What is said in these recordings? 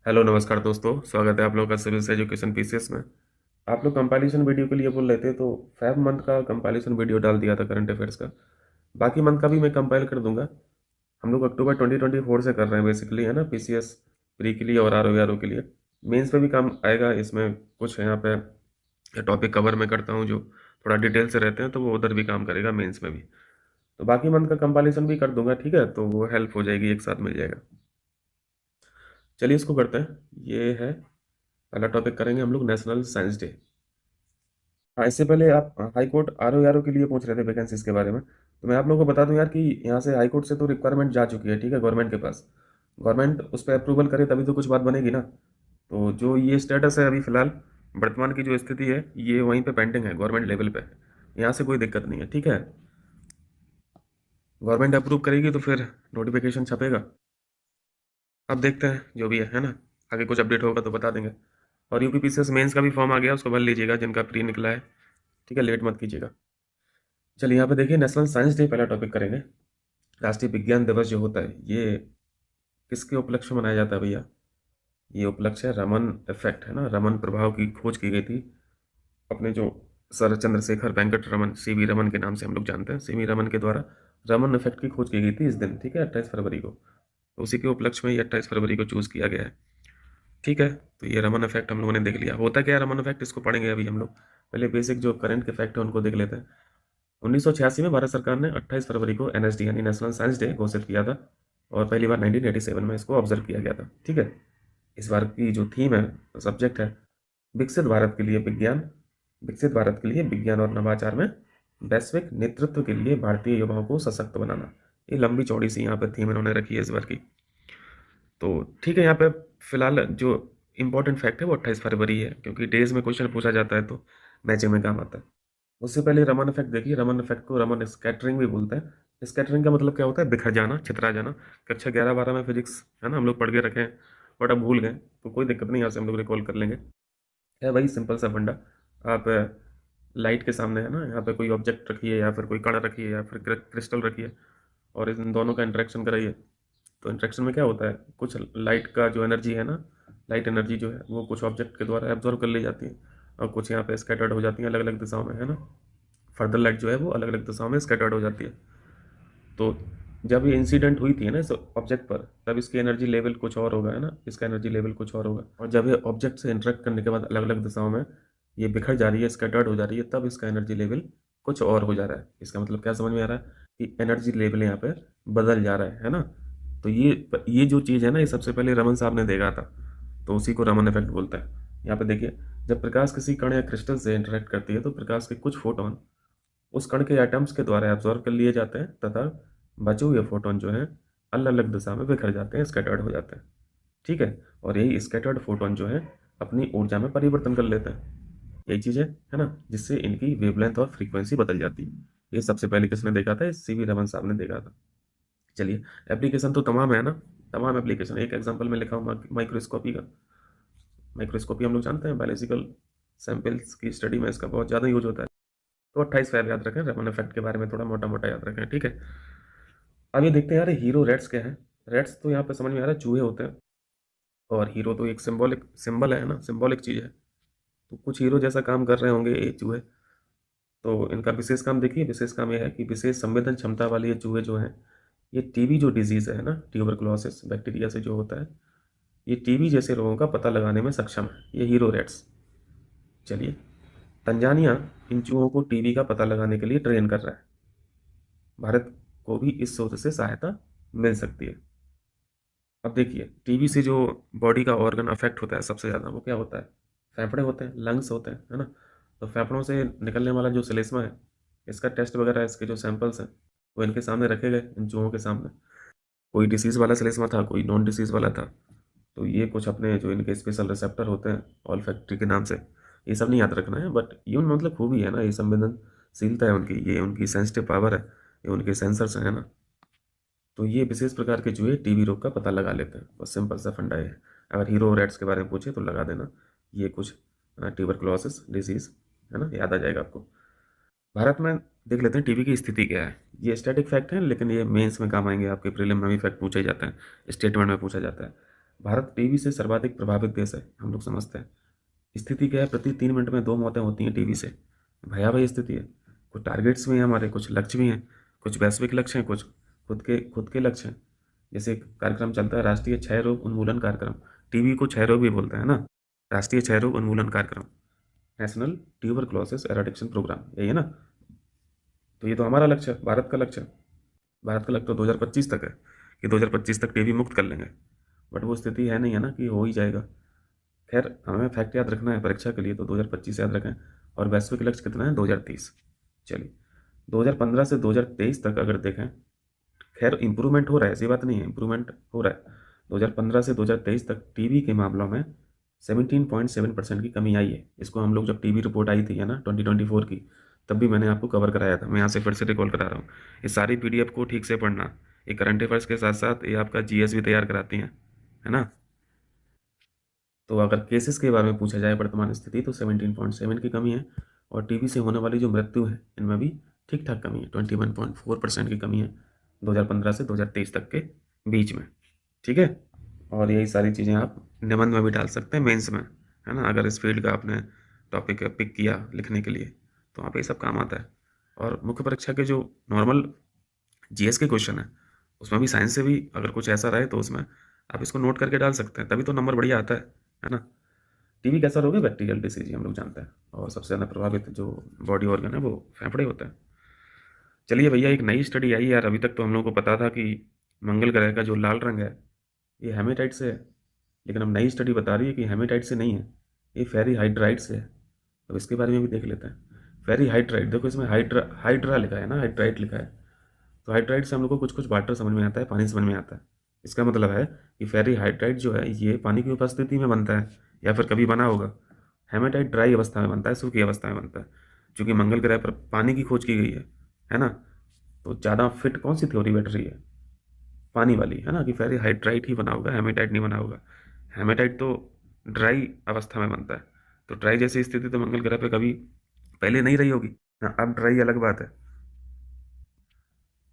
Hello नमस्कार दोस्तों, स्वागत है आप लोगों का सिविल्स एजुकेशन पीसीएस में। आप लोग कंपाइलेशन वीडियो के लिए बोल रहे थे, तो फैब मंथ का कंपाइलेशन वीडियो डाल दिया था करंट अफेयर्स का। बाकी मंथ का भी मैं कंपाइल कर दूंगा। हम लोग अक्टूबर 2024 से कर रहे हैं बेसिकली, है ना, पीसीएस प्री के लिए और आरओ के लिए। मेंस पे भी काम आएगा इसमें। कुछ यहाँ पे टॉपिक कवर मैं करता हूँ जो थोड़ा डिटेल से रहते हैं, तो वो उधर भी काम करेगा मेंस में भी। तो बाकी मंथ का कंपाइलेशन भी कर दूंगा, ठीक है, तो वो हेल्प हो जाएगी, एक साथ मिल जाएगा। चलिए इसको करते हैं। ये है पहला टॉपिक, करेंगे हम लोग नेशनल साइंस डे। हाँ, इससे पहले आप हाई कोर्ट आरओ के लिए पूछ रहे थे वैकेंसीज के बारे में, तो मैं आप लोगों को बता दूं यार कि यहाँ से हाई कोर्ट से तो रिक्वायरमेंट जा चुकी है, ठीक है, गवर्नमेंट के पास। गवर्नमेंट उस पर अप्रूवल करे तभी तो कुछ बात बनेगी ना। तो जो ये स्टेटस है अभी फिलहाल, वर्तमान की जो स्थिति है, ये वहीं पे पेंडिंग है, गवर्नमेंट लेवल पे। यहाँ से कोई दिक्कत नहीं है, ठीक है। गवर्नमेंट अप्रूव करेगी तो फिर नोटिफिकेशन छपेगा। अब देखते हैं जो भी है ना। आगे कुछ अपडेट होगा तो बता देंगे। और यूपीपीसीएस मेंस का भी फॉर्म आ गया, उसको भर लीजिएगा जिनका प्री निकला है, ठीक है, लेट मत कीजिएगा। चलिए यहाँ पे देखिए, नेशनल साइंस डे पहला टॉपिक करेंगे। राष्ट्रीय विज्ञान दिवस जो होता है, ये किसके उपलक्ष्य में मनाया जाता है भैया? ये उपलक्ष्य है रमन इफेक्ट, है ना, रमन प्रभाव की खोज की गई थी अपने जो सर चंद्रशेखर वेंकट रमन, सीवी रमन के नाम से हम लोग जानते हैं, सीवी रमन के द्वारा रमन इफेक्ट की खोज की गई थी इस दिन, ठीक है, 28 फरवरी को। तो उसी के उपलक्ष्य में ये 28 फरवरी को चूज किया गया है, ठीक है। तो ये रमन इफेक्ट हम लोगों ने देख लिया। होता क्या है रमन इफेक्ट, इसको पढ़ेंगे अभी हम लोग। पहले बेसिक जो करंट के फैक्ट है उनको देख लेते हैं। 1986 में भारत सरकार ने 28 फरवरी को एनएसडी यानी नेशनल साइंस डे घोषित किया था, और पहली बार 1987 में इसको ऑब्जर्व किया गया था, ठीक है। इस बार की जो थीम है, सब्जेक्ट है, विकसित भारत के लिए विज्ञान, विकसित भारत के लिए विज्ञान और नवाचार में वैश्विक नेतृत्व के लिए भारतीय युवाओं को सशक्त बनाना। ये लंबी चौड़ी सी यहाँ पर थीम इन्होंने रखी है इस बार की। तो ठीक है, यहाँ पे फिलहाल जो इंपॉर्टेंट फैक्ट है वो 28 फरवरी है, क्योंकि डेज में क्वेश्चन पूछा जाता है तो मैचिंग में काम आता है। उससे पहले रमन इफेक्ट देखिए। रमन इफेक्ट को रमन स्कैटरिंग भी बोलते हैं। स्कैटरिंग का मतलब क्या होता है? बिखर जाना, छितरा जाना। कक्षा 11-12 में फिजिक्स, है ना, हम लोग पढ़ के रखे हैं, बट अब भूल गए, तो कोई दिक्कत नहीं, यहाँ से हम लोग रिकॉल कर लेंगे। है वही सिंपल सा फंडा। आप लाइट के सामने, है ना, यहाँ पे कोई ऑब्जेक्ट रखिए या फिर कोई कण रखिए या फिर क्रिस्टल रखिए, और इन दोनों का इंटरेक्शन कराइए। तो इंटरेक्शन में क्या होता है, कुछ लाइट का जो एनर्जी है ना, लाइट एनर्जी जो है वो कुछ ऑब्जेक्ट के द्वारा एब्जॉर्व कर ली जाती है, और कुछ यहाँ पे स्कैटर्ड हो जाती है अलग अलग दिशाओं में, है ना। फर्दर लाइट जो है वो अलग अलग दिशाओं में स्कैटर्ड हो जाती है। तो जब ये इंसिडेंट हुई थी ना इस ऑब्जेक्ट पर, तब इसकी एनर्जी लेवल कुछ और होगा, है ना, इसका एनर्जी लेवल कुछ और होगा। और जब ये ऑब्जेक्ट से इंटरेक्ट करने के बाद अलग अलग दिशाओं में ये बिखर जा रही है, स्कैटर्ड हो जा रही है, तब इसका एनर्जी लेवल कुछ और हो जा रहा है। इसका मतलब क्या समझ में आ रहा है? कि एनर्जी लेवल यहाँ पे बदल जा रहा है ना। तो ये जो चीज़ है ना, ये सबसे पहले रमन साहब ने देखा था, तो उसी को रमन इफेक्ट बोलता है। यहाँ पे देखिए, जब प्रकाश किसी कण या क्रिस्टल से इंटरेक्ट करती है तो प्रकाश के कुछ फोटोन उस कण के एटम्स के द्वारा एब्जॉर्व कर लिए जाते हैं, तथा बचे हुए फोटोन जो हैं अलग अलग दिशा में बिखर जाते हैं, स्कैटर्ड हो जाते हैं, ठीक है। और यही स्कैटर्ड फोटोन जो है अपनी ऊर्जा में परिवर्तन कर लेते हैं। यही चीज़ है ना, जिससे इनकी वेवलेंथ और फ्रीक्वेंसी बदल जाती है। ये सबसे पहले किसने देखा था? सीवी रमन साहब ने देखा था। चलिए, एप्लीकेशन तो तमाम है ना, तमाम एप्लीकेशन। एक एग्जांपल में लिखा हूँ माइक्रोस्कोपी का। माइक्रोस्कोपी हम लोग जानते हैं, बायोलॉजिकल सैंपल्स की स्टडी में इसका बहुत ज़्यादा यूज होता है। तो 28 फैब याद रखें, रमन इफेक्ट के बारे में थोड़ा मोटा मोटा याद रखें, ठीक है। अब ये देखते हैं यार, हीरो रेड्स क्या है। रेड्स तो यहाँ पे समझ में आ रहा है चूहे होते हैं, और हीरो तो एक सिंबॉलिक सिंबल है ना, सिंबॉलिक चीज़ है। तो कुछ हीरो जैसा काम कर रहे होंगे ये चूहे। तो इनका विशेष काम देखिए, विशेष काम ये है कि विशेष संवेदन क्षमता वाले ये चूहे जो हैं, ये टीबी जो डिजीज़ है ना, ट्यूबरकुलोसिस बैक्टीरिया से जो होता है, ये टीबी जैसे रोगों का पता लगाने में सक्षम है, ये हीरो रेड्स। चलिए, तंजानिया इन चूहों को टीबी का पता लगाने के लिए ट्रेन कर रहा है। भारत को भी इस शोध से सहायता मिल सकती है। अब देखिए, टीबी से जो बॉडी का ऑर्गन अफेक्ट होता है सबसे ज़्यादा, वो क्या होता है? फेफड़े होते हैं, लंग्स होते हैं, है ना। तो फेफड़ों से निकलने वाला जो श्लेष्मा है, इसका टेस्ट वगैरह, इसके जो सैंपल्स हैं वो इनके सामने रखे गए, इन चूहों के सामने। कोई डिसीज़ वाला श्लेष्मा था, कोई नॉन डिसीज़ वाला था। तो ये कुछ अपने जो इनके स्पेशल रिसेप्टर होते हैं ऑल फैक्ट्री के नाम से, ये सब नहीं याद रखना है, बट ये उन मतलब खूबी है ना, ये संवेदनशीलता है उनकी, ये उनकी सेंसिटिव पावर है, ये उनके सेंसर्स हैं ना। तो ये विशेष प्रकार के चूहे टीबी रोग का पता लगा लेते हैं, बस सिंपल सा फंडा है। अगर हीरो रेट्स के बारे में पूछे तो लगा देना, ये कुछ ट्यूबरकुलोसिस डिजीज, है ना, याद आ जाएगा आपको। भारत में देख लेते हैं टीबी की स्थिति क्या है। ये स्टैटिक फैक्ट है, लेकिन ये मेंस में काम आएंगे, आपके प्रीलिम में भी फैक्ट पूछा ही जाता है, स्टेटमेंट में पूछा जाता है। भारत टीबी से सर्वाधिक प्रभावित देश है, हम लोग समझते हैं। स्थिति क्या है, प्रति 3 मिनट में 2 मौतें होती हैं टीबी से। भयावह स्थिति है। कुछ टारगेट्स भी हैं हमारे, कुछ लक्ष्य भी हैं, कुछ वैश्विक लक्ष्य हैं, कुछ खुद के लक्ष्य हैं। जैसे एक कार्यक्रम चलता है, राष्ट्रीय क्षय रोग उन्मूलन कार्यक्रम। टीबी को क्षय रोग भी बोलते हैं ना, राष्ट्रीय क्षय रोग उन्मूलन कार्यक्रम, नेशनल ट्यूबरक्लोसिस एराडिक्शन प्रोग्राम, यही है ना। तो ये तो हमारा लक्ष्य है, भारत का लक्ष्य है। भारत का लक्ष्य तो 2025 तक है कि 2025 तक टीबी मुक्त कर लेंगे, बट वो स्थिति है नहीं है ना कि हो ही जाएगा। खैर, हमें फैक्ट याद रखना है परीक्षा के लिए, तो 2025 याद रखें। और वैश्विक लक्ष्य कितना है, 2030। चलिए, 2015 से 2023 तक अगर देखें, खैर इंप्रूवमेंट हो रहा है, ऐसी बात नहीं है, इंप्रूवमेंट हो रहा है। 2015 से 2023 तक टीबी के मामलों में 17.7% की कमी आई है। इसको हम लोग, जब टीबी रिपोर्ट आई थी है ना 2024 की, तब भी मैंने आपको कवर कराया था। मैं यहाँ से फिर से रिकॉल करा रहा हूँ। ये सारी पीडीएफ को ठीक से पढ़ना। ये करंट अफेयर्स के साथ साथ ये आपका जीएस भी तैयार कराती हैं, है ना। तो अगर केसेस के बारे में पूछा जाए वर्तमान स्थिति, तो 17.7 की कमी है। और टीबी से होने वाली जो मृत्यु है, इनमें भी ठीक ठाक कमी है, 21.4% की कमी है 2015 से 2023 तक के बीच में। ठीक है। और यही सारी चीज़ें आप निबंध में भी डाल सकते हैं, मेंस में, है ना। अगर इस फील्ड का आपने टॉपिक पिक किया लिखने के लिए, तो वहाँ पे ये सब काम आता है। और मुख्य परीक्षा के जो नॉर्मल जीएस के क्वेश्चन है, उसमें भी साइंस से भी अगर कुछ ऐसा रहे, तो उसमें आप इसको नोट करके डाल सकते हैं, तभी तो नंबर बढ़िया आता है ना। टीबी कैसा रोग है, बैक्टीरियल डिसीज हम लोग जानते हैं। और सबसे ज़्यादा प्रभावित जो बॉडी ऑर्गन है, वो फेफड़े होते हैं। चलिए भैया, एक नई स्टडी आई यार। अभी तक तो हम लोग को पता था कि मंगल ग्रह का जो लाल रंग है, ये हेमेटाइट से है। लेकिन अब नई स्टडी बता रही है कि हेमेटाइट से नहीं है, ये फेरी हाइड्राइट से है। तो इसके बारे में भी देख लेते हैं। फेरी हाइड्राइट, देखो इसमें हाइड्रा हाइड्रा लिखा है ना, हाइड्राइट लिखा है। तो हाइड्राइट से हम लोग को कुछ कुछ वाटर समझ में आता है, पानी समझ में आता है। इसका मतलब है कि फेरी हाइड्राइट जो है, ये पानी की उपस्थिति में बनता है, या फिर कभी बना होगा। हेमेटाइट ड्राई अवस्था में बनता है, सूखी अवस्था में बनता है। चूंकि मंगल ग्रह पर पानी की खोज की गई है ना। तो ज़्यादा फिट कौन सी थ्योरी बैठ रही है, पानी वाली, है ना, कि फेरी हाइड्राइट ही बना होगा, हेमेटाइट नहीं बना होगा। हेमेटाइट तो ड्राई अवस्था में बनता है। तो ड्राई जैसी स्थिति तो मंगल ग्रह पे कभी पहले नहीं रही होगी। हाँ, अब ड्राई अलग बात है।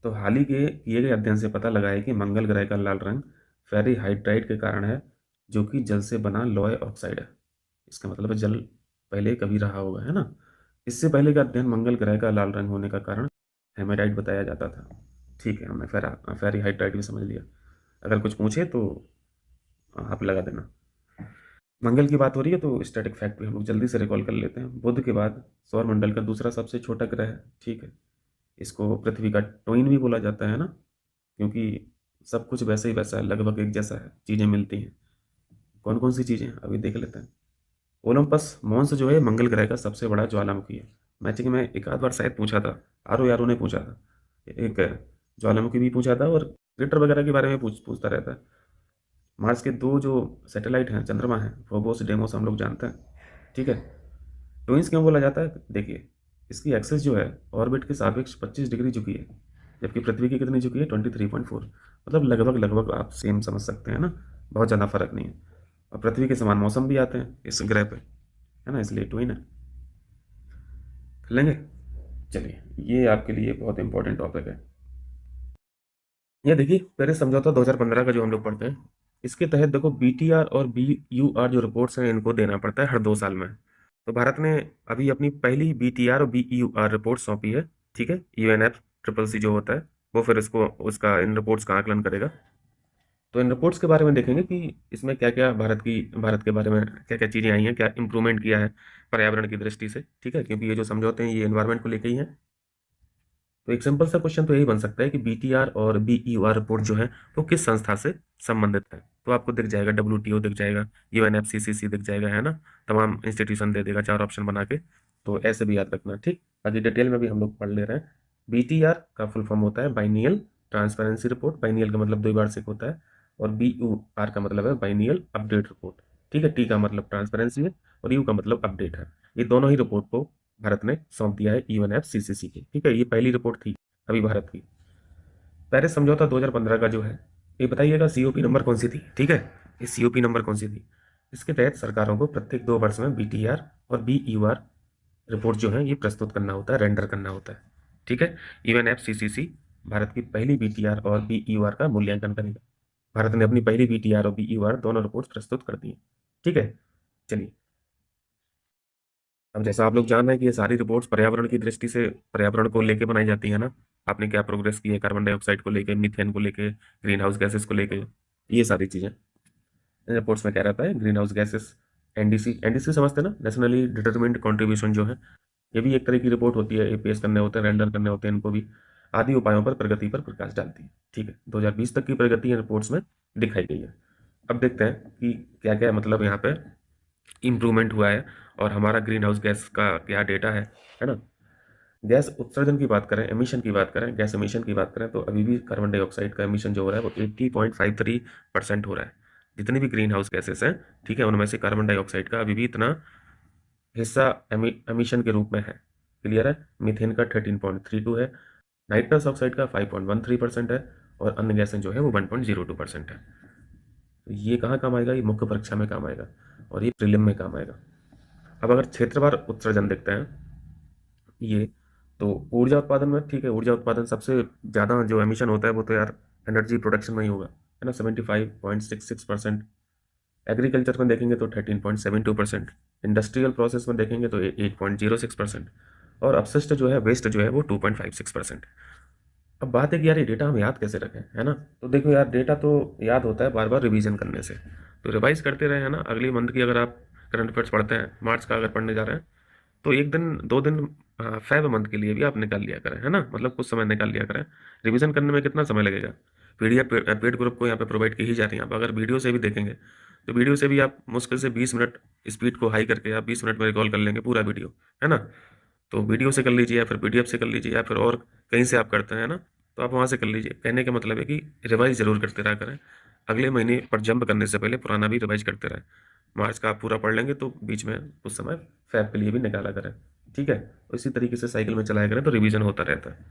तो हाल ही के किए गए अध्ययन से पता लगा है कि मंगल ग्रह का लाल रंग फेरी हाइड्राइट के कारण है, जो कि जल से बना लोहे ऑक्साइड है। इसका मतलब है जल पहले कभी रहा होगा, है ना। इससे पहले का अध्ययन मंगल ग्रह का लाल रंग होने का कारण हेमेटाइट बताया जाता था। ठीक है, हमने फेरी हाइड्राइट भी समझ लिया। अगर कुछ पूछे तो आप लगा देना। मंगल की बात हो रही है, तो स्टैटिक फैक्ट भी हम लोग जल्दी से रिकॉल कर लेते हैं। बुध के बाद सौरमंडल का दूसरा सबसे छोटा ग्रह है। ठीक है। इसको पृथ्वी का ट्विन भी बोला जाता है ना, क्योंकि सब कुछ वैसे ही वैसा है, लगभग एक जैसा है, चीज़ें मिलती हैं। कौन कौन सी चीज़ें अभी देख लेते हैं। ओलंपस मॉन्स जो है मंगल ग्रह का सबसे बड़ा ज्वालामुखी है। मैचिंग में एक आध बार शायद पूछा था, आरो यारो ने पूछा था। एक ज्वालामुखी भी पूछा था, और क्रेटर वगैरह के बारे में पूछता रहता है। मार्स के दो जो सैटेलाइट हैं, चंद्रमा हैं, फोबोस डेमोस, हम लोग जानते हैं। ठीक है। ट्विंस क्यों बोला जाता है, देखिए, इसकी एक्सेस जो है ऑर्बिट के सापेक्ष 25 डिग्री झुकी है, जबकि पृथ्वी की कितनी झुकी है, 23.4। मतलब लगभग लगभग आप सेम समझ सकते हैं ना, बहुत ज़्यादा फर्क नहीं है। और पृथ्वी के समान मौसम भी आते हैं इस ग्रह पे, है ना, इसलिए ट्विन है। कर लेंगे। चलिए, ये आपके लिए बहुत इंपॉर्टेंट टॉपिक है। ये देखिए, पेरिस समझौता 2015 का जो हम लोग पढ़ते हैं, इसके तहत देखो बीटीआर और बीयूआर जो रिपोर्ट्स हैं, इनको देना पड़ता है हर 2 साल में। तो भारत ने अभी अपनी पहली बीटीआर और बीयूआर रिपोर्ट सौंपी है। ठीक है। यूएनएफ ट्रिपल सी जो होता है, वो फिर इसको उसका इन रिपोर्ट्स का आकलन करेगा। तो इन रिपोर्ट्स के बारे में देखेंगे कि इसमें क्या क्या भारत के बारे में क्या क्या चीज़ें आई हैं, क्या इंप्रूवमेंट किया है पर्यावरण की दृष्टि से। ठीक है, क्योंकि ये जो समझौते हैं, ये एनवायरमेंट को लेकर ही हैं। तो एक सिंपल सा क्वेश्चन तो यही बन सकता है कि बीटीआर और बीईआर रिपोर्ट जो है, वो किस संस्था से संबंधित है। तो आपको दिख जाएगा, डब्ल्यूटीओ दिख जाएगा, यूएनएफसीसीसी दिख जाएगा, है ना। तमाम इंस्टीट्यूशन दे देगा, 4 ऑप्शन बना के। तो ऐसे भी याद रखना। ठीक, अभी डिटेल में भी हम लोग पढ़ ले रहे हैं। बीटीआर का फुल फॉर्म होता है बाइनियल ट्रांसपेरेंसी रिपोर्ट। बाइनियल का मतलब द्विवार्षिक होता है। और बीयूआर का मतलब है बाइनियल अपडेट रिपोर्ट। ठीक है। टी का मतलब ट्रांसपेरेंसी है, और यू का मतलब अपडेट है। ये दोनों ही रिपोर्ट को भारत ने सौंप दिया है यूएनएफसीसीसी के। ठीक है, ये पहली रिपोर्ट थी अभी भारत की। पेरिस समझौता 2015 का जो है, ये बताइएगा सीओपी नंबर कौन सी थी। ठीक है, ये सीओपी नंबर कौन सी थी। इसके तहत सरकारों को प्रत्येक 2 वर्ष में बीटीआर और बीयूआर रिपोर्ट जो है, ये प्रस्तुत करना होता है, रेंडर करना होता है। ठीक है। यूएनएफसीसीसी भारत की पहली बीटीआर और बीयूआर का मूल्यांकन करेगा। भारत ने अपनी पहली VTR और BER दोनों रिपोर्ट्स प्रस्तुत कर दी हैं। ठीक है, चलिए अब जैसा आप लोग जान रहे हैं कि ये सारी रिपोर्ट्स पर्यावरण की दृष्टि से पर्यावरण को लेके बनाई जाती है ना, आपने क्या प्रोग्रेस की है कार्बन डाइऑक्साइड को लेके, मीथेन को लेके, ग्रीन हाउस गैसेस को लेके, ये सारी चीजें इन रिपोर्ट्स में क्या रहता है। ग्रीन हाउस गैसेस, एनडीसी समझते हैं ना, नेशनली डिटरमिन्ड कॉन्ट्रीब्यूशन जो है, ये भी एक तरह की रिपोर्ट होती है, ये पेश करने होते हैं, रेंडर करने होते हैं इनको भी, आदि उपायों पर प्रगति पर प्रकाश डालती है। ठीक है, 2020 तक की प्रगति इन रिपोर्ट्स में दिखाई गई है। अब देखते हैं कि क्या क्या मतलब यहाँ पे इम्प्रूवमेंट हुआ है और हमारा ग्रीन हाउस गैस का क्या डेटा है ना। गैस उत्सर्जन की बात करें, एमिशन की बात करें, गैस एमिशन की बात करें, तो अभी भी कार्बन डाइऑक्साइड का एमिशन जो हो रहा है वो 80.53% हो रहा है। जितनी भी ग्रीन हाउस गैसेस हैं, ठीक है, उनमें से कार्बन डाइऑक्साइड का अभी भी इतना हिस्सा एमिशन के रूप में है। क्लियर है। मीथेन का 13.32 है, नाइट्रस ऑक्साइड का 5.13% है, और अन्य गैसें जो है वो 1.02% है। तो ये कहाँ काम आएगा, ये मुख्य परीक्षा में काम आएगा और ये प्रीलिम में काम आएगा। अब अगर क्षेत्रवार उत्सर्जन देखते हैं ये, तो ऊर्जा उत्पादन में, ठीक है, ऊर्जा उत्पादन सबसे ज़्यादा जो एमिशन होता है वो तो यार एनर्जी प्रोडक्शन में ही होगा, है ना, 75.66%। एग्रीकल्चर में देखेंगे तो 13.72%। इंडस्ट्रियल प्रोसेस में देखेंगे तो 8.06%। और अपशिष्ट जो है, वेस्ट जो है वो 2.56%। अब बात है कि यार ये डेटा हम याद कैसे रखें, है ना। तो देखो यार, डेटा तो याद होता है बार बार रिवीजन करने से, तो रिवाइज करते रहे, है ना। अगली मंथ की अगर आप करंट अफेयर्स पढ़ते हैं, मार्च का अगर पढ़ने जा रहे हैं, तो एक दिन 2 दिन फेब मंथ के लिए भी आप निकाल लिया करें, है ना, मतलब कुछ समय निकाल लिया करें। रिवीजन करने में कितना समय लगेगा, PDF पेड ग्रुप को यहाँ पे प्रोवाइड की ही जा रही है। आप अगर वीडियो से भी देखेंगे तो वीडियो से भी आप मुश्किल से 20 मिनट स्पीड को हाई करके आप 20 मिनट में रिकॉल कर लेंगे पूरा वीडियो, है ना। तो वीडियो से कर लीजिए या फिर PDF से कर लीजिए या फिर और कहीं से आप करते हैं ना, तो आप वहाँ से कर लीजिए। कहने का मतलब है कि रिवाइज जरूर करते रहा करें, अगले महीने पर जंप करने से पहले पुराना भी रिवाइज करते रहें। मार्च का आप पूरा पढ़ लेंगे तो बीच में उस समय फैब के लिए भी निकाला करें, ठीक है। तो इसी तरीके से साइकिल में चलाया करें तो रिवीजन होता रहता है।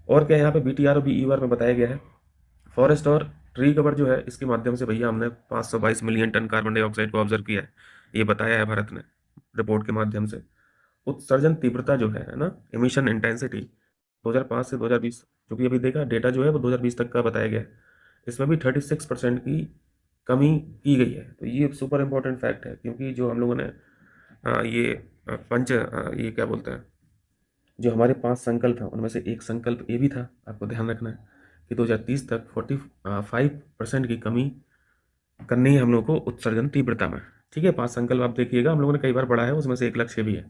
और क्या यहाँ पे BTR और BER में बताया गया है, फॉरेस्ट और ट्री कवर जो है, इसके माध्यम से भैया हमने 522 मिलियन टन कार्बन डाइऑक्साइड को ऑब्जर्व किया है, ये बताया है भारत ने रिपोर्ट के माध्यम से। उत्सर्जन तीव्रता जो है ना, एमिशन इंटेंसिटी, 2005 से 2020, जो कि अभी देखा डेटा जो है वो 2020 तक का बताया गया है, इसमें भी 36% की कमी की गई है। तो ये सुपर इंपॉर्टेंट फैक्ट है, क्योंकि जो हम लोगों ने ये ये क्या बोलते हैं, जो हमारे 5 संकल्प हैं उनमें से एक संकल्प ये भी था, आपको ध्यान रखना है कि 2030 तक 45% की कमी करनी है हम लोग को उत्सर्जन तीव्रता में। ठीक है, 5 संकल्प आप देखिएगा, हम लोगों ने कई बार पढ़ा है, उसमें से एक लक्ष्य भी है।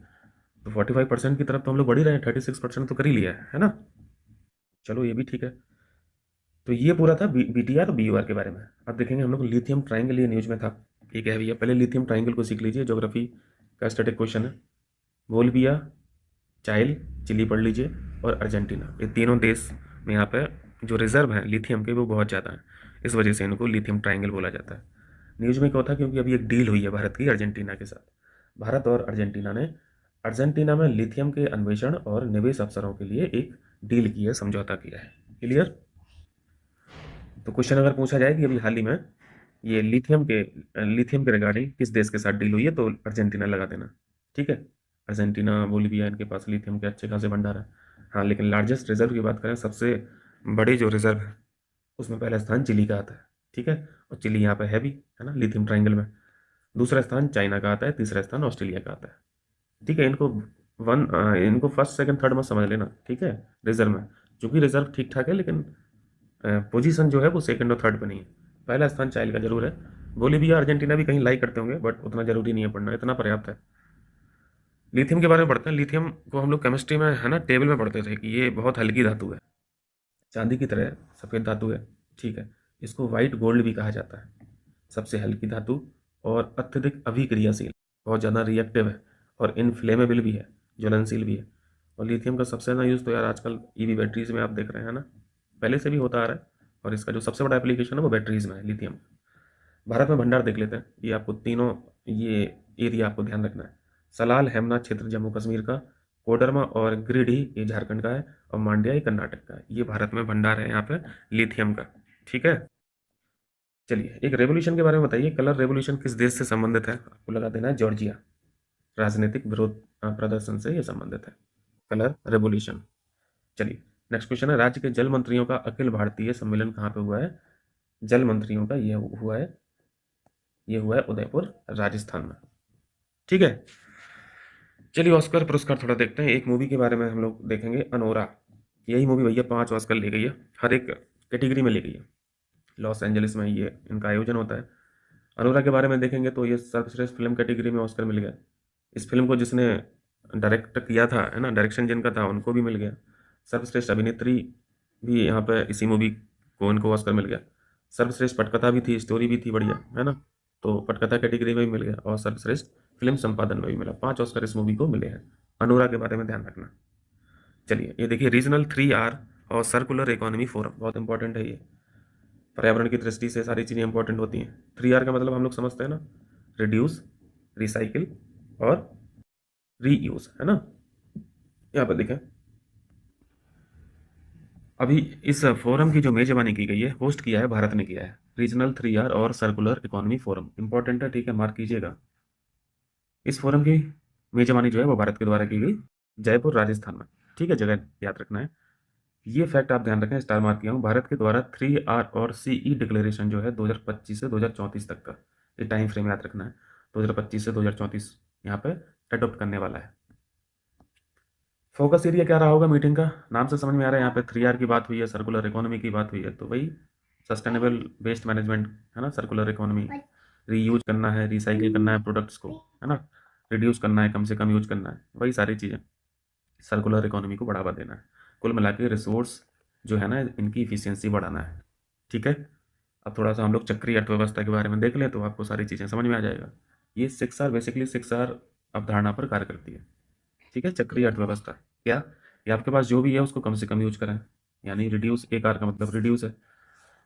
तो 45% की तरफ तो हम लोग बढ़ ही रहे हैं, 36% तो कर ही लिया है ना। चलो ये भी ठीक है। तो ये पूरा था BTR और BUR के बारे में। अब देखेंगे हम लोग लिथियम ट्राइंगल, ये न्यूज में था, ये क्या है भैया, पहले लिथियम ट्राइंगल को सीख लीजिए, ज्योग्राफी का स्टैटिक क्वेश्चन है। बोलिविया, चाइल, चिली पढ़ लीजिए, और अर्जेंटीना, ये तीनों देश में यहाँ पे जो रिजर्व है लिथियम के वो बहुत ज़्यादा है, इस वजह से इनको लिथियम ट्राइंगल बोला जाता है। न्यूज में क्या था, क्योंकि अभी एक डील हुई है भारत की अर्जेंटीना के साथ। भारत और अर्जेंटीना ने अर्जेंटीना में लिथियम के अन्वेषण और निवेश अवसरों के लिए एक डील की है, समझौता किया है। क्लियर। तो क्वेश्चन अगर पूछा जाए कि अभी हाल ही में ये लिथियम के रिगार्डिंग किस देश के साथ डील हुई है, तो अर्जेंटीना लगा देना, ठीक है। अर्जेंटीना, बोलिविया, इनके पास लिथियम के अच्छे खासे भंडार है। हाँ, लेकिन लार्जेस्ट रिजर्व की बात करें, सबसे बड़े जो रिजर्व है उसमें पहला स्थान चिली का आता है, ठीक है। और चिली यहाँ पे है भी, है ना, लिथियम ट्राइंगल में। दूसरा स्थान चाइना का आता है, तीसरा स्थान ऑस्ट्रेलिया का आता है, ठीक है। इनको फर्स्ट सेकंड थर्ड में समझ लेना, ठीक है, रिजर्व में। क्योंकि रिजर्व ठीक ठाक है, लेकिन पोजीशन जो है वो सेकंड और थर्ड पे नहीं है। पहला स्थान चाइल्ड का जरूर है। बोलीविया, अर्जेंटीना भी कहीं लाइक करते होंगे, बट उतना जरूरी नहीं है पढ़ना, इतना पर्याप्त है। लिथियम के बारे में पढ़ते हैं। लिथियम को हम लोग केमिस्ट्री में, है ना, टेबल में पढ़ते थे कि ये बहुत हल्की धातु है, चांदी की तरह सफ़ेद धातु है, ठीक है। इसको वाइट गोल्ड भी कहा जाता है, सबसे हल्की धातु और अत्यधिक अभिक्रियाशील, बहुत ज़्यादा रिएक्टिव है, और इनफ्लेमेबल भी है, ज्वलनशील भी है। और लिथियम का सबसे ज़्यादा यूज़ तो यार आजकल EV बैटरीज में आप देख रहे हैं ना, पहले से भी होता आ रहा है, और इसका जो सबसे बड़ा एप्लीकेशन है वो बैटरीज में है लिथियम। भारत में भंडार देख लेते हैं, ये आपको तीनों, ये एरिया आपको ध्यान रखना है। सलाल हेमनाथ क्षेत्र जम्मू कश्मीर का, कोडरमा और गिरिडीह ये झारखंड का है, और मांड्या ये कर्नाटक का है। ये भारत में भंडार है यहाँ पे लिथियम का, ठीक है। चलिए एक रेवोल्यूशन के बारे में बताइए, कलर रेवोल्यूशन किस देश से संबंधित है, आपको लगा देना है जॉर्जिया। राजनीतिक विरोध प्रदर्शन से ये संबंधित है, कलर रेवोल्यूशन। चलिए नेक्स्ट क्वेश्चन है, राज्य के जल मंत्रियों का अखिल भारतीय सम्मेलन कहाँ पे हुआ है, जल मंत्रियों का ये हुआ है उदयपुर राजस्थान में। ठीक है, चलिए ऑस्कर पुरस्कार थोड़ा देखते हैं। एक मूवी के बारे में हम लोग देखेंगे, अनोरा। यही मूवी भैया 5 ऑस्कर ले गई है, हर एक कैटेगरी में ले गई है। लॉस एंजलिस में ये इनका आयोजन होता है। अनोरा के बारे में देखेंगे तो ये सर्वश्रेष्ठ फिल्म कैटेगरी में ऑस्कर मिल गया। इस फिल्म को जिसने डायरेक्ट किया था, है ना, डायरेक्शन जिनका था, उनको भी मिल गया। सर्वश्रेष्ठ अभिनेत्री भी यहाँ पे इसी मूवी को इनको ऑस्कर मिल गया। सर्वश्रेष्ठ पटकथा भी थी, स्टोरी भी थी बढ़िया, है ना, तो पटकथा कैटेगरी में भी मिल गया, और सर्वश्रेष्ठ फिल्म संपादन में भी मिला। 5 ऑस्कर इस मूवी को मिले हैं। अनोरा के बारे में ध्यान रखना। चलिए ये देखिए, रीजनल 3R और सर्कुलर इकोनॉमी फोरम, बहुत इंपॉर्टेंट है ये। पर्यावरण की दृष्टि से सारी चीज़ें इंपॉर्टेंट होती हैं। 3R का मतलब हम लोग समझते हैं ना, रिड्यूस, रिसाइकिल और रीयूज, है ना। यहाँ पर देखें, अभी इस फोरम की जो मेजबानी की गई है, होस्ट किया है भारत ने किया है। रीजनल 3R और सर्कुलर इकोनॉमी फोरम इंपॉर्टेंट है, ठीक है, मार्क कीजिएगा। इस फोरम की मेजबानी जो है वो भारत के द्वारा की गई, जयपुर राजस्थान में। ठीक है, जगह याद रखना है। ये फैक्ट आप ध्यान रखें, स्टार मार्क किया हूँ। भारत के द्वारा 3R और CE डिक्लेरेशन जो है 2025 से 2034 तक का, ये टाइम फ्रेम याद रखना है। 2025 से 2034 यहाँ पे अडोप्ट करने वाला है। फोकस एरिया क्या रहा होगा मीटिंग का, नाम से समझ में आ रहा है। यहाँ पे 3R की बात हुई है, सर्कुलर इकोनॉमी की बात हुई है, तो वही सस्टेनेबल वेस्ट मैनेजमेंट, है ना, सर्कुलर इकोनॉमी, रीयूज करना है, रिसाइकिल करना है प्रोडक्ट्स को, है ना, रिड्यूस करना है, कम से कम यूज करना है, वही सारी चीज़ें। सर्कुलर इकोनॉमी को बढ़ावा देना है, कुल मिला के रिसोर्स जो है ना, इनकी इफिशियंसी बढ़ाना है। ठीक है, अब थोड़ा सा हम लोग चक्रीय अर्थव्यवस्था के बारे में देख लें तो आपको सारी चीज़ें समझ में आ जाएगा। ये 6R बेसिकली 6R अवधारणा पर कार्य करती है। ठीक है, चक्रीय अर्थव्यवस्था क्या, कि आपके पास जो भी है उसको कम से कम यूज करें, यानी रिड्यूस, एक आर का मतलब रिड्यूस है।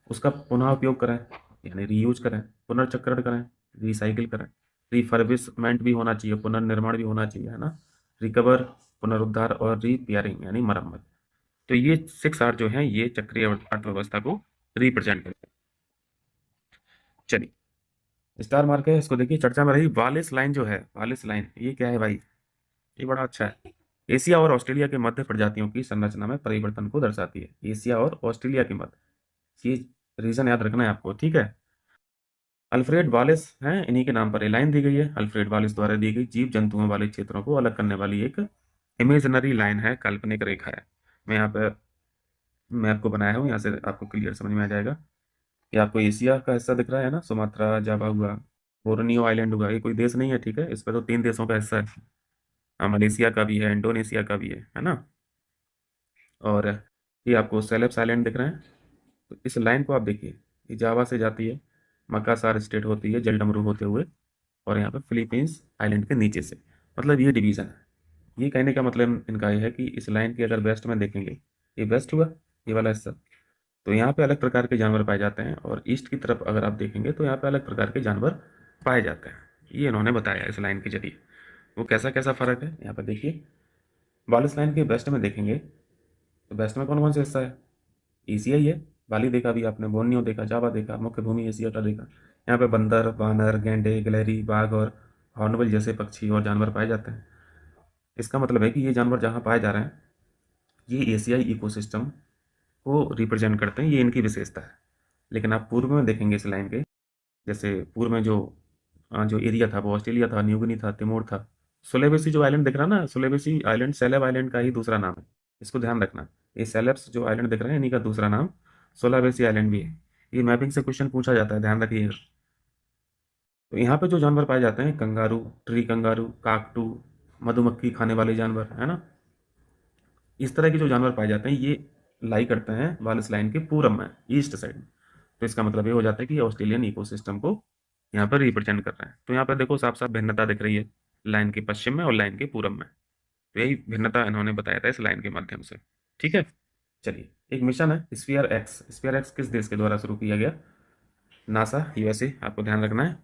उसका पुनः उपयोग करें, यानी रीयूज करें, पुनर्चक्रण करें, रिसाइकिल करें, रिफर्बिशमेंट भी होना चाहिए, पुनर्निर्माण भी होना चाहिए, है ना, रिकवर, पुनरुद्धार और रिपेयरिंग यानी मरम्मत। तो ये 6R जो है ये चक्रीय अर्थव्यवस्था को रिप्रेजेंट करते हैं। चलिए स्टार मार्क है, इसको देखिए। चर्चा में रही वालिस लाइन जो है, वालिस लाइन ये क्या है भाई, ये बड़ा अच्छा है। एशिया और ऑस्ट्रेलिया के मध्य प्रजातियों की संरचना में परिवर्तन को दर्शाती है। एशिया और ऑस्ट्रेलिया के मध्य, ये रीजन याद रखना है आपको, ठीक है। अल्फ्रेड वालिस हैं, इन्हीं के नाम पर ये लाइन दी गई है। अल्फ्रेड वालिस द्वारा दी गई जीव जंतुओं वाले क्षेत्रों को अलग करने वाली एक इमेजनरी लाइन है, काल्पनिक रेखा है। मैं यहाँ पे मैप को बनाया हूँ, यहाँ से आपको क्लियर समझ में आ जाएगा। ये आपको एशिया का हिस्सा दिख रहा है ना, सुमात्रा, जावा हुआ, बोर्नियो आइलैंड हुआ, ये कोई देश नहीं है, ठीक है, इस पर तो 3 देशों का हिस्सा है। मलेशिया का भी है, इंडोनेशिया का भी है ना। और ये आपको सेलेब्स आइलैंड दिख रहे हैं। तो इस लाइन को आप देखिए, ये जावा से जाती है, मकासार स्टेट होती है जलडमरू होते हुए, और यहाँ पे फिलीपींस आइलैंड के नीचे से, मतलब ये डिवीज़न है। ये कहने का मतलब इनका ये है कि इस लाइन की अगर वेस्ट में देखेंगे, ये वेस्ट हुआ, ये वाला हिस्सा, तो यहाँ पे अलग प्रकार के जानवर पाए जाते हैं, और ईस्ट की तरफ अगर आप देखेंगे तो यहाँ पे अलग प्रकार के जानवर पाए जाते हैं। ये इन्होंने बताया इस लाइन के जरिए। वो कैसा कैसा फ़र्क है यहाँ पर देखिए। वालिस लाइन के वेस्ट में देखेंगे तो वेस्ट में कौन कौन सा हिस्सा है, एशिया ही है। बाली देखा भी आपने, बोर्नियो देखा, जावा देखा, मुख्य भूमि एशिया का देखा। यहाँ पे बंदर, बानर, गैंडे, गिलहरी, बाघ और हॉर्नबिल जैसे पक्षी और जानवर पाए जाते हैं। इसका मतलब है कि ये जानवर जहाँ पाए जा रहे हैं, ये एशियाई इकोसिस्टम को रिप्रेजेंट करते हैं, ये इनकी विशेषता है। लेकिन आप पूर्व में देखेंगे इस लाइन के, जैसे पूर्व में जो एरिया था वो ऑस्ट्रेलिया था, न्यूगिनी था, तिमोर था। सुलेवेसी जो आइलैंड दिख रहा है ना, सुलेवेसी आइलैंड सेलेब आइलैंड का ही दूसरा नाम है, इसको ध्यान रखना। ये सेलेब्स जो आइलैंड दिख रहे हैं, इन्हीं का दूसरा नाम सोलावेसी आइलैंड भी है। ये मैपिंग से क्वेश्चन पूछा जाता है, ध्यान रखिएगा। तो यहाँ पे जो जानवर पाए जाते हैं, कंगारू, ट्री कंगारू, काकटू, मधुमक्खी खाने वाले जानवर, है ना, इस तरह के जो जानवर पाए जाते हैं, ये लाई करते हैं वालिस लाइन के पूरब में, ईस्ट साइड में। तो इसका मतलब ये हो जाता है कि ऑस्ट्रेलियन इकोसिस्टम को यहाँ पर रिप्रेजेंट कर रहे हैं। तो यहाँ पर देखो साफ साफ भिन्नता दिख रही है, लाइन के पश्चिम में और लाइन के पूरब में। तो यही भिन्नता इन्होंने बताया था इस लाइन के माध्यम से। ठीक है, चलिए एक मिशन है स्फीयर एक्स। स्फीयर एक्स किस देश के द्वारा शुरू किया गया, नासा, यूएसए, आपको ध्यान रखना है।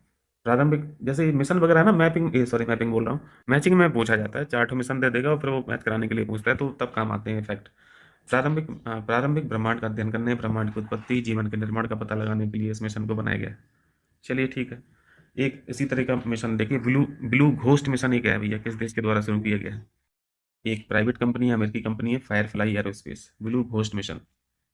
प्रारंभिक जैसे मिशन वगैरह है ना, मैपिंग बोल रहा हूँ, मैचिंग में पूछा जाता है, 4 मिशन दे देगा और फिर वो मैच कराने के लिए पूछता है, तो तब काम आते हैं फैक्ट। प्रारंभिक ब्रह्मांड का अध्ययन करने, ब्रह्मांड की उत्पत्ति, जीवन के निर्माण का पता लगाने के लिए इस मिशन को बनाया गया है। चलिए ठीक है, एक इसी तरह का मिशन देखिए, ब्लू ब्लू घोस्ट मिशन, ये क्या है भैया, किस देश के द्वारा शुरू किया गया है। एक प्राइवेट कंपनी है, अमेरिकी कंपनी है, Firefly aerospace, blue ghost mission.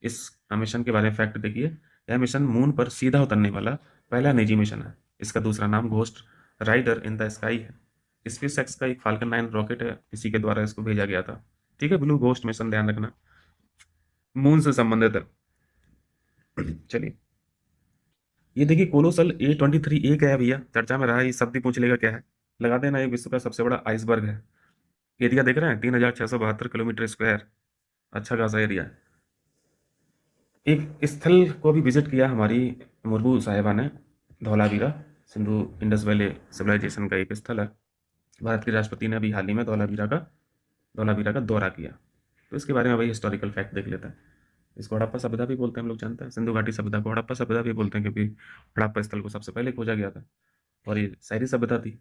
इस मिशन के बारे में फैक्ट देखिए, यह मिशन मून पर सीधा उतरने वाला पहला निजी मिशन है। इसका दूसरा नाम ghost rider in the sky है। स्पेस एक्स का एक फाल्कन 9 रॉकेट है, इसी के द्वारा इसको भेजा गया था। ठीक है, ब्लू घोस्ट मिशन ध्यान रखना, मून से संबंधित है। चलिए, ये देखिए कोलोसल A23 ए क्या है भैया, चर्चा में रहा, ये शब्द ही पूछ लेगा क्या है। लगा देना, ये विश्व का सबसे बड़ा आइसबर्ग है। एरिया देख रहे हैं, 3672 किलोमीटर स्क्वायर, अच्छा खासा एरिया है। एक स्थल को भी विजिट किया हमारी मुर्मू साहिबा ने, Dholavira, Sindhu Indus valley civilisation का एक स्थल है। भारत के राष्ट्रपति ने अभी हाल ही में धौलावीरा का दौरा किया। तो इसके बारे में भाई हिस्टोरिकल फैक्ट देख लेते हैं। इसको हड़प्पा सभ्यता भी बोलते हैं, हम लोग जानते हैं, सिंधु घाटी सभ्यता को हड़प्पा सभ्यता भी बोलते हैं, क्योंकि हड़प्पा स्थल को सबसे पहले खोजा गया था। और ये शहरी सभ्यता थी,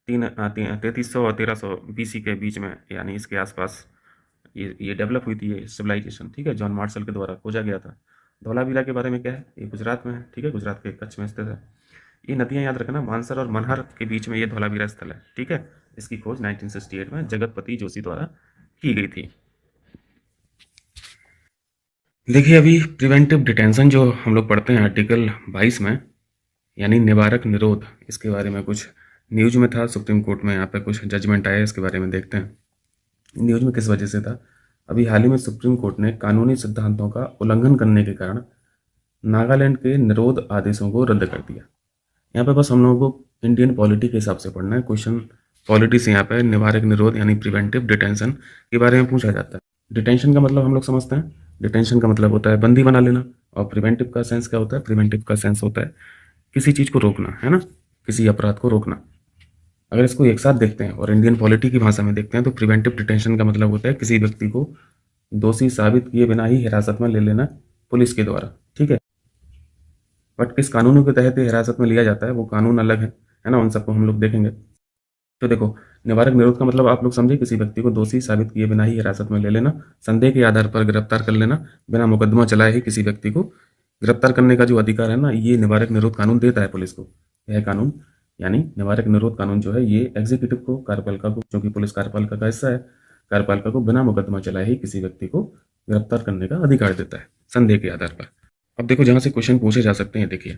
3300 और 1300 BC के बीच में, यानी इसके आसपास ये डेवलप हुई थी, ये सिविलाइजेशन। ठीक है, जॉन मार्शल के द्वारा खोजा गया था। धौलावीरा के बारे में क्या है, ये गुजरात में है। ठीक है, गुजरात के कच्छ में स्थित है। ये नदियां याद रखना, मानसर और मनहर के बीच में ये धौलावीरा स्थल है। ठीक है, इसकी खोज 1968 में जगतपति जोशी द्वारा की गई थी। देखिए, अभी प्रिवेंटिव डिटेंशन जो हम लोग पढ़ते हैं आर्टिकल 22 में, यानी निवारक निरोध, इसके बारे में कुछ न्यूज में था, सुप्रीम कोर्ट में यहाँ पे कुछ जजमेंट आया, इसके बारे में देखते हैं। न्यूज में किस वजह से था, अभी हाल ही में सुप्रीम कोर्ट ने कानूनी सिद्धांतों का उल्लंघन करने के कारण नागालैंड के निरोध आदेशों को रद्द कर दिया। यहाँ पे बस हम लोगों को इंडियन पॉलिटी के हिसाब से पढ़ना है। क्वेश्चन पॉलिटी से यहाँ पे निवारक निरोध यानी प्रिवेंटिव डिटेंशन के बारे में पूछा जाता है। डिटेंशन का मतलब हम लोग समझते हैं, डिटेंशन का मतलब होता है बंदी बना लेना, और प्रिवेंटिव का सेंस क्या होता है, प्रिवेंटिव का सेंस होता है किसी चीज़ को रोकना, है ना, किसी अपराध को रोकना। अगर इसको एक साथ देखते हैं और इंडियन पॉलिटी की भाषा में देखते हैं, तो प्रिवेंटिव डिटेंशन का मतलब होता है किसी व्यक्ति को दोषी साबित किए बिना ही हिरासत में ले लेना पुलिस के द्वारा। ठीक है, बट किस कानूनों के तहत हिरासत में लिया जाता है वो कानून अलग है ना, उन सबको हम लोग देखेंगे। तो देखो, निवारक निरोध का मतलब आप लोग समझे, किसी व्यक्ति को दोषी साबित किए बिना ही हिरासत में ले लेना, संदेह के आधार पर गिरफ्तार कर लेना, बिना मुकदमा चलाए ही किसी व्यक्ति को गिरफ्तार करने का जो अधिकार है ना, ये निवारक निरोध कानून देता है पुलिस को। यह कानून यानी निवारक निरोध कानून जो है, ये एग्जीक्यूटिव को, कार्यपालिका को, जो कि पुलिस कार्यपालिका का हिस्सा है, कार्यपालिका को बिना मुकदमा चलाए ही किसी व्यक्ति को गिरफ्तार करने का अधिकार देता है संदेह के आधार पर। अब देखो, जहां से क्वेश्चन पूछे जा सकते हैं, देखिए,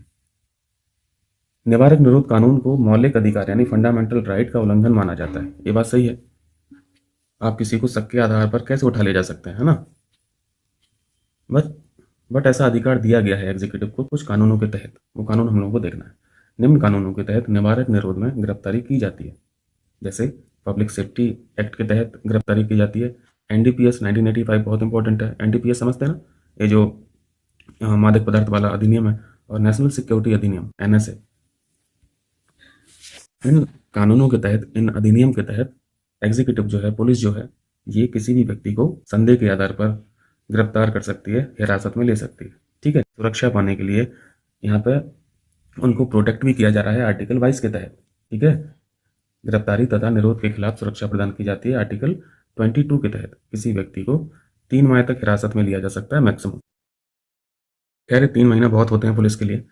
निवारक निरोध कानून को मौलिक अधिकार यानी फंडामेंटल राइट का उल्लंघन माना जाता है। ये बात सही है। आप किसी को शक के आधार पर कैसे उठा ले जा सकते हैं, है ना। बट बट ऐसा अधिकार दिया गया है एग्जीक्यूटिव को कुछ कानूनों के तहत, वो कानून हम लोगों को देखना है। निम्न कानूनों के तहत निवारक निरोध में गिरफ्तारी की जाती है, जैसे पब्लिक सेफ्टी एक्ट के तहत गिरफ्तारी की जाती है। NDPS 1985 बहुत इंपॉर्टेंट है। NDPS समझते हैं ना, ये जो मादक पदार्थ वाला अधिनियम है, और नेशनल सिक्योरिटी अधिनियम NSA। इन कानूनों के तहत, इन अधिनियम के तहत एग्जीक्यूटिव जो है, पुलिस जो है, ये किसी भी व्यक्ति को संदेह के आधार पर गिरफ्तार कर सकती है, हिरासत में ले सकती है। ठीक है, सुरक्षा पाने के लिए यहाँ पे उनको प्रोटेक्ट भी किया जा रहा है आर्टिकल 22 के तहत। ठीक है, गिरफ्तारी तथा निरोध के खिलाफ सुरक्षा प्रदान की जाती है आर्टिकल 22 के तहत। किसी व्यक्ति को 3 माह तक हिरासत में लिया जा सकता है मैक्सिमम। खैर, 3 महीना बहुत होते हैं पुलिस के लिए।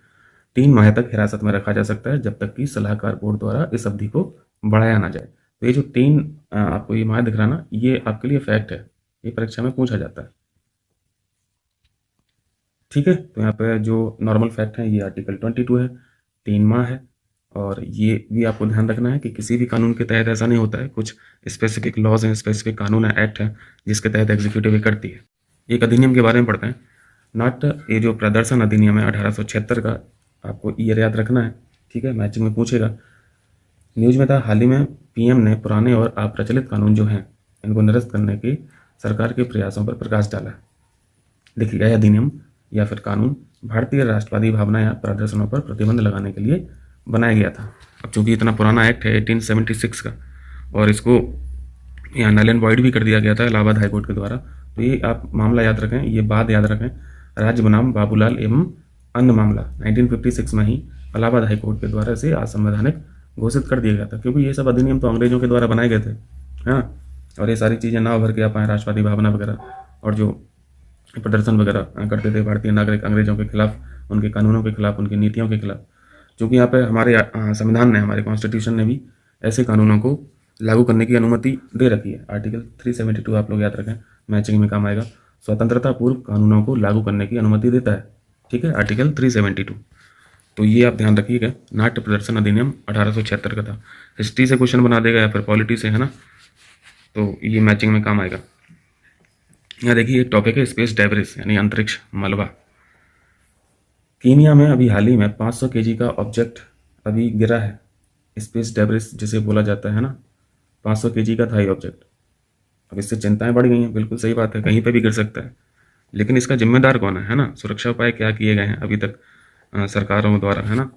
3 माह तक हिरासत में रखा जा सकता है, जब तक कि सलाहकार बोर्ड द्वारा इस अवधि को बढ़ाया ना जाए। तो ये जो 3 आपको ये माह दिख रहा ना, ये आपके लिए फैक्ट है, ये परीक्षा में पूछा जाता है। ठीक है, तो यहाँ पे जो नॉर्मल फैक्ट है, ये आर्टिकल 22 है, 3 माह है। और ये भी आपको ध्यान रखना है कि किसी भी कानून के तहत ऐसा नहीं होता है, कुछ स्पेसिफिक लॉज हैं, स्पेसिफिक कानून है, एक्ट है, जिसके तहत एग्जीक्यूटिव ये करती है। एक अधिनियम के बारे में पढ़ते हैं, नॉट ये जो प्रदर्शन अधिनियम है 1876 का, आपको ईयर याद रखना है। ठीक है, मैचिंग में पूछेगा। न्यूज में था, हाल ही में PM ने पुराने और अप्रचलित कानून जो हैं, इनको निरस्त करने की सरकार के प्रयासों पर प्रकाश डाला। देखिए, यह अधिनियम या फिर कानून भारतीय राष्ट्रवादी भावना या प्रदर्शनों पर प्रतिबंध लगाने के लिए बनाया गया था। अब चूंकि इतना पुराना एक्ट है 1876 का, और इसको यहाँ नल एंड वॉइड भी कर दिया गया था इलाहाबाद हाईकोर्ट के द्वारा, तो ये आप मामला याद रखें, ये बात याद रखें, राज्य बनाम बाबूलाल एवं अन्य मामला 1956 में ही इलाहाबाद हाईकोर्ट के द्वारा इसे असंवैधानिक घोषित कर दिया गया था, क्योंकि ये सब अधिनियम तो अंग्रेजों के द्वारा बनाए गए थे। हाँ, और ये सारी चीज़ें ना उभर के आ पाए, राष्ट्रवादी भावना वगैरह और जो प्रदर्शन वगैरह करते थे भारतीय नागरिक अंग्रेजों के खिलाफ, उनके कानूनों के खिलाफ, उनकी नीतियों के खिलाफ। क्योंकि यहाँ पे हमारे संविधान ने, हमारे कॉन्स्टिट्यूशन ने भी ऐसे कानूनों को लागू करने की अनुमति दे रखी है। आर्टिकल 372 आप लोग याद रखें, मैचिंग में काम आएगा। स्वतंत्रता पूर्व कानूनों को लागू करने की अनुमति देता है ठीक है, आर्टिकल 372। तो ये आप ध्यान रखिएगा, नाट्य प्रदर्शन अधिनियम 1876 का था। हिस्ट्री से क्वेश्चन बना देगा या फिर पॉलिटी से, है ना, तो ये मैचिंग में काम आएगा। यहाँ देखिए टॉपिक है स्पेस डेब्रिस यानी अंतरिक्ष मलबा। कीनिया में अभी हाल ही में 500 केजी का ऑब्जेक्ट अभी गिरा है, स्पेस डेब्रिस जिसे बोला जाता है ना, 500 केजी का था ये ऑब्जेक्ट। अब इससे चिंताएं बढ़ गई हैं, बिल्कुल सही बात है, कहीं पे भी गिर सकता है, लेकिन इसका जिम्मेदार कौन है ना, सुरक्षा उपाय क्या किए गए हैं अभी तक सरकारों द्वारा, है ना।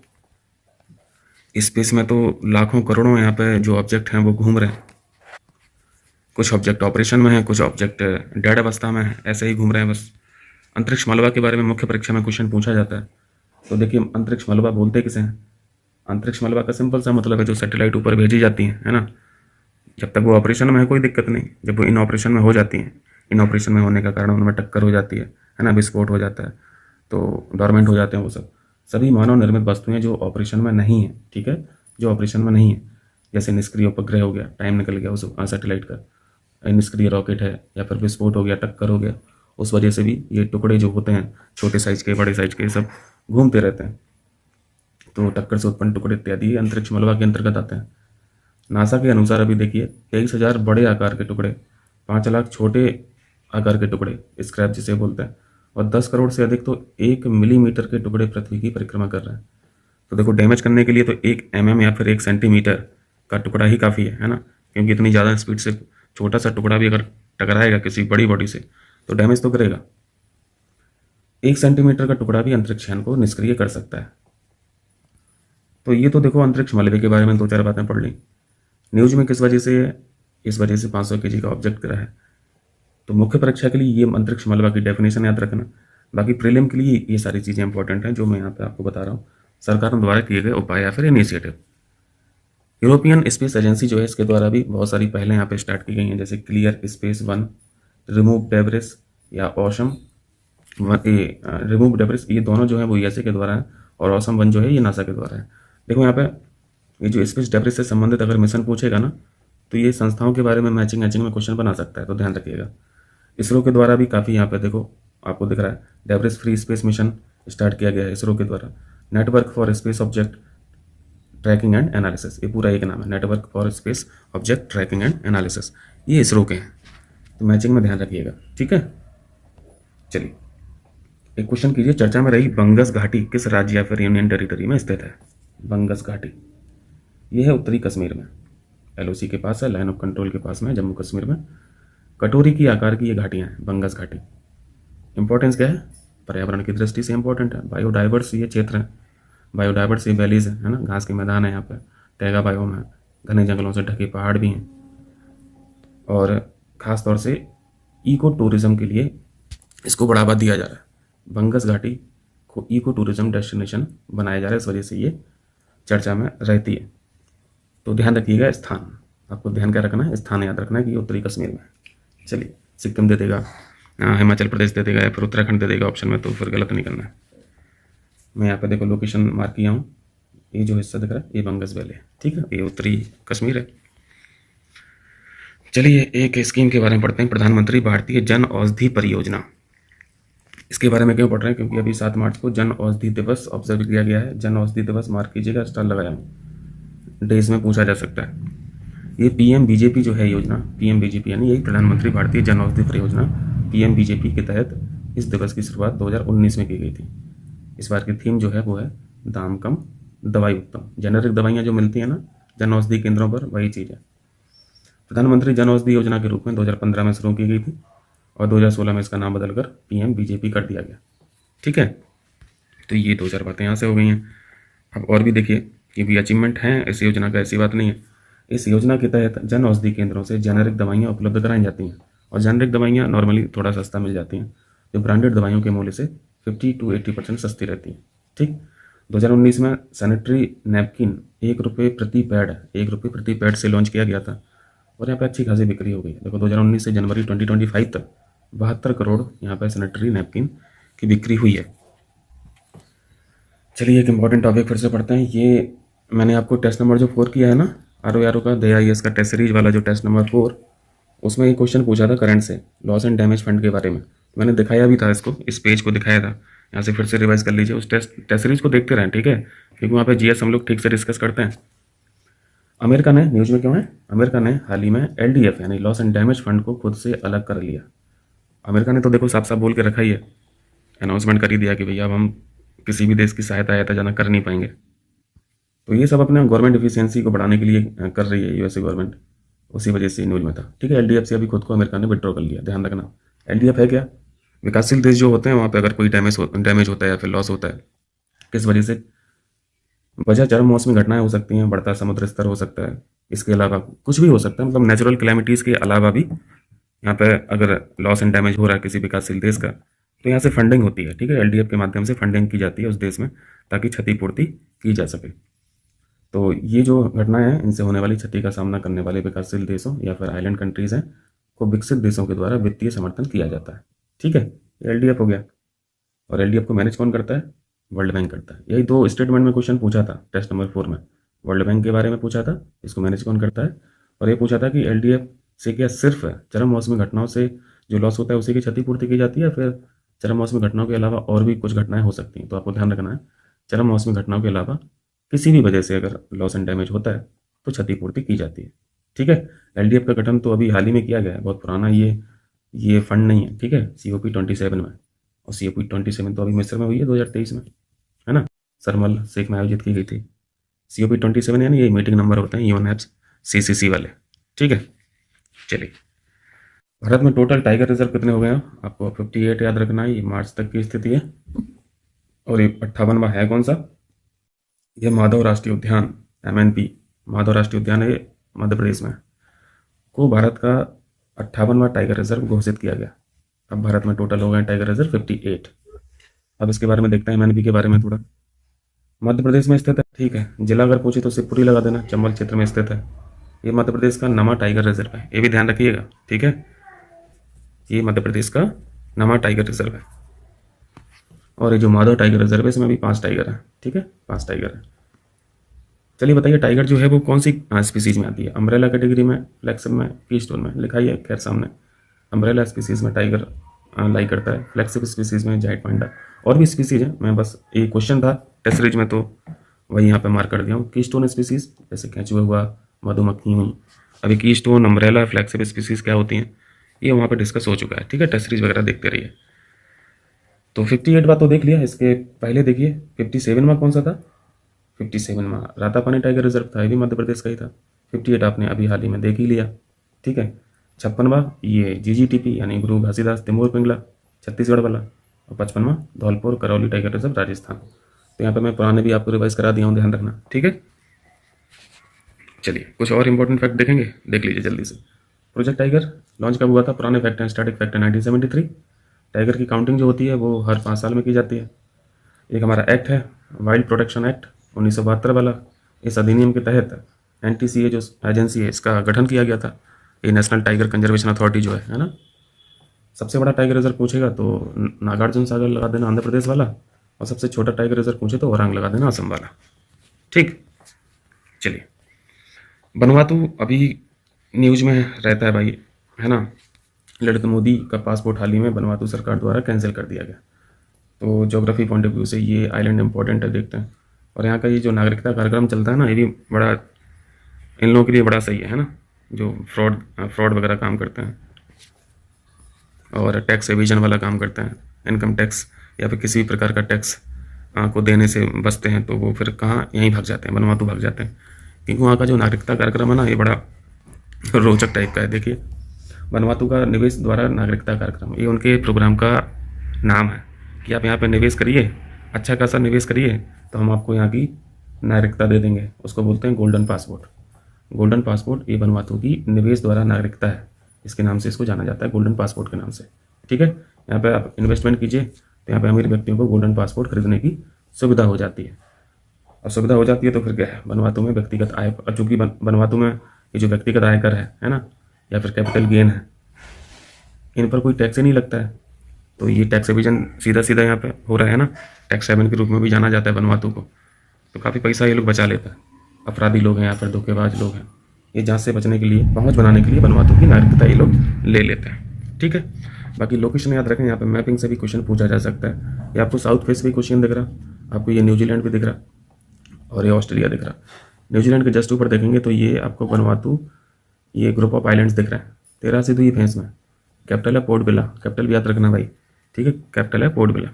स्पेस में तो लाखों करोड़ों यहाँ पे जो ऑब्जेक्ट हैं वो घूम रहे हैं, कुछ ऑब्जेक्ट ऑपरेशन में है, कुछ ऑब्जेक्ट डेड अवस्था में है, ऐसे ही घूम रहे हैं बस। अंतरिक्ष मलबा के बारे में मुख्य परीक्षा में क्वेश्चन पूछा जाता है, तो देखिए अंतरिक्ष मलबा बोलते किसे हैं। अंतरिक्ष मलबा का सिंपल सा मतलब है जो सैटेलाइट ऊपर भेजी जाती है ना, जब तक वो ऑपरेशन में है कोई दिक्कत नहीं, जब वो इन ऑपरेशन में हो जाती हैं, इन ऑपरेशन में होने का कारण उनमें टक्कर हो जाती है ना, विस्फोट हो जाता है, तो डॉर्मेंट हो जाते हैं वो सब। सभी मानव निर्मित वस्तुएं जो ऑपरेशन में नहीं है, ठीक है, जो ऑपरेशन में नहीं है, जैसे निष्क्रिय उपग्रह हो गया, टाइम निकल गया उस सैटेलाइट का, निष्क्रिय रॉकेट है, या फिर विस्फोट हो गया, टक्कर हो गया, उस वजह से भी ये टुकड़े जो होते हैं छोटे साइज के बड़े साइज के सब घूमते रहते हैं, तो टक्कर से उत्पन्न टुकड़े इत्यादि अंतरिक्ष मलबा के अंतर्गत आते हैं। नासा के अनुसार अभी देखिए 23,000 बड़े आकार के टुकड़े, 5 लाख छोटे आकार के टुकड़े, स्क्रैप जिसे बोलते हैं, और 10 करोड़ से अधिक तो 1 मिलीमीटर के टुकड़े पृथ्वी की परिक्रमा कर रहे हैं। तो देखो डैमेज करने के लिए तो 1 mm या फिर 1 सेंटीमीटर का टुकड़ा ही काफ़ी है ना, क्योंकि इतनी ज़्यादा स्पीड से छोटा सा टुकड़ा भी अगर टकराएगा किसी बड़ी बॉडी से तो डैमेज तो करेगा। 1 सेंटीमीटर का टुकड़ा भी अंतरिक्ष यान को निष्क्रिय कर सकता है। तो ये तो देखो अंतरिक्ष मलबे के बारे में 2-4 बातें पढ़ ली। न्यूज में किस वजह से, इस वजह से 500 केजी का ऑब्जेक्ट गिरा है। तो मुख्य परीक्षा के लिए ये अंतरिक्ष मलबा की डेफिनेशन याद रखना, बाकी प्रीलिम के लिए ये सारी चीज़ें इंपॉर्टेंट हैं जो मैं यहाँ पे आपको बता रहा हूँ, सरकारों द्वारा किए गए उपाय या फिर इनिशिएटिव। यूरोपियन स्पेस एजेंसी जो है इसके द्वारा भी बहुत सारी पहले यहाँ पे स्टार्ट की गई हैं, जैसे क्लियर स्पेस 1, रिमूव डेब्रिस या ऑसम रिमूव डेब्रिस, ये दोनों जो है वो यूएसए के द्वारा है, और ऑसम 1 जो है ये नासा के द्वारा है। देखो यहाँ पे ये जो स्पेस डेब्रिस से संबंधित अगर मिशन पूछेगा ना, तो ये संस्थाओं के बारे में मैचिंग में क्वेश्चन बना सकता है, तो ध्यान रखिएगा। इसरो के द्वारा भी काफ़ी यहाँ पे देखो आपको दिख रहा है, debris free space mission start किया गया है इसरो के द्वारा। Network for space object tracking and analysis, ये पूरा एक नाम है, network for space object tracking and analysis, ये इसरो के हैं, तो मैचिंग में ध्यान रखिएगा, ठीक है। चलिए एक क्वेश्चन कीजिए, चर्चा में रही बंगस घाटी किस राज्य या फिर यूनियन टेरिटरी में स्थित है। बंगस घाटी ये है उत्तरी कश्मीर में, एलओसी के पास है, लाइन ऑफ कंट्रोल के पास में, जम्मू कश्मीर में। कटोरी की आकार की ये घाटियाँ हैं, बंगस घाटी। इंपॉर्टेंस क्या है, पर्यावरण की दृष्टि से इंपॉर्टेंट है, बायोडाइवर्स ये क्षेत्र है, बायोडाइवर्स ये वैलीज है ना, घास के मैदान है यहाँ पे, टैगा बायोम है, घने जंगलों से ढके पहाड़ भी हैं, और ख़ास तौर से इको टूरिज़्म के लिए इसको बढ़ावा दिया जा रहा है। बंगस घाटी को इको टूरिज़्म डेस्टिनेशन बनाया जा रहा है, इस वजह से ये चर्चा में रहती है। तो ध्यान रखिएगा स्थान, आपको ध्यान क्या रखना है, स्थान याद रखना है कि ये उत्तरी कश्मीर में है। चलिए सिक्किम दे देगा, हिमाचल प्रदेश दे देगा, या फिर उत्तराखंड दे देगा ऑप्शन में, तो फिर गलत नहीं करना है। मैं यहाँ पे देखो लोकेशन मार्क किया हूँ, ये जो हिस्सा दिख रहा है ये बंगस वैली है, ठीक है, ये उत्तरी कश्मीर है। चलिए एक स्कीम के बारे में पढ़ते हैं, प्रधानमंत्री भारतीय जन औषधि परियोजना। इसके बारे में क्यों पढ़ रहे हैं, क्योंकि अभी 7 मार्च को जन औषधि दिवस ऑब्जर्व किया गया है। जन औषधि दिवस मार्क कीजिएगा, स्टार लगाया हूँ, डेज में पूछा जा सकता है। ये पीएम बीजेपी जो है योजना, पीएम बीजेपी यानी यही प्रधानमंत्री भारतीय जन औषधि परियोजना, पीएम बीजेपी के तहत इस दिवस की शुरुआत 2019 में की गई थी। इस बार की थीम जो है वो है दाम कम दवाई उत्तम। जेनेरिक दवाइयाँ जो मिलती हैं ना जन औषधि केंद्रों पर, वही चीज़ है। प्रधानमंत्री जन औषधि योजना के रूप में 2015 में शुरू की गई थी, और 2016 में इसका नाम बदलकर पीएम बीजेपी कर दिया गया, ठीक है। तो ये 2-4 बातें यहाँ से हो गई हैं। अब और भी देखिए कि भी अचीवमेंट हैं इस योजना का, ऐसी बात नहीं है। इस योजना के तहत जन औषधि केंद्रों से जेनेरिक दवाइयाँ उपलब्ध कराई जाती हैं, और जेनेरिक दवाइयाँ नॉर्मली थोड़ा सस्ता मिल जाती हैं, जो ब्रांडेड दवाइयों के मूल्य से 50 to 80% सस्ती रहती हैं, ठीक। 2019 में सैनिटरी नैपकिन ₹1 प्रति पैड, ₹1 प्रति पैड से लॉन्च किया गया था, और यहाँ पे अच्छी खासी बिक्री हो गई। देखो 2019 से जनवरी 2025 तक 72 करोड़ यहाँ पे सैनिटरी नैपकिन की बिक्री हुई है। चलिए एक इंपॉर्टेंट टॉपिक फिर से पढ़ते हैं। ये मैंने आपको टेस्ट नंबर जो 4 किया है ना, आर का DIS का टेस्ट सीरीज वाला जो टेस्ट नंबर 4, उसमें एक क्वेश्चन पूछा था करंट से, लॉस एंड डैमेज फंड के बारे में। मैंने दिखाया भी था इसको, इस पेज को दिखाया था यहाँ से फिर से रिवाइज कर लीजिए, उस टेस्ट सीरीज को देखते रहें, ठीक है, क्योंकि वहाँ पे जीएस हम लोग ठीक से डिस्कस करते हैं। अमेरिका ने, न्यूज में क्यों है, अमेरिका ने हाल ही में एलडीएफ यानी लॉस एंड डैमेज फंड को खुद से अलग कर लिया। अमेरिका ने तो देखो साफ साफ बोल के रखा ही है, अनाउंसमेंट कर ही दिया कि भैया अब हम किसी भी देश की सहायता जाना कर नहीं पाएंगे। तो ये सब अपने गवर्नमेंट एफिशिएंसी को बढ़ाने के लिए कर रही है यूएसए गवर्नमेंट, उसी वजह से न्यूज में था, ठीक है। एलडीएफ से अभी खुद को अमेरिका ने विड्रॉ कर लिया, ध्यान रखना। एलडीएफ है क्या, विकासशील देश जो होते हैं वहाँ पे अगर कोई डैमेज होता है या फिर लॉस होता है, किस वजह से, वजह चरम मौसमी घटनाएं हो सकती हैं, बढ़ता समुद्र स्तर हो सकता है, इसके अलावा कुछ भी हो सकता है, मतलब नेचुरल कैलेमिटीज़ के अलावा भी यहाँ पे अगर लॉस एंड डैमेज हो रहा है किसी विकासशील देश का, तो यहाँ से फंडिंग होती है, ठीक है, एलडीएफ के माध्यम से फंडिंग की जाती है उस देश में ताकि क्षतिपूर्ति की जा सके। तो ये जो घटनाएं हैं, इनसे होने वाली क्षति का सामना करने वाले विकासशील देशों या फिर आइलैंड कंट्रीज़ हैं को विकसित देशों के द्वारा वित्तीय समर्थन किया जाता है, ठीक है। एलडीएफ हो गया। और एलडीएफ को मैनेज कौन करता है, वर्ल्ड बैंक करता है। यही दो स्टेटमेंट में क्वेश्चन पूछा था टेस्ट नंबर 4 में, वर्ल्ड बैंक के बारे में पूछा था, इसको मैनेज कौन करता है, और ये पूछा था कि एलडीएफ से क्या सिर्फ चरम मौसमी घटनाओं से जो लॉस होता है उसी की क्षतिपूर्ति की जाती है, या फिर चरम मौसमी घटनाओं के अलावा और भी कुछ घटनाएं हो सकती हैं। तो आपको ध्यान रखना है, चरम मौसमी घटनाओं के अलावा किसी भी वजह से अगर लॉस एंड डैमेज होता है तो क्षतिपूर्ति की जाती है, ठीक है। एलडीएफ का गठन तो अभी हाल ही में किया गया है, बहुत पुराना ये फंड नहीं है, ठीक है, COP27 में। और COP27 तो अभी मिस्र में हुई है 2023 में, है ना, शर्म शेख में आयोजित की गई थी। COP27 यानी ये मीटिंग नंबर होते हैं UNEP CCC वाले, ठीक है। चलिए, भारत में टोटल टाइगर रिजर्व कितने हो गए हैं, आपको 58 याद रखना है, ये मार्च तक की स्थिति है। और ये 58वां है कौन सा, ये माधव राष्ट्रीय उद्यान, MNP माधव राष्ट्रीय उद्यान है, मध्य प्रदेश में, को भारत का 58वां टाइगर रिजर्व घोषित किया गया। अब भारत में टोटल हो गए टाइगर रिजर्व 58। अब इसके बारे में देखते हैं, MNP के बारे में थोड़ा। मध्य प्रदेश में स्थित है, ठीक है, जिला अगर पूछे तो शिवपुरी लगा देना, चंबल क्षेत्र में स्थित है। ये मध्य प्रदेश का नमा टाइगर रिजर्व है, ये भी ध्यान रखिएगा, ठीक है। ये मध्य प्रदेश का नमा टाइगर रिजर्व है। और ये जो माधव टाइगर रिजर्व है इसमें भी 5 टाइगर है, ठीक है, 5 टाइगर है। चलिए बताइए, टाइगर जो है वो कौन सी स्पीसीज में आती है, अम्ब्रेला कैटेगरी में, फ्लेक्सिब में, कीस्टोन में, लिखा ही है खैर सामने। अम्ब्रेला स्पीसीज में टाइगर लाई करता है, फ्लेक्सिब स्पीसीज में जाइंट पांडा, और भी स्पीसीज है, मैं बस एक क्वेश्चन था टेस्ट सीरीज में तो वही यहाँ पे मार्क कर दिया हूँ। कीस्टोन स्पीसीज जैसे केंचुआ हुआ, मधुमक्खी हुई, अभी कीस्टोन, अम्ब्रेला, फ्लेक्सिब स्पीसीज क्या होती हैं ये वहाँ पे डिस्कस हो चुका है, ठीक है, टेस्ट सीरीज वगैरह देखते रहिए। तो 58 बार तो देख लिया, इसके पहले देखिए 57वां कौन सा था, 57वां रातापानी टाइगर रिजर्व था, ये भी मध्य प्रदेश का ही था। 58 आपने अभी हाल ही में देख ही लिया, ठीक है। 56वां ये GGTP यानी गुरु घासीदास तिमोर पिंगला छत्तीसगढ़ वाला, और 55वां धौलपुर करौली टाइगर रिजर्व राजस्थान। तो यहाँ पे मैं पुराने भी आपको रिवाइज करा दिया हूँ, ध्यान रखना, ठीक है। चलिए कुछ और इंपॉर्टेंट फैक्ट देखेंगे, देख लीजिए जल्दी से। प्रोजेक्ट टाइगर लॉन्च कब हुआ था, पुराने फैक्ट हैं, स्टैटिक फैक्ट है 1973। टाइगर की काउंटिंग जो होती है वो हर 5 साल में की जाती है। एक हमारा एक्ट है वाइल्ड प्रोटेक्शन एक्ट 1972 वाला, इस अधिनियम के तहत NTCA जो एजेंसी है इसका गठन किया गया था, ये नेशनल टाइगर कंजर्वेशन अथॉरिटी जो है ना। सबसे बड़ा टाइगर रिजर्व पूछेगा तो नागार्जुन सागर लगा देना आंध्र प्रदेश वाला, और सबसे छोटा टाइगर रिजर्व पूछे तो ओरांग लगा देना असम वाला, ठीक। चलिए, वनुवातु अभी न्यूज में रहता है भाई, है ना। ललित मोदी का पासपोर्ट हाल ही में वनुवातु सरकार द्वारा कैंसिल कर दिया गया। तो ज्योग्राफी पॉइंट ऑफ व्यू से ये आइलैंड इंपॉर्टेंट है, देखते हैं। और यहाँ का ये जो नागरिकता कार्यक्रम चलता है ना, ये भी बड़ा इन लोगों के लिए बड़ा सही है ना, जो फ्रॉड वगैरह काम करते हैं और टैक्स एविजन वाला काम करते हैं, इनकम टैक्स या फिर किसी भी प्रकार का टैक्स को देने से बचते हैं, तो वो फिर कहाँ यहीं भाग जाते हैं, वनुवातु भाग जाते हैं। क्योंकि वहाँ का जो नागरिकता कार्यक्रम है ना, ये बड़ा रोचक टाइप का है। देखिए, वनुवातु का निवेश द्वारा नागरिकता कार्यक्रम, ये उनके प्रोग्राम का नाम है कि आप यहाँ पे निवेश करिए, अच्छा खासा निवेश करिए, तो हम आपको यहाँ की नागरिकता दे देंगे। उसको बोलते हैं गोल्डन पासपोर्ट। गोल्डन पासपोर्ट ये वनुवातु की निवेश द्वारा नागरिकता है, इसके नाम से इसको जाना जाता है, गोल्डन पासपोर्ट के नाम से, ठीक है। यहाँ पे आप इन्वेस्टमेंट कीजिए तो यहाँ पे अमीर व्यक्तियों को गोल्डन पासपोर्ट खरीदने की सुविधा हो जाती है। और सुविधा हो जाती है तो फिर क्या है, वनुवातु में व्यक्तिगत आय, चूँकि वनुवातु में ये जो व्यक्तिगत आयकर है ना, या फिर कैपिटल गेन है, इन पर कोई टैक्स ही नहीं लगता है। तो ये टैक्स एविजन सीधा सीधा यहाँ पे हो रहा है ना, टैक्स हेवन के रूप में भी जाना जाता है वनुवातु को। तो काफ़ी पैसा ये लोग बचा लेता है। अपराधी लोग हैं यहाँ पर, धोखेबाज लोग हैं, ये जांच से बचने के लिए, पहुँच बनाने के लिए वनुवातु की नागरिकता ये लोग ले लेते हैं, ठीक है। बाकी लोकेशन याद रखें, यहाँ पे मैपिंग से भी क्वेश्चन पूछा जा सकता है। ये आपको साउथ फेस भी क्वेश्चन दिख रहा, आपको ये न्यूजीलैंड भी दिख रहा और ये ऑस्ट्रेलिया दिख रहा। न्यूजीलैंड के जस्ट ऊपर देखेंगे तो ये आपको वनुआतू, ये ग्रुप ऑफ आइलैंड्स दिख रहा है। 13 से द्वीप हैं इसमें। कैपिटल है पोर्ट विला, कैपिटल भी याद रखना भाई, ठीक है, कैपिटल है पोर्ट विला।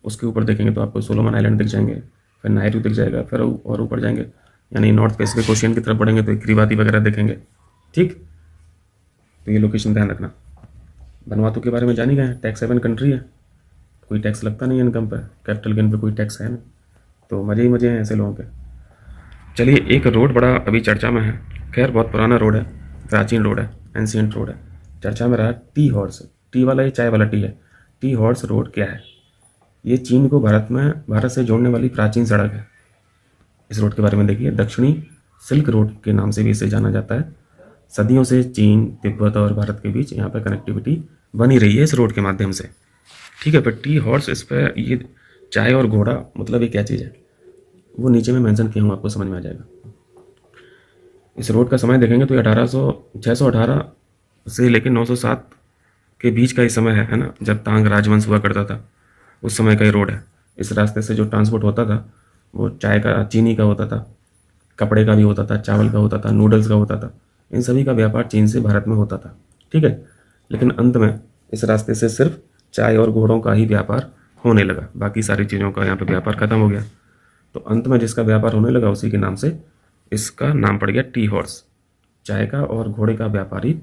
उसके ऊपर देखेंगे तो आपको सोलोमन आइलैंड दिख जाएंगे, फिर नायरू दिख जाएगा, फिर और ऊपर जाएंगे यानी नॉर्थ पैसिफिक ओशियन की तरफ बढ़ेंगे तो किरिबाती वगैरह देखेंगे, ठीक। तो ये लोकेशन ध्यान रखना। वनुआतू के बारे में जान ही गए, टैक्स हेवन कंट्री है, कोई टैक्स लगता नहीं है इनकम पर, कैपिटल गेन पर कोई टैक्स है नहीं, तो मज़े ही मज़े हैं ऐसे लोगों के। चलिए, एक रोड बड़ा अभी चर्चा में है, खैर बहुत पुराना रोड है, प्राचीन रोड है, एंशियंट रोड है, चर्चा में रहा टी हॉर्स। टी वाला ये चाय वाला टी है। टी हॉर्स रोड क्या है? ये चीन को भारत से जोड़ने वाली प्राचीन सड़क है। इस रोड के बारे में देखिए, दक्षिणी सिल्क रोड के नाम से भी इसे जाना जाता है। सदियों से चीन, तिब्बत और भारत के बीच यहाँ पर कनेक्टिविटी बनी रही है इस रोड के माध्यम से, ठीक है। पर टी हॉर्स, इस पर ये चाय और घोड़ा मतलब ये क्या चीज़ है वो नीचे में मेंशन किया हूँ, आपको समझ में आ जाएगा। इस रोड का समय देखेंगे तो 618 से लेकर 907 के बीच का ही समय है ना, जब तांग राजवंश हुआ करता था, उस समय का ही रोड है। इस रास्ते से जो ट्रांसपोर्ट होता था वो चाय का, चीनी का होता था, कपड़े का भी होता था, चावल का होता था, नूडल्स का होता था, इन सभी का व्यापार चीन से भारत में होता था, ठीक है। लेकिन अंत में इस रास्ते से सिर्फ चाय और घोड़ों का ही व्यापार होने लगा, बाकी सारी चीज़ों का यहाँ पे व्यापार खत्म हो गया। तो अंत में जिसका व्यापार होने लगा उसी के नाम से इसका नाम पड़ गया टी हॉर्स। चाय का और घोड़े का व्यापारी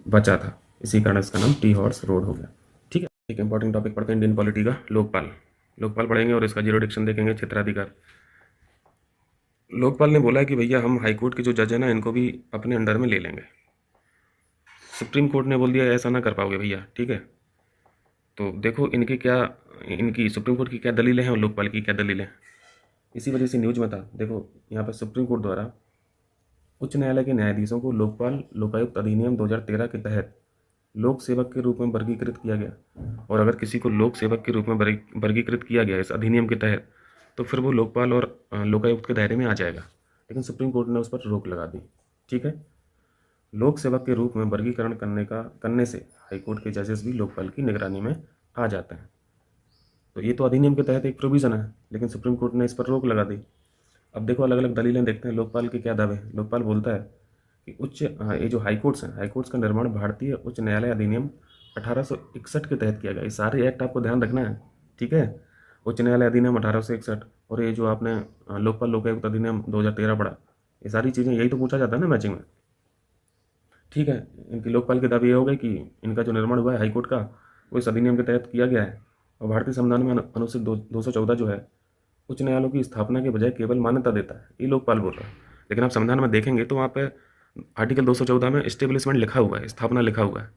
बचा था, इसी कारण इसका नाम टी हॉर्स रोड हो गया, ठीक है। एक इंपॉर्टेंट टॉपिक पढ़ते हैं इंडियन पॉलिटी का, लोकपाल। लोकपाल पढ़ेंगे और इसका जीरो डिक्शन देखेंगे, क्षेत्राधिकार। लोकपाल ने बोला है कि भैया हम हाईकोर्ट के जो जज है ना इनको भी अपने अंडर में ले लेंगे। सुप्रीम कोर्ट ने बोल दिया ऐसा ना कर पाओगे भैया, ठीक है। तो देखो इनकी सुप्रीम कोर्ट की क्या दलीलें हैं और लोकपाल की क्या दलीलें हैं, इसी वजह से न्यूज में था। देखो यहाँ पर सुप्रीम कोर्ट द्वारा उच्च न्यायालय के न्यायाधीशों को लोकपाल लोकायुक्त अधिनियम 2013 के तहत लोक सेवक के रूप में वर्गीकृत किया गया। और अगर किसी को लोक सेवक के रूप में वर्गीकृत किया गया इस अधिनियम के तहत तो फिर वो लोकपाल और लोकायुक्त के दायरे में आ जाएगा। लेकिन सुप्रीम कोर्ट ने उस पर रोक लगा दी, ठीक है। लोक सेवक के रूप में वर्गीकरण करने से हाईकोर्ट के जजेस भी लोकपाल की निगरानी में आ जाते हैं। तो ये तो अधिनियम के तहत एक प्रोविज़न है, लेकिन सुप्रीम कोर्ट ने इस पर रोक लगा दी। अब देखो अलग अलग दलीलें देखते हैं लोकपाल के क्या दावे हैं। लोकपाल बोलता है कि ये जो हाईकोर्ट्स हैं, हाईकोर्ट्स का निर्माण भारतीय उच्च न्यायालय अधिनियम 1861 के तहत किया गया। ये सारे एक्ट आपको ध्यान रखना है, ठीक है। उच्च न्यायालय अधिनियम 1861 और ये जो आपने लोकपाल लोकायुक्त अधिनियम 2013 पढ़ा, ये सारी चीज़ें यही तो पूछा जाता है ना मैचिंग में, ठीक है। इनकी लोकपाल के दावे ये हो गए कि इनका जो निर्माण हुआ है हाईकोर्ट का वो इस अधिनियम के तहत किया गया है। और भारतीय संविधान में अनुच्छेद 214 जो है उच्च न्यायालयों की स्थापना के बजाय केवल मान्यता देता है, ये लोकपाल बोल रहा है। लेकिन आप संविधान में देखेंगे तो वहाँ पे आर्टिकल 214 में एस्टेब्लिशमेंट लिखा हुआ है, स्थापना लिखा हुआ है।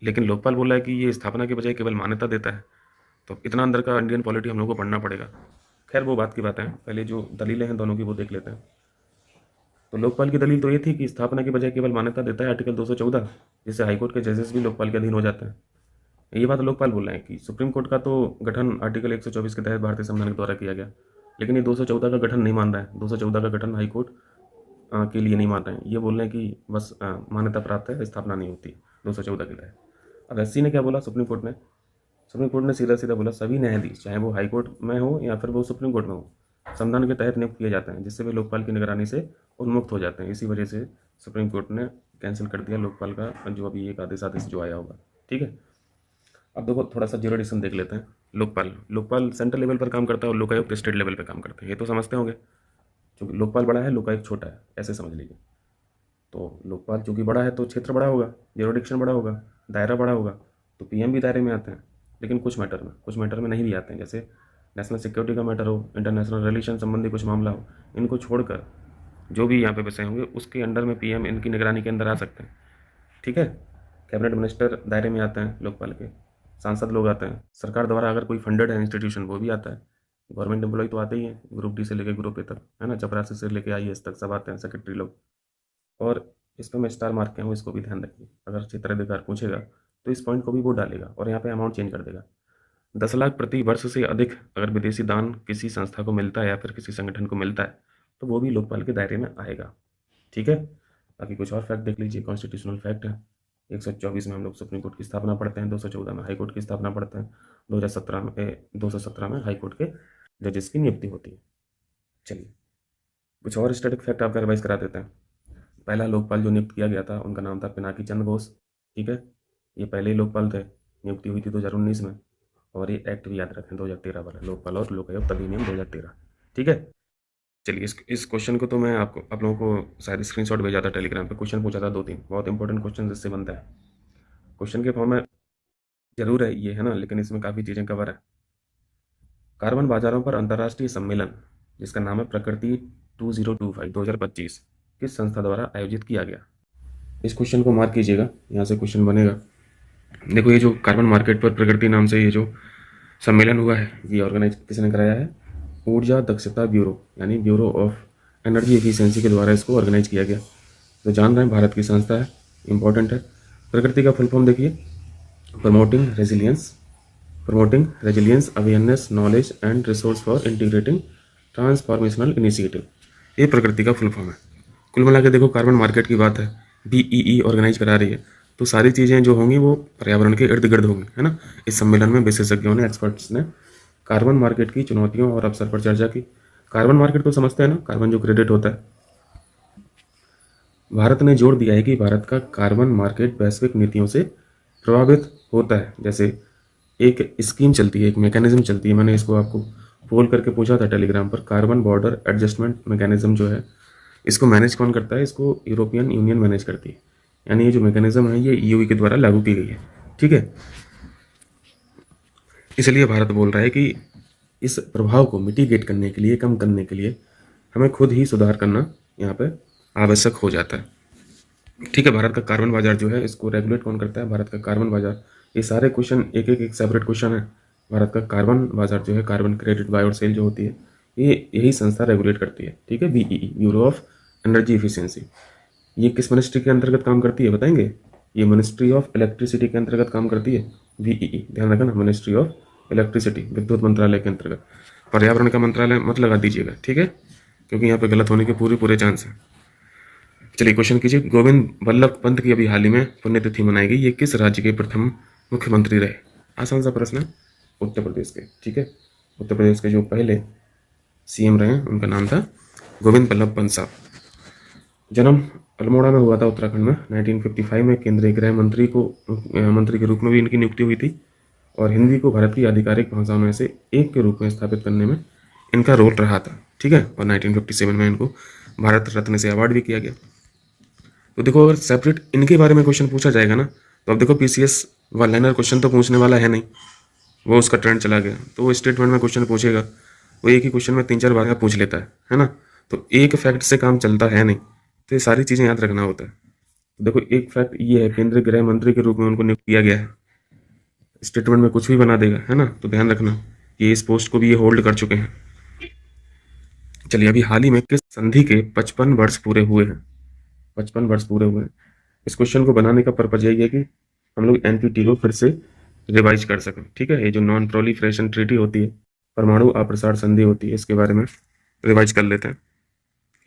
लेकिन लोकपाल बोल रहा है कि ये स्थापना के बजाय केवल मान्यता देता है। तो इतना अंदर का इंडियन पॉलिटी हम लोग को पढ़ना पड़ेगा। खैर वो बात की बात है, पहले जो दलीलें हैं दोनों की वो देख लेते हैं। तो लोकपाल की दलील तो ये थी कि स्थापना के बजाय केवल मान्यता देता है आर्टिकल 214, जिससे हाईकोर्ट के जजेस भी लोकपाल के अधीन हो जाते हैं। ये बात लोकपाल बोल रहे हैं कि सुप्रीम कोर्ट का तो गठन आर्टिकल 124 के तहत भारतीय संविधान के द्वारा किया गया, लेकिन ये 214 का गठन नहीं मान रहा है। 214 का गठन हाईकोर्ट के लिए नहीं मान रहे हैं। ये बोल रहे हैं कि बस मान्यता प्राप्त है, स्थापना नहीं होती 214 के तहत। अब एससी ने क्या बोला, सुप्रीम कोर्ट ने सीधा सीधा बोला सभी न्यायाधीश चाहे वो हाईकोर्ट में हो या फिर वो सुप्रीम कोर्ट में हो संविधान के तहत नियुक्त किए जाते हैं, जिससे वे लोकपाल की निगरानी से उन्मुक्त हो जाते हैं। इसी वजह से सुप्रीम कोर्ट ने कैंसिल कर दिया लोकपाल का जो अभी एक आदेश जो आया होगा, ठीक है। अब देखो थोड़ा सा जीरोडिक्शन देख लेते हैं। लोकपाल सेंट्रल लेवल पर काम करता है और लोकायुक्त स्टेट लेवल पर काम करते हैं, ये तो समझते होंगे। क्योंकि लोकपाल बड़ा है, लोकायुक्त छोटा है, ऐसे समझ लीजिए। तो लोकपाल चूंकि बड़ा है तो क्षेत्र बड़ा होगा, जीरोडिक्शन बड़ा होगा, दायरा बड़ा होगा, तो पीएम भी दायरे में आते हैं। लेकिन कुछ मैटर में नहीं भी आते हैं, जैसे नेशनल सिक्योरिटी का मैटर हो, इंटरनेशनल रिलेशन संबंधी कुछ मामला हो, इनको छोड़कर जो भी यहाँ पे विषय होंगे उसके अंडर में पीएम इनकी निगरानी के अंदर आ सकते हैं, ठीक है। कैबिनेट मिनिस्टर दायरे में आते हैं लोकपाल के, सांसद लोग आते हैं, सरकार द्वारा अगर कोई फंडेड है इंस्टीट्यूशन वो भी आता है, गवर्नमेंट एम्प्लॉय तो आते ही हैं, ग्रुप डी से लेकर ग्रुप ए तक, है ना, चपरासी से लेकर आईएएस तक सब आते हैं, सेक्रेटरी लोग। और इस पर मैं स्टार मार्क किया हूँ, इसको भी ध्यान रखिए। अगर क्षेत्राधिकार पूछेगा तो इस पॉइंट को भी वो डालेगा और यहाँ पे अमाउंट चेंज कर देगा। 10 लाख प्रति वर्ष से अधिक अगर विदेशी दान किसी संस्था को मिलता है या फिर किसी संगठन को मिलता है तो वो भी लोकपाल के दायरे में आएगा, ठीक है। बाकी कुछ और फैक्ट देख लीजिए, कॉन्स्टिट्यूशनल फैक्ट है। 124 में हम लोग सुप्रीम कोर्ट की स्थापना पढ़ते हैं, 214 में हाई कोर्ट की स्थापना पढ़ते हैं, 217 में हाई कोर्ट के जजेस की नियुक्ति होती है। चलिए कुछ और स्टैटिक फैक्ट आपका रिवाइज करा देते हैं। पहला लोकपाल जो नियुक्त किया गया था उनका नाम था पिनाकी चंद्र घोष। ठीक है, ये पहले ही लोकपाल थे, नियुक्ति हुई थी 2019 में। और ये एक्ट भी याद रखें 2013 वाला, लोकपाल और लोक आयुक्त अधिनियम 2013। ठीक है, चलिए इस क्वेश्चन को तो मैं आप लोगों को शायद स्क्रीनशॉट भेजा था टेलीग्राम पे। क्वेश्चन पूछा था 2-3 बहुत इंपॉर्टेंट क्वेश्चन इससे बनता है। क्वेश्चन के फॉर्म में जरूर है ये, है ना, लेकिन इसमें काफ़ी चीज़ें कवर है। कार्बन बाजारों पर अंतर्राष्ट्रीय सम्मेलन जिसका नाम है प्रकृति 2025 किस संस्था द्वारा आयोजित किया गया? इस क्वेश्चन को मार्क कीजिएगा, यहाँ से क्वेश्चन बनेगा। देखो ये जो कार्बन मार्केट पर प्रकृति नाम से ये जो सम्मेलन हुआ है, ये ऑर्गेनाइज किसने कराया है? ऊर्जा दक्षता ब्यूरो यानी ब्यूरो ऑफ एनर्जी एफिशिएंसी के द्वारा इसको ऑर्गेनाइज किया गया। तो जान रहे हैं भारत की संस्था है, इंपॉर्टेंट है। प्रकृति का फुल फॉर्म देखिए, promoting resilience awareness knowledge and resource for integrating transformational initiative, ये प्रकृति का फुल फॉर्म है। कुल मिला के देखो कार्बन मार्केट की बात है, BEE ऑर्गेनाइज करा रही है, तो सारी चीज़ें जो होंगी वो पर्यावरण के इर्द गिर्द होंगी, है ना। इस सम्मेलन में विशेषज्ञों ने, एक्सपर्ट्स ने कार्बन मार्केट की चुनौतियों और अवसर पर चर्चा की। कार्बन मार्केट तो समझते हैं ना, कार्बन जो क्रेडिट होता है। भारत ने जोर दिया है कि भारत का कार्बन मार्केट वैश्विक नीतियों से प्रभावित होता है। जैसे एक स्कीम चलती है, एक मैकेनिज्म चलती है, मैंने इसको आपको पोल करके पूछा था टेलीग्राम पर। कार्बन बॉर्डर एडजस्टमेंट मैकेनिज्म जो है, इसको मैनेज कौन करता है? इसको यूरोपियन यूनियन मैनेज करती है। यानी ये जो मैकेनिज्म है ये EU के द्वारा लागू की गई है। ठीक है, इसलिए भारत बोल रहा है कि इस प्रभाव को मिटिगेट करने के लिए, कम करने के लिए हमें खुद ही सुधार करना यहाँ पे आवश्यक हो जाता है। ठीक है, भारत का कार्बन बाजार जो है इसको रेगुलेट कौन करता है? भारत का कार्बन बाजार, ये सारे क्वेश्चन एक सेपरेट क्वेश्चन है। भारत का कार्बन बाजार जो है, कार्बन क्रेडिट बाय और सेल जो होती है, ये यही संस्था रेगुलेट करती है। ठीक है, BEE bureau of energy efficiency, ये किस मिनिस्ट्री के अंतर्गत काम करती है बताएंगे? ये मिनिस्ट्री ऑफ इलेक्ट्रिसिटी के अंतर्गत काम करती है। BEE ध्यान रखना, मिनिस्ट्री ऑफ इलेक्ट्रिसिटी, विद्युत मंत्रालय के अंतर्गत। पर्यावरण का मंत्रालय मत लगा दीजिएगा, ठीक है, क्योंकि यहाँ पे गलत होने के पूरे चांस है। चलिए क्वेश्चन कीजिए, गोविंद बल्लभ पंत की अभी हाल ही में पुण्यतिथि मनाई गई, ये किस राज्य के प्रथम मुख्यमंत्री रहे? आसान सा प्रश्न है, उत्तर प्रदेश के। ठीक है, उत्तर प्रदेश के जो पहले CM रहे उनका नाम था गोविंद बल्लभ पंत साहब। जन्म अल्मोड़ा में हुआ था उत्तराखंड में 1955 में। केंद्रीय गृह मंत्री के रूप में भी इनकी नियुक्ति हुई थी और हिंदी को भारत की आधिकारिक भाषाओं में से एक के रूप में स्थापित करने में इनका रोल रहा था। ठीक है, और 1957 में इनको भारत रत्न से अवार्ड भी किया गया। तो देखो अगर सेपरेट इनके बारे में क्वेश्चन पूछा जाएगा ना, तो अब देखो PCS वन लाइनर क्वेश्चन तो पूछने वाला है नहीं, वो उसका ट्रेंड चला गया। तो वो स्टेटमेंट में क्वेश्चन पूछेगा, वो एक ही क्वेश्चन में 3-4 बार पूछ लेता है ना। तो एक फैक्ट से काम चलता है नहीं, तो ये सारी चीज़ें याद रखना होता है। तो देखो एक फैक्ट ये है, केंद्रीय गृह मंत्री के रूप में उनको नियुक्त किया गया है। स्टेटमेंट में कुछ भी बना देगा, है ना, तो ध्यान रखना कि इस पोस्ट को भी ये होल्ड कर चुके हैं। चलिए अभी हाल ही में किस संधि के 55 वर्ष पूरे हुए हैं? 55 वर्ष पूरे हुए हैं। इस क्वेश्चन को बनाने का पर्पज यही है कि हम लोग NPT को फिर से रिवाइज कर सकें। ठीक है, ये जो नॉन प्रोलिफरेशन ट्रीटी होती है, परमाणु अप्रसार संधि होती है, इसके बारे में रिवाइज कर लेते हैं।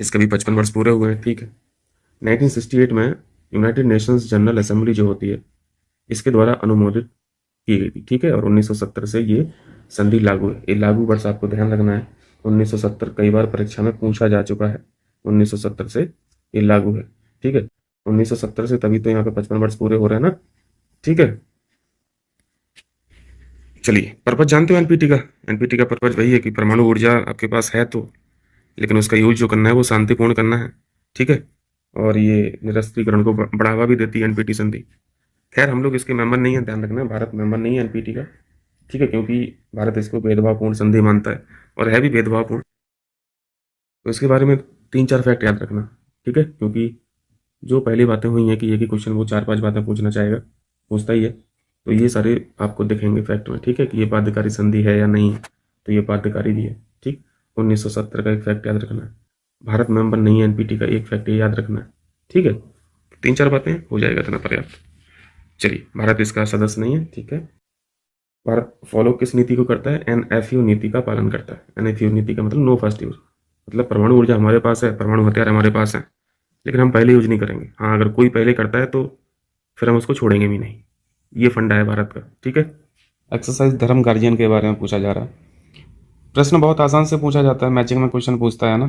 इसके भी 55 वर्ष पूरे हुए हैं। ठीक है, 1968 में यूनाइटेड नेशंस जनरल असेंबली जो होती है, इसके द्वारा अनुमोदित की गई थी। ठीक है, और 1970 से ये संधि लागू है। ये लागू वर्ष आपको ध्यान रखना है 1970, कई बार परीक्षा में पूछा जा चुका है। 1970 से ये लागू है। ठीक है, 1970 से, तभी तो यहाँ पे 55 वर्ष पूरे हो रहे हैं ना। ठीक है, चलिए पर्पज जानते हो NPT का? NPT का पर्पज वही है कि परमाणु ऊर्जा आपके पास है तो, लेकिन उसका यूज जो करना है वो शांतिपूर्ण करना है। ठीक है, और ये निरस्त्रीकरण को बढ़ावा भी देती है NPT संधि। खैर हम लोग इसके मेंबर नहीं है, ध्यान रखना, भारत मेंबर नहीं है NPT का। ठीक है, क्योंकि भारत इसको भेदभावपूर्ण संधि मानता है और है भी भेदभावपूर्ण। तो इसके बारे में 3-4 फैक्ट याद रखना। ठीक है, क्योंकि जो पहली बातें हुई हैं कि एक ही क्वेश्चन वो 4-5 बातें पूछना चाहेगा, पूछता ही है, तो ये सारे आपको दिखेंगे फैक्ट में। ठीक है, कि ये बाध्यकारी संधि है या नहीं है, तो ये बाध्यकारी भी है। ठीक, 1970 का एक फैक्ट याद रखना है, भारत मेंबर नहीं है NPT का, एक फैक्ट ये याद रखना है। ठीक है, 3-4 बातें हो जाएगा इतना पर्याप्त। चलिए, भारत इसका सदस्य नहीं है। ठीक है, भारत फॉलो किस नीति को करता है? NFU नीति का पालन करता है। NFU नीति का मतलब नो फर्स्ट यूज, मतलब परमाणु ऊर्जा हमारे पास है, परमाणु हथियार हमारे पास है, लेकिन हम पहले यूज नहीं करेंगे। हाँ, अगर कोई पहले करता है तो फिर हम उसको छोड़ेंगे भी नहीं। ये फंडा है भारत का, ठीक है। एक्सरसाइज धर्म गार्जियन के बारे में पूछा जा रहा है। प्रश्न बहुत आसान से पूछा जाता है, मैचिंग में क्वेश्चन पूछता है ना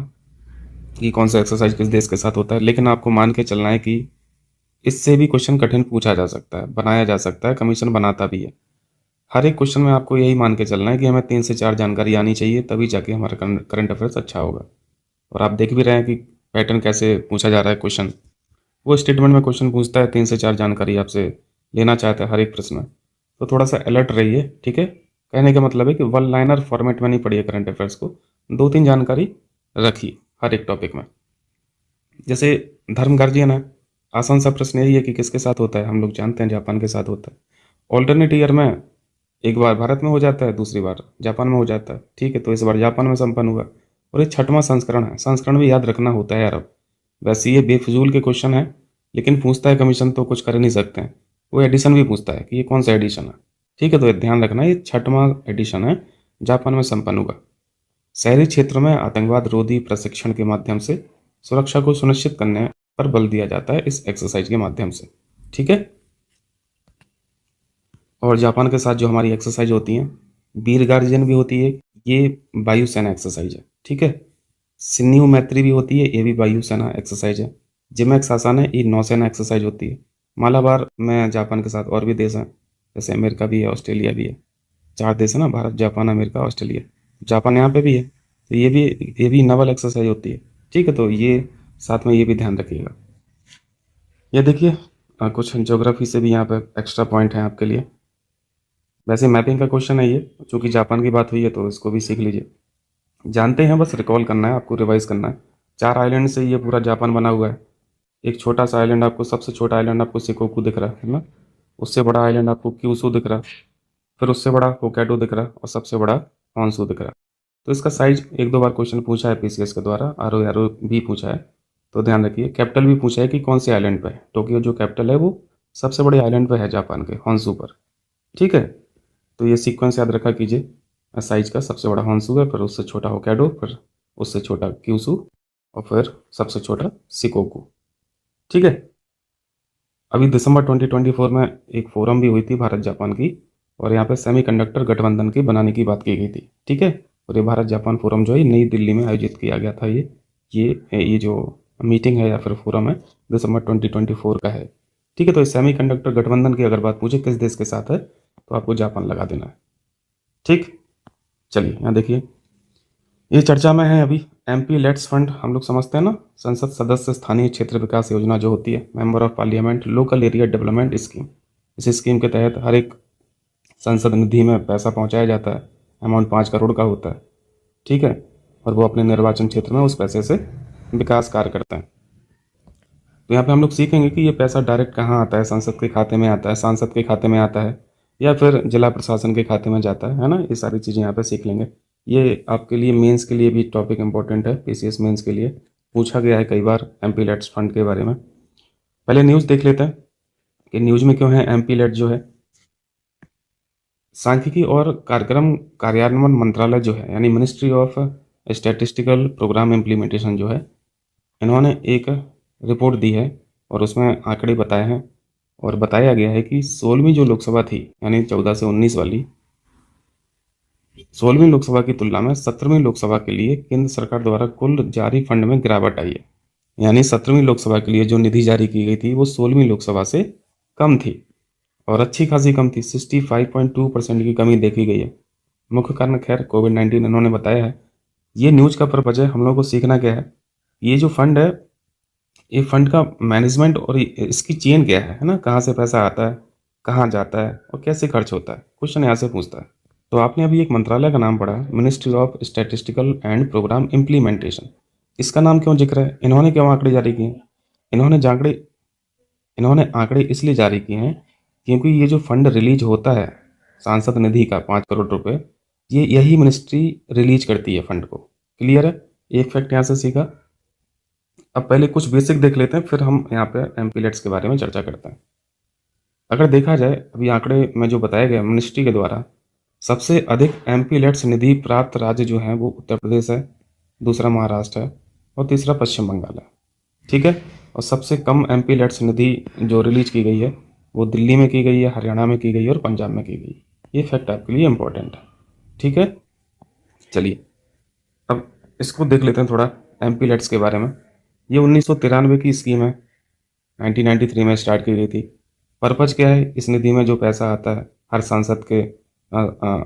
कि कौन सा एक्सरसाइज किस देश के साथ होता है, लेकिन आपको मान के चलना है कि इससे भी क्वेश्चन कठिन पूछा जा सकता है, बनाया जा सकता है, कमीशन बनाता भी है। हर एक क्वेश्चन में आपको यही मान के चलना है कि हमें 3 से 4 जानकारी आनी चाहिए, तभी जाके हमारा करंट अफेयर्स अच्छा होगा। और आप देख भी रहे हैं कि पैटर्न कैसे पूछा जा रहा है क्वेश्चन। वो स्टेटमेंट में क्वेश्चन पूछता है, 3 से 4 जानकारी आपसे लेना चाहता है हर एक प्रश्न में, तो थोड़ा सा अलर्ट रहिए, ठीक है। कहने का मतलब है कि वन लाइनर फॉर्मेट में नहीं पढ़िए करंट अफेयर्स को, 2-3 जानकारी रखिए हर एक टॉपिक में। जैसे धर्म गार्जियन है, आसान सा प्रश्न यही है कि किसके साथ होता है, हम लोग जानते हैं जापान के साथ होता है। ऑल्टरनेट ईयर में एक बार भारत में हो जाता है, दूसरी बार जापान में हो जाता है, ठीक है। तो इस बार जापान में संपन्न हुआ, और ये 6वां संस्करण है। संस्करण भी याद रखना होता है यार। अब वैसे ये बेफजूल के क्वेश्चन है, लेकिन पूछता है कमीशन तो कुछ कर नहीं सकते हैं। वो एडिशन भी पूछता है कि ये कौन सा एडिशन है, ठीक है। तो ये ध्यान रखना, ये 6वां एडिशन है, जापान में संपन्न हुआ। शहरी क्षेत्र में आतंकवाद रोधी प्रशिक्षण के माध्यम से सुरक्षा को सुनिश्चित करने पर बल दिया जाता है इस एक्सरसाइज के माध्यम से, ठीक है। और जापान के साथ जो हमारी एक्सरसाइज होती हैं, वीर गार्जियन भी होती है, ये वायुसेना एक्सरसाइज है, ठीक है। सिन्यू मैत्री भी होती है, ये भी वायुसेना एक्सरसाइज है। जिमैक सासान है, ये नौसेना एक्सरसाइज होती है। मालाबार में जापान के साथ और भी देश हैं, जैसे अमेरिका भी है, ऑस्ट्रेलिया भी है। 4 देश है ना, Bharat, Japan, America, Australia. Japan यहाँ पे भी है, तो ये भी नवल एक्सरसाइज होती है, ठीक है। तो ये साथ में ये भी ध्यान रखिएगा। ये देखिए कुछ ज्योग्राफी से भी यहाँ पे एक्स्ट्रा पॉइंट है आपके लिए। वैसे मैपिंग का क्वेश्चन है ये, चूँकि जापान की बात हुई है तो इसको भी सीख लीजिए। जानते हैं, बस रिकॉल करना है आपको, रिवाइज करना है। 4 आइलैंड से ये पूरा जापान बना हुआ है। एक छोटा सा आइलैंड आपको, सबसे छोटा आइलैंड आपको शिकोकू दिख रहा है ना। उससे बड़ा आइलैंड आपको क्यूशू दिख रहा, फिर उससे बड़ा होक्काइडो दिख रहा, और सबसे बड़ा हॉन्शू दिख रहा। तो इसका साइज 1-2 बार क्वेश्चन पूछा है पीसीएस के द्वारा, आर भी पूछा है। तो ध्यान रखिए, कैपिटल भी पूछा है कि कौन से आइलैंड पे है। टोक्यो जो कैपिटल है वो सबसे बड़े आइलैंड पे है जापान के, हॉन्शू पर, ठीक है। तो ये सीक्वेंस याद रखा कीजिए। साइज का सबसे बड़ा हॉन्शू है, फिर उससे छोटा होक्काइडो, फिर उससे छोटा क्यूशू, और फिर सबसे छोटा शिकोकू, ठीक है। अभी दिसंबर 2024 में एक फोरम भी हुई थी भारत जापान की, और यहाँ पे सेमीकंडक्टर गठबंधन की बनाने की बात की गई थी, ठीक है। और ये भारत जापान फोरम जो है नई दिल्ली में आयोजित किया गया था। ये जो मीटिंग है या फिर फोरम है, दिसंबर 2024 का है, ठीक है। तो इस सेमीकंडक्टर गठबंधन की अगर बात पूछे किस देश के साथ है, तो आपको जापान लगा देना है, ठीक। चलिए यहाँ देखिए, ये चर्चा में है अभी। एमपी लेट्स फंड हम लोग समझते हैं ना, संसद सदस्य स्थानीय क्षेत्र विकास योजना जो होती है, member of parliament local area development scheme. इस स्कीम के तहत हर एक संसद निधि में पैसा पहुंचाया जाता है। अमाउंट 5 करोड़ का होता है, ठीक है। और वो अपने निर्वाचन क्षेत्र में उस पैसे से विकास कार्य करते हैं। तो यहाँ पे हम लोग सीखेंगे कि ये पैसा डायरेक्ट कहाँ आता है, संसद के खाते में आता है, सांसद के खाते में आता है, या फिर जिला प्रशासन के खाते में जाता है ना। ये सारी चीज़ें यहाँ पे सीख लेंगे। ये आपके लिए मेंस के लिए भी टॉपिक इंपॉर्टेंट है, पीसीएस मेंस के लिए पूछा गया है कई बार एमपी लेट्स फंड के बारे में। पहले न्यूज़ देख लेते हैं कि न्यूज़ में क्यों है। एमपी लेट जो है, सांख्यिकी और कार्यक्रम कार्यान्वयन मंत्रालय जो है, यानी ministry of statistical programme implementation जो है, इन्होंने एक रिपोर्ट दी है और उसमें आंकड़े बताए हैं। और बताया गया है कि 16वीं जो लोकसभा थी, यानी 14 से 19 वाली, 16वीं लोकसभा की तुलना में 17वीं लोकसभा के लिए केंद्र सरकार द्वारा कुल जारी फंड में गिरावट आई है। यानी 17वीं लोकसभा के लिए जो निधि जारी की गई थी वो 16वीं लोकसभा से कम थी, और अच्छी खासी कम थी। 65.2% की कमी देखी गई है। मुख्य कारण खैर कोविड-19 इन्होंने बताया है। ये न्यूज़ का पर्पज है, हम लोग को सीखना क्या है, ये जो फंड है, ये फंड का मैनेजमेंट और इसकी चेन क्या है ना, कहाँ से पैसा आता है, कहाँ जाता है और कैसे खर्च होता है। क्वेश्चन यहाँ से पूछता है। तो आपने अभी एक मंत्रालय का नाम पढ़ा, ministry of statistical and programme implementation. इसका नाम क्यों जिक्र है, इन्होंने क्यों आंकड़े जारी किए हैं? इन्होंने आंकड़े इसलिए जारी किए हैं क्योंकि ये जो फंड रिलीज होता है सांसद निधि का 5 करोड़ रुपए, ये यही मिनिस्ट्री रिलीज करती है फंड को। क्लियर है, एक फैक्ट यहाँ से सीखा। अब पहले कुछ बेसिक देख लेते हैं, फिर हम यहाँ पे एमपीलेट्स के बारे में चर्चा करते हैं। अगर देखा जाए अभी आंकड़े में जो बताया गया मिनिस्ट्री के द्वारा, सबसे अधिक एमपीलेट्स निधि प्राप्त राज्य जो हैं वो उत्तर प्रदेश है, दूसरा महाराष्ट्र है, और तीसरा पश्चिम बंगाल है, ठीक है। और सबसे कम एमपीलेट्स निधि जो रिलीज की गई है वो दिल्ली में की गई है, हरियाणा में की गई है और पंजाब में की गई। ये फैक्ट आपके लिए इंपॉर्टेंट है, ठीक है। चलिए अब इसको देख लेते हैं थोड़ा, एमपी लेट्स के बारे में। ये 1993 की स्कीम है, 1993 में स्टार्ट की गई थी। पर्पज क्या है, इस निधि में जो पैसा आता है हर सांसद के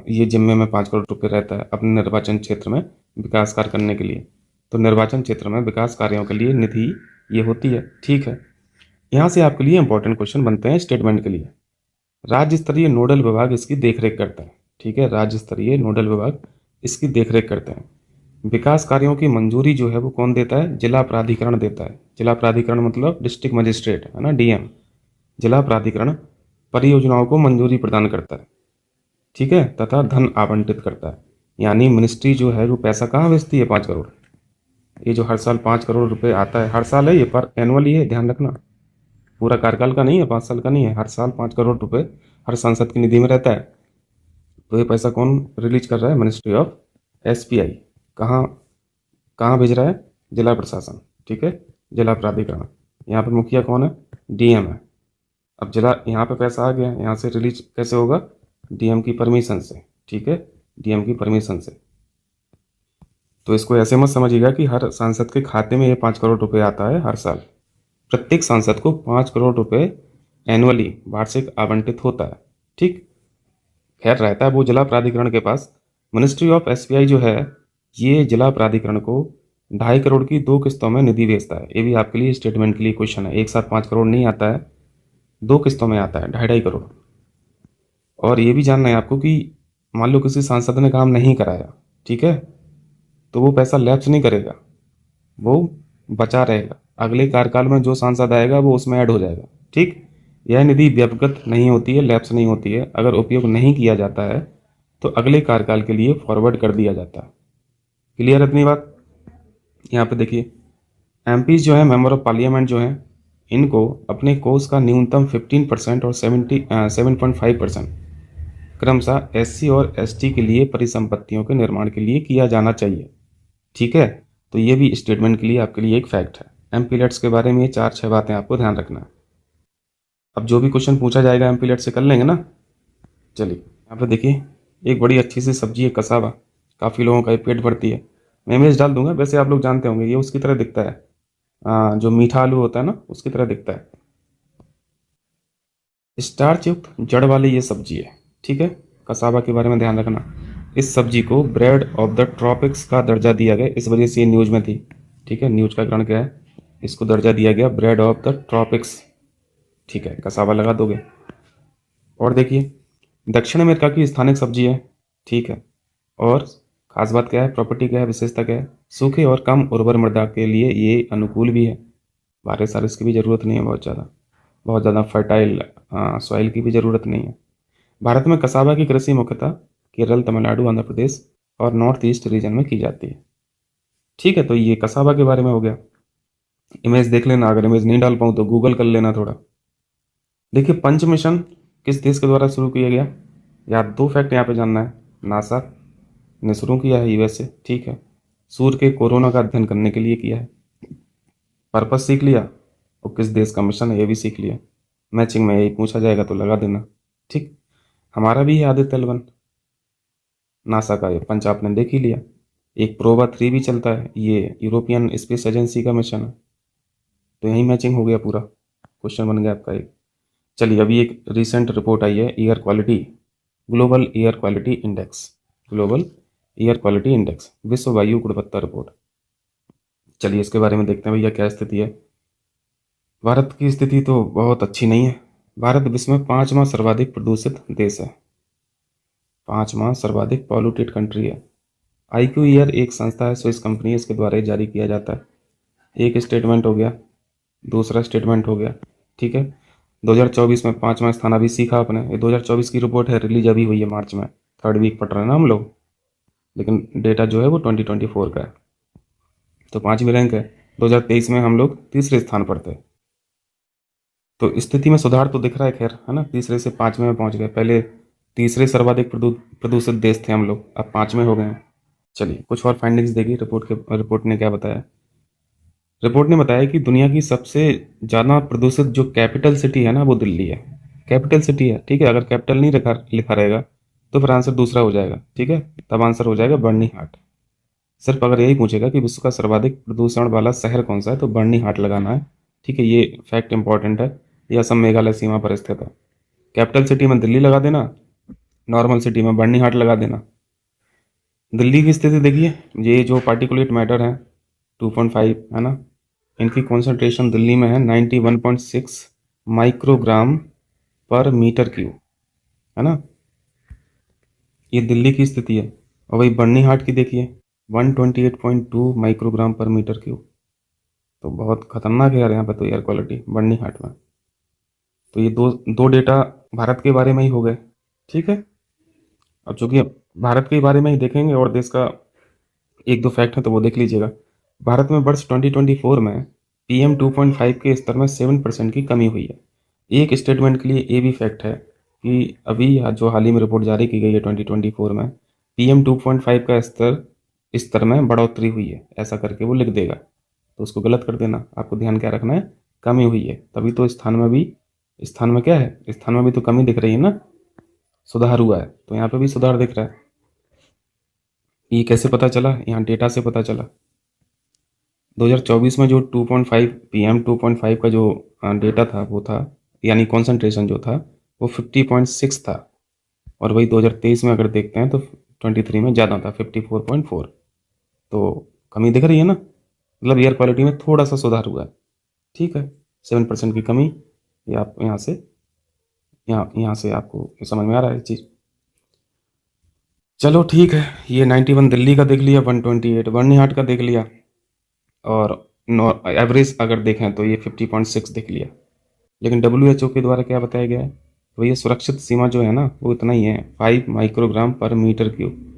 ये जिम्मे में 5 करोड़ रुपये रहता है अपने निर्वाचन क्षेत्र में विकास कार्य करने के लिए। तो निर्वाचन क्षेत्र में विकास कार्यों के लिए निधि ये होती है, ठीक है। यहाँ से आपके लिए इंपॉर्टेंट क्वेश्चन बनते हैं स्टेटमेंट के लिए। राज्य स्तरीय नोडल विभाग इसकी देखरेख करता है, ठीक है। राज्य स्तरीय नोडल विभाग इसकी देखरेख करते हैं। विकास कार्यों की मंजूरी जो है वो कौन देता है, जिला प्राधिकरण देता है। जिला प्राधिकरण मतलब डिस्ट्रिक्ट मजिस्ट्रेट है ना, डीएम। जिला प्राधिकरण परियोजनाओं को मंजूरी प्रदान करता है, ठीक है, तथा धन आवंटित करता है। यानी मिनिस्ट्री जो है वो पैसा कहाँ भेजती है, 5 करोड़। ये जो हर साल 5 करोड़ रुपए आता है, हर साल है ये, पर एनुअली है, ध्यान रखना, पूरा कार्यकाल का नहीं है, 5 साल का नहीं है, हर साल 5 करोड़ रुपए हर सांसद की निधि में रहता है। तो ये पैसा कौन रिलीज कर रहा है, मिनिस्ट्री ऑफ एसपीआई। कहाँ कहाँ भेज रहा है, जिला प्रशासन, ठीक है, जिला प्राधिकरण। यहाँ पे मुखिया कौन है, डीएम है। अब जिला यहाँ पे पैसा आ गया, यहाँ से रिलीज कैसे होगा, डीएम की परमिशन से, ठीक है, डीएम की परमिशन से। तो इसको ऐसे मत समझिएगा कि हर सांसद के खाते में ये 5 करोड़ रुपए आता है हर साल। प्रत्येक सांसद को 5 करोड़ रुपए एनुअली, वार्षिक आवंटित होता है, ठीक। खैर रहता है वो जिला प्राधिकरण के पास। मिनिस्ट्री ऑफ एसपीआई जो है ये जिला प्राधिकरण को 2.5 करोड़ की 2 किस्तों में निधि भेजता है। ये भी आपके लिए स्टेटमेंट के लिए क्वेश्चन है। एक साथ 5 करोड़ नहीं आता है, 2 किस्तों में आता है, 2.5 करोड़। और ये भी जानना है आपको कि मान लो किसी सांसद ने काम नहीं कराया, ठीक है, तो वो पैसा लैप्स नहीं करेगा, वो बचा रहेगा। अगले कार्यकाल में जो सांसद आएगा वो उसमें ऐड हो जाएगा, ठीक। यह निधि व्यवगत नहीं होती है, लैप्स नहीं होती है। अगर उपयोग नहीं किया जाता है तो अगले कार्यकाल के लिए फॉरवर्ड कर दिया जाता है। क्लियर है इतनी बात। यहाँ पे देखिए, एमपी जो है, मेंबर ऑफ पार्लियामेंट जो है, इनको अपने कोष का न्यूनतम 15% और 7.5% क्रमशः एससी और एसटी के लिए परिसंपत्तियों के निर्माण के लिए किया जाना चाहिए, ठीक है। तो ये भी स्टेटमेंट के लिए आपके लिए एक फैक्ट है। एमपी लेट्स के बारे में ये 4-6 बातें आपको ध्यान रखना है। अब जो भी क्वेश्चन पूछा जाएगा एमपी लेट्स से कर लेंगे ना। चलिए यहाँ पे देखिए, एक बड़ी अच्छी सी सब्जी है कसावा, काफ़ी लोगों का ये पेट भरती है। मैं इमेज डाल दूंगा, वैसे आप लोग जानते होंगे, ये उसकी तरह दिखता है, जो मीठा आलू होता है ना उसकी तरह दिखता है। स्टार्च युक्त जड़ वाली ये सब्जी है, ठीक है। कसावा के बारे में ध्यान रखना। इस सब्जी को ब्रेड ऑफ द ट्रॉपिक्स का दर्जा दिया गया, इस वजह से ये न्यूज में थी, ठीक है। न्यूज का कारण क्या है, इसको दर्जा दिया गया ब्रेड ऑफ द ट्रॉपिक्स, ठीक है। कसावा लगा दोगे। और देखिए, दक्षिण अमेरिका की स्थानिक सब्जी है, ठीक है। और खास बात क्या है, प्रॉपर्टी क्या है, विशेषता क्या है, सूखे और कम उर्वर मृदा के लिए ये अनुकूल भी है। बारिश वारिश की भी ज़रूरत नहीं है, बहुत ज़्यादा फर्टाइल सॉइल की भी ज़रूरत नहीं है। भारत में कसावा की कृषि मुख्यतः केरल, तमिलनाडु, आंध्र प्रदेश और नॉर्थ ईस्ट रीजन में की जाती है, ठीक है। तो ये कसावा के बारे में हो गया। इमेज देख लेना, अगर इमेज नहीं डाल पाऊँ तो गूगल कर लेना थोड़ा। देखिए, पंच मिशन किस देश के द्वारा शुरू किया गया, या 2 फैक्ट यहाँ पे जानना है। नासा ने शुरू किया है, यूएसए, ठीक है। सूर्य के कोरोना का अध्ययन करने के लिए किया है। पर्पस सीख लिया, और किस देश का मिशन है ये भी सीख लिया। मैचिंग में यही पूछा जाएगा तो लगा देना, ठीक। हमारा भी है आदित्य L1, नासा का ये पंच आपने देख ही लिया। एक प्रोवा 3 भी चलता है, ये यूरोपियन स्पेस एजेंसी का मिशन है। तो यही मैचिंग हो गया, पूरा क्वेश्चन बन गया आपका एक। चलिए, अभी एक रिसेंट रिपोर्ट आई है, air quality, global air quality index, global air quality index, विश्व वायु गुणवत्ता रिपोर्ट। चलिए इसके बारे में देखते हैं भैया क्या स्थिति है। भारत की स्थिति तो बहुत अच्छी नहीं है। भारत विश्व में 5वां सर्वाधिक प्रदूषित देश है, 5वां सर्वाधिक पॉल्यूटेड कंट्री है। IQ ईयर एक संस्था है, स्विस कंपनी है, इसके द्वारा ही जारी किया जाता है। एक स्टेटमेंट हो गया, दूसरा स्टेटमेंट हो गया, ठीक है। 2024 में 5वां स्थान अभी सीखा आपने। ये 2024 की रिपोर्ट है, रिलीज अभी हुई है मार्च में, 3rd वीक पढ़ रहे हैं ना हम लोग, लेकिन डेटा जो है वो 2024 का है। तो 5वीं रैंक है। 2023 में हम लोग 3रे स्थान पर थे। तो स्थिति में सुधार तो दिख रहा है, खैर, है ना। 3रे से 5वें में पहुंच गए। पहले 3रे सर्वाधिक प्रदूषित देश थे हम लोग, अब 5वें हो गए हैं। चलिए कुछ और फाइंडिंग्स देखिए रिपोर्ट ने क्या बताया। रिपोर्ट ने बताया कि दुनिया की सबसे ज़्यादा प्रदूषित जो कैपिटल सिटी है ना वो दिल्ली है। कैपिटल सिटी है, ठीक है। अगर कैपिटल नहीं लिखा रहेगा तो फिर आंसर दूसरा हो जाएगा, ठीक है। तब आंसर हो जाएगा बर्नी हाट। सिर्फ अगर यही पूछेगा कि विश्व का सर्वाधिक प्रदूषण वाला शहर कौन सा है तो बर्नी हाट लगाना है, ठीक है। ये फैक्ट इंपॉर्टेंट है। ये असम मेघालय सीमा पर स्थित है। कैपिटल सिटी में दिल्ली लगा देना, नॉर्मल सिटी में बर्नी हाट लगा देना। दिल्ली की स्थिति देखिए, ये जो पार्टिकुलेट मैटर है 2.5 है ना, इनकी कॉन्सेंट्रेशन दिल्ली में है 91.6 माइक्रोग्राम पर मीटर क्यूब, है ना। ये दिल्ली की स्थिति है। और वही बर्नी हाट की देखिए 128.2 माइक्रोग्राम पर मीटर क्यूब। तो बहुत खतरनाक है यार यहाँ पे तो एयर क्वालिटी बर्नी हाट में। तो ये दो दो डेटा भारत के बारे में ही हो गए, ठीक है। अब चूंकि भारत के बारे में ही देखेंगे और देश का एक दो फैक्ट है तो वो देख लीजिएगा। भारत में वर्ष 2024 में PM 2.5 के स्तर में 7% की कमी हुई है। एक स्टेटमेंट के लिए ये भी फैक्ट है कि अभी जो हाल ही में रिपोर्ट जारी की गई है 2024 में PM 2.5 का स्तर में बढ़ोतरी हुई है, ऐसा करके वो लिख देगा तो उसको गलत कर देना। आपको ध्यान क्या रखना है, कमी हुई है। तभी तो स्थान में क्या है, स्थान में भी तो कमी दिख रही है ना, सुधार हुआ है। तो यहाँ पे भी सुधार दिख रहा है। ये कैसे पता चला, यहाँ डेटा से पता चला। 2024 में जो 2.5 PM 2.5 का जो डेटा था वो था, यानी कॉन्सेंट्रेशन जो था वो 50.6 था। और वही 2023 में अगर देखते हैं तो 23 में ज़्यादा था 54.4। तो कमी दिख रही है ना, मतलब एयर क्वालिटी में थोड़ा सा सुधार हुआ है, ठीक है। 7% की कमी, ये आप यहाँ से आपको समझ में आ रहा है चीज़। चलो ठीक है, ये 91 दिल्ली का देख लिया, 128 बर्नी हाट का देख लिया, और एवरेज अगर देखें तो ये 50.6 देख लिया। लेकिन WHO के द्वारा क्या बताया गया है, तो ये सुरक्षित सीमा जो है ना वो इतना ही है, 5 माइक्रोग्राम पर मीटर क्यूब।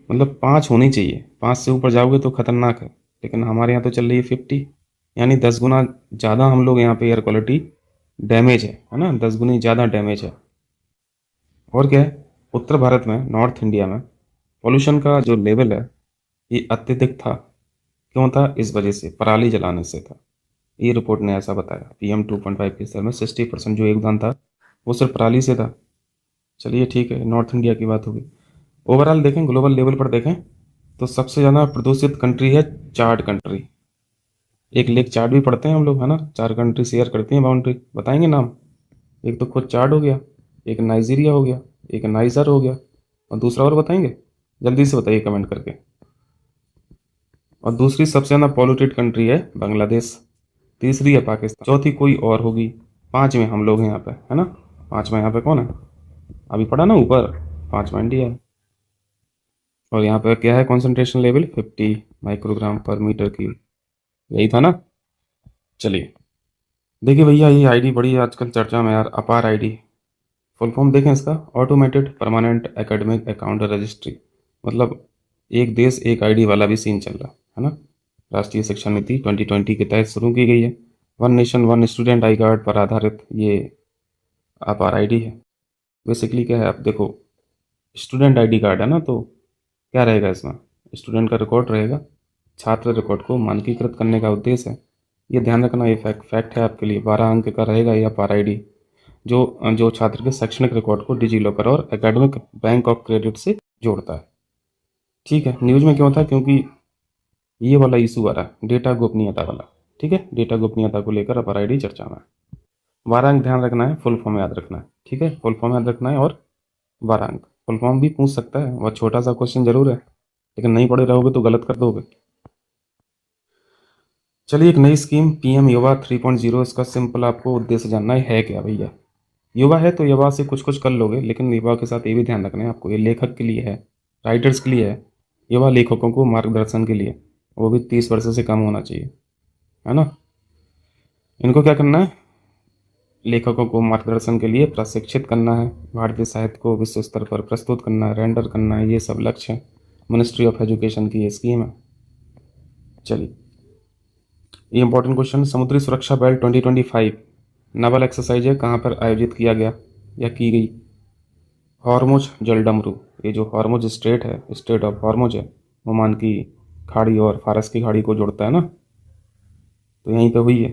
मतलब 5 होनी चाहिए, 5 से ऊपर जाओगे तो खतरनाक है। लेकिन हमारे यहाँ तो चल रही है 50, यानी 10 गुना ज़्यादा हम लोग यहाँ पे एयर क्वालिटी डैमेज है ना, 10 गुनी ज़्यादा डैमेज है। और क्या है, उत्तर भारत में, नॉर्थ इंडिया में पोल्यूशन का जो लेवल है ये अत्यधिक था। क्यों था, इस वजह से पराली जलाने से था। ये रिपोर्ट ने ऐसा बताया। PM 2.5 के स्तर में 60% जो योगदान था वो सिर्फ पराली से था। चलिए ठीक है, नॉर्थ इंडिया की बात होगी। ओवरऑल देखें, ग्लोबल लेवल पर देखें तो सबसे ज़्यादा प्रदूषित कंट्री है चार्ट कंट्री। एक लेक चार्ट भी पढ़ते हैं हम लोग, है ना। 4 कंट्री शेयर करती हैं बाउंड्री, बताएंगे नाम। एक तो खुद चार्ट हो गया, एक नाइजीरिया हो गया, एक नाइजर हो गया, और दूसरा और बताएंगे, जल्दी से बताइए कमेंट करके। और दूसरी सबसे ज़्यादा पॉल्यूटेड कंट्री है बांग्लादेश, तीसरी है पाकिस्तान, चौथी कोई और होगी, 5वें हम लोग हैं यहाँ पे, है ना। 5वां यहाँ पे कौन है, अभी पढ़ा ना ऊपर, 5वां इंडिया है। और यहाँ पे क्या है कॉन्सेंट्रेशन लेवल, 50 माइक्रोग्राम पर मीटर क्यूब, यही था ना। चलिए देखिए भैया, ये आईडी बड़ी आजकल चर्चा में यार, अपार आईडी। फुल फॉर्म देखें इसका, automated permanent academic account registry. मतलब एक देश एक आईडी वाला भी सीन चल रहा है ना। राष्ट्रीय शिक्षा नीति 2020 के तहत शुरू की गई है। One nation one student I card पर आधारित ये अपार आईडी है। बेसिकली क्या है, आप देखो, स्टूडेंट आईडी कार्ड है ना, तो क्या रहेगा इसमें, स्टूडेंट का रिकॉर्ड रहेगा। छात्र रिकॉर्ड को मानकीकृत करने का उद्देश्य है। ये ध्यान रखना, ये फैक्ट है आपके लिए। 12 अंक का रहेगा ये अपार आईडी, जो छात्र के शैक्षणिक रिकॉर्ड को डिजी लॉकर और एकेडमिक बैंक ऑफ क्रेडिट से जोड़ता है, ठीक है। न्यूज़ में क्यों था, क्योंकि ये वाला इशू आ रहा है, डेटा गोपनीयता वाला, ठीक है। डेटा गोपनीयता को लेकर अपार आईडी चर्चा में। 12 अंक ध्यान रखना है, फुल फॉर्म याद रखना है, ठीक है। फुल फॉर्म याद रखना है, और 12 अंक फुल फॉर्म भी पूछ सकता है, वह छोटा सा क्वेश्चन जरूर है, लेकिन नहीं पढ़े रहोगे तो गलत कर दोगे। चलिए, एक नई स्कीम PM युवा 3.0, इसका सिंपल आपको उद्देश्य जानना है क्या भैया। युवा है तो युवा से कुछ कुछ कर लोगे, लेकिन युवा के साथ ये भी ध्यान रखना है आपको, ये लेखक के लिए है, राइटर्स के लिए है। युवा लेखकों को मार्गदर्शन के लिए, वो भी 30 वर्ष से कम होना चाहिए, है ना। इनको क्या करना है, लेखकों को मार्गदर्शन के लिए प्रशिक्षित करना है, भारतीय साहित्य को विश्व स्तर पर प्रस्तुत करना है, रेंडर करना है, ये सब लक्ष्य है। मिनिस्ट्री ऑफ एजुकेशन की ये स्कीम है। चलिए, ये इंपॉर्टेंट क्वेश्चन, समुद्री सुरक्षा बेल्ट 2025 नावल एक्सरसाइज है, कहाँ पर आयोजित किया गया या की गई। हॉर्मुज जलडमरू, ये जो हॉर्मुज स्ट्रेट है, स्ट्रेट ऑफ हॉर्मुज है, ओमान की खाड़ी और फारस की खाड़ी को जोड़ता है ना, तो यहीं पे हुई है।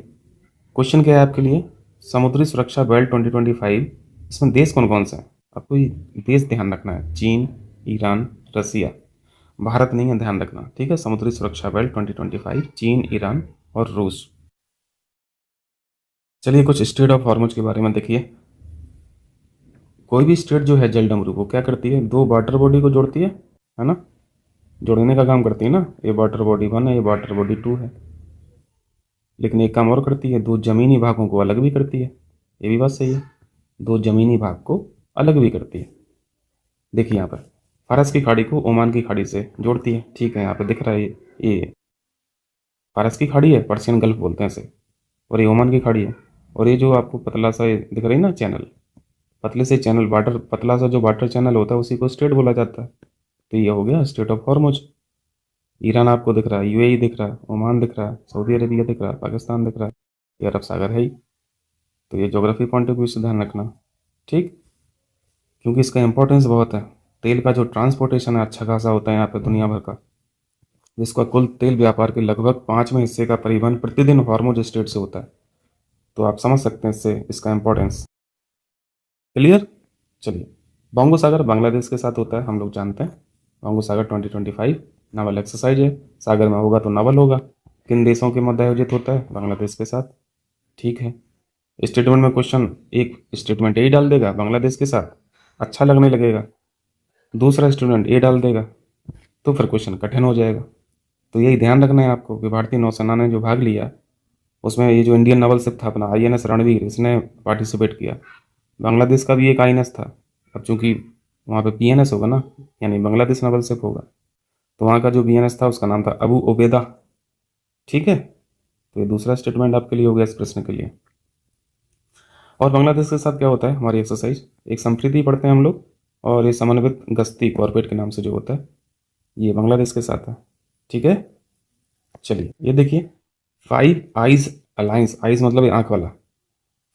क्वेश्चन क्या है आपके लिए, समुद्री सुरक्षा बेल्ट 2025, इसमें देश कौन कौन से हैं? आपको ये देश ध्यान रखना है, चीन, ईरान, रसिया, भारत नहीं है, ध्यान रखना, ठीक है। समुद्री सुरक्षा बेल्ट 2025, चीन, ईरान और रूस। चलिए कुछ स्टेट ऑफ हॉर्मुज के बारे में देखिए। कोई भी स्टेट जो है जल डमरू को क्या करती है, दो वाटर बॉडी को जोड़ती है ना, जोड़ने का काम करती है ना। ये वाटर बॉडी 1 है, ये वाटर बॉडी 2 है। लेकिन एक काम और करती है, दो जमीनी भागों को अलग भी करती है। ये भी बात सही है, दो जमीनी भाग को अलग भी करती है। देखिए यहाँ पर फारस की खाड़ी को ओमान की खाड़ी से जोड़ती है, ठीक है। यहाँ पर दिख रहा है ये फारस की खाड़ी है, पर्शियन गल्फ बोलते हैं इसे, और ये ओमान की खाड़ी है। और ये जो आपको पतला सा ये दिख रही है ना चैनल, पतले से चैनल, वाटर पतला सा जो वाटर चैनल होता है उसी को स्टेट बोला जाता है। तो ये हो गया स्टेट ऑफ हॉर्मुज। ईरान आपको दिख रहा है, यूएई दिख रहा है, ओमान दिख रहा है, सऊदी अरेबिया दिख रहा है, पाकिस्तान दिख रहा है, ये अरब सागर है ही। तो ये ज्योग्राफी पॉइंट ऑफ व्यू से ध्यान रखना, ठीक, क्योंकि इसका इंपॉर्टेंस बहुत है। तेल का जो ट्रांसपोर्टेशन है अच्छा खासा होता है यहाँ पे दुनिया भर का, जिसका कुल तेल व्यापार के लगभग 5वें हिस्से का परिवहन प्रतिदिन हॉर्मुज स्टेट से होता है। तो आप समझ सकते हैं इससे इसका इंपॉर्टेंस। क्लियर। चलिए, बंगो सागर बांग्लादेश के साथ होता है, हम लोग जानते हैं। बंगो सागर 2025 नावल एक्सरसाइज है, सागर में होगा तो नावल होगा। किन देशों के मध्य आयोजित होता है, बांग्लादेश के साथ, ठीक है। स्टेटमेंट में क्वेश्चन एक स्टेटमेंट ए डाल देगा बांग्लादेश के साथ, अच्छा लगने लगेगा। दूसरा स्टेटमेंट ए डाल देगा तो फिर क्वेश्चन कठिन हो जाएगा। तो यही ध्यान रखना है आपको कि भारतीय नौसेना ने जो भाग लिया उसमें ये जो इंडियन नावल शिप था अपना INS रणवीर, इसने पार्टिसिपेट किया। बांग्लादेश का भी एक INS था, अब चूंकि वहाँ पे PNS होगा ना, यानी बांग्लादेश नावल शिप होगा, तो वहाँ का जो BNS था उसका नाम था अबू ओबेदा, ठीक है। तो ये दूसरा स्टेटमेंट आपके लिए हो गया इस प्रश्न के लिए। और बांग्लादेश के साथ क्या होता है हमारी एक्सरसाइज, एक संप्रीति पढ़ते हैं हम लोग, और ये समन्वित गश्ती कॉर्पोरेट के नाम से जो होता है ये बांग्लादेश के साथ है, ठीक है। चलिए ये देखिए, 5 आइज अलायंस, आइज मतलब आंख वाला,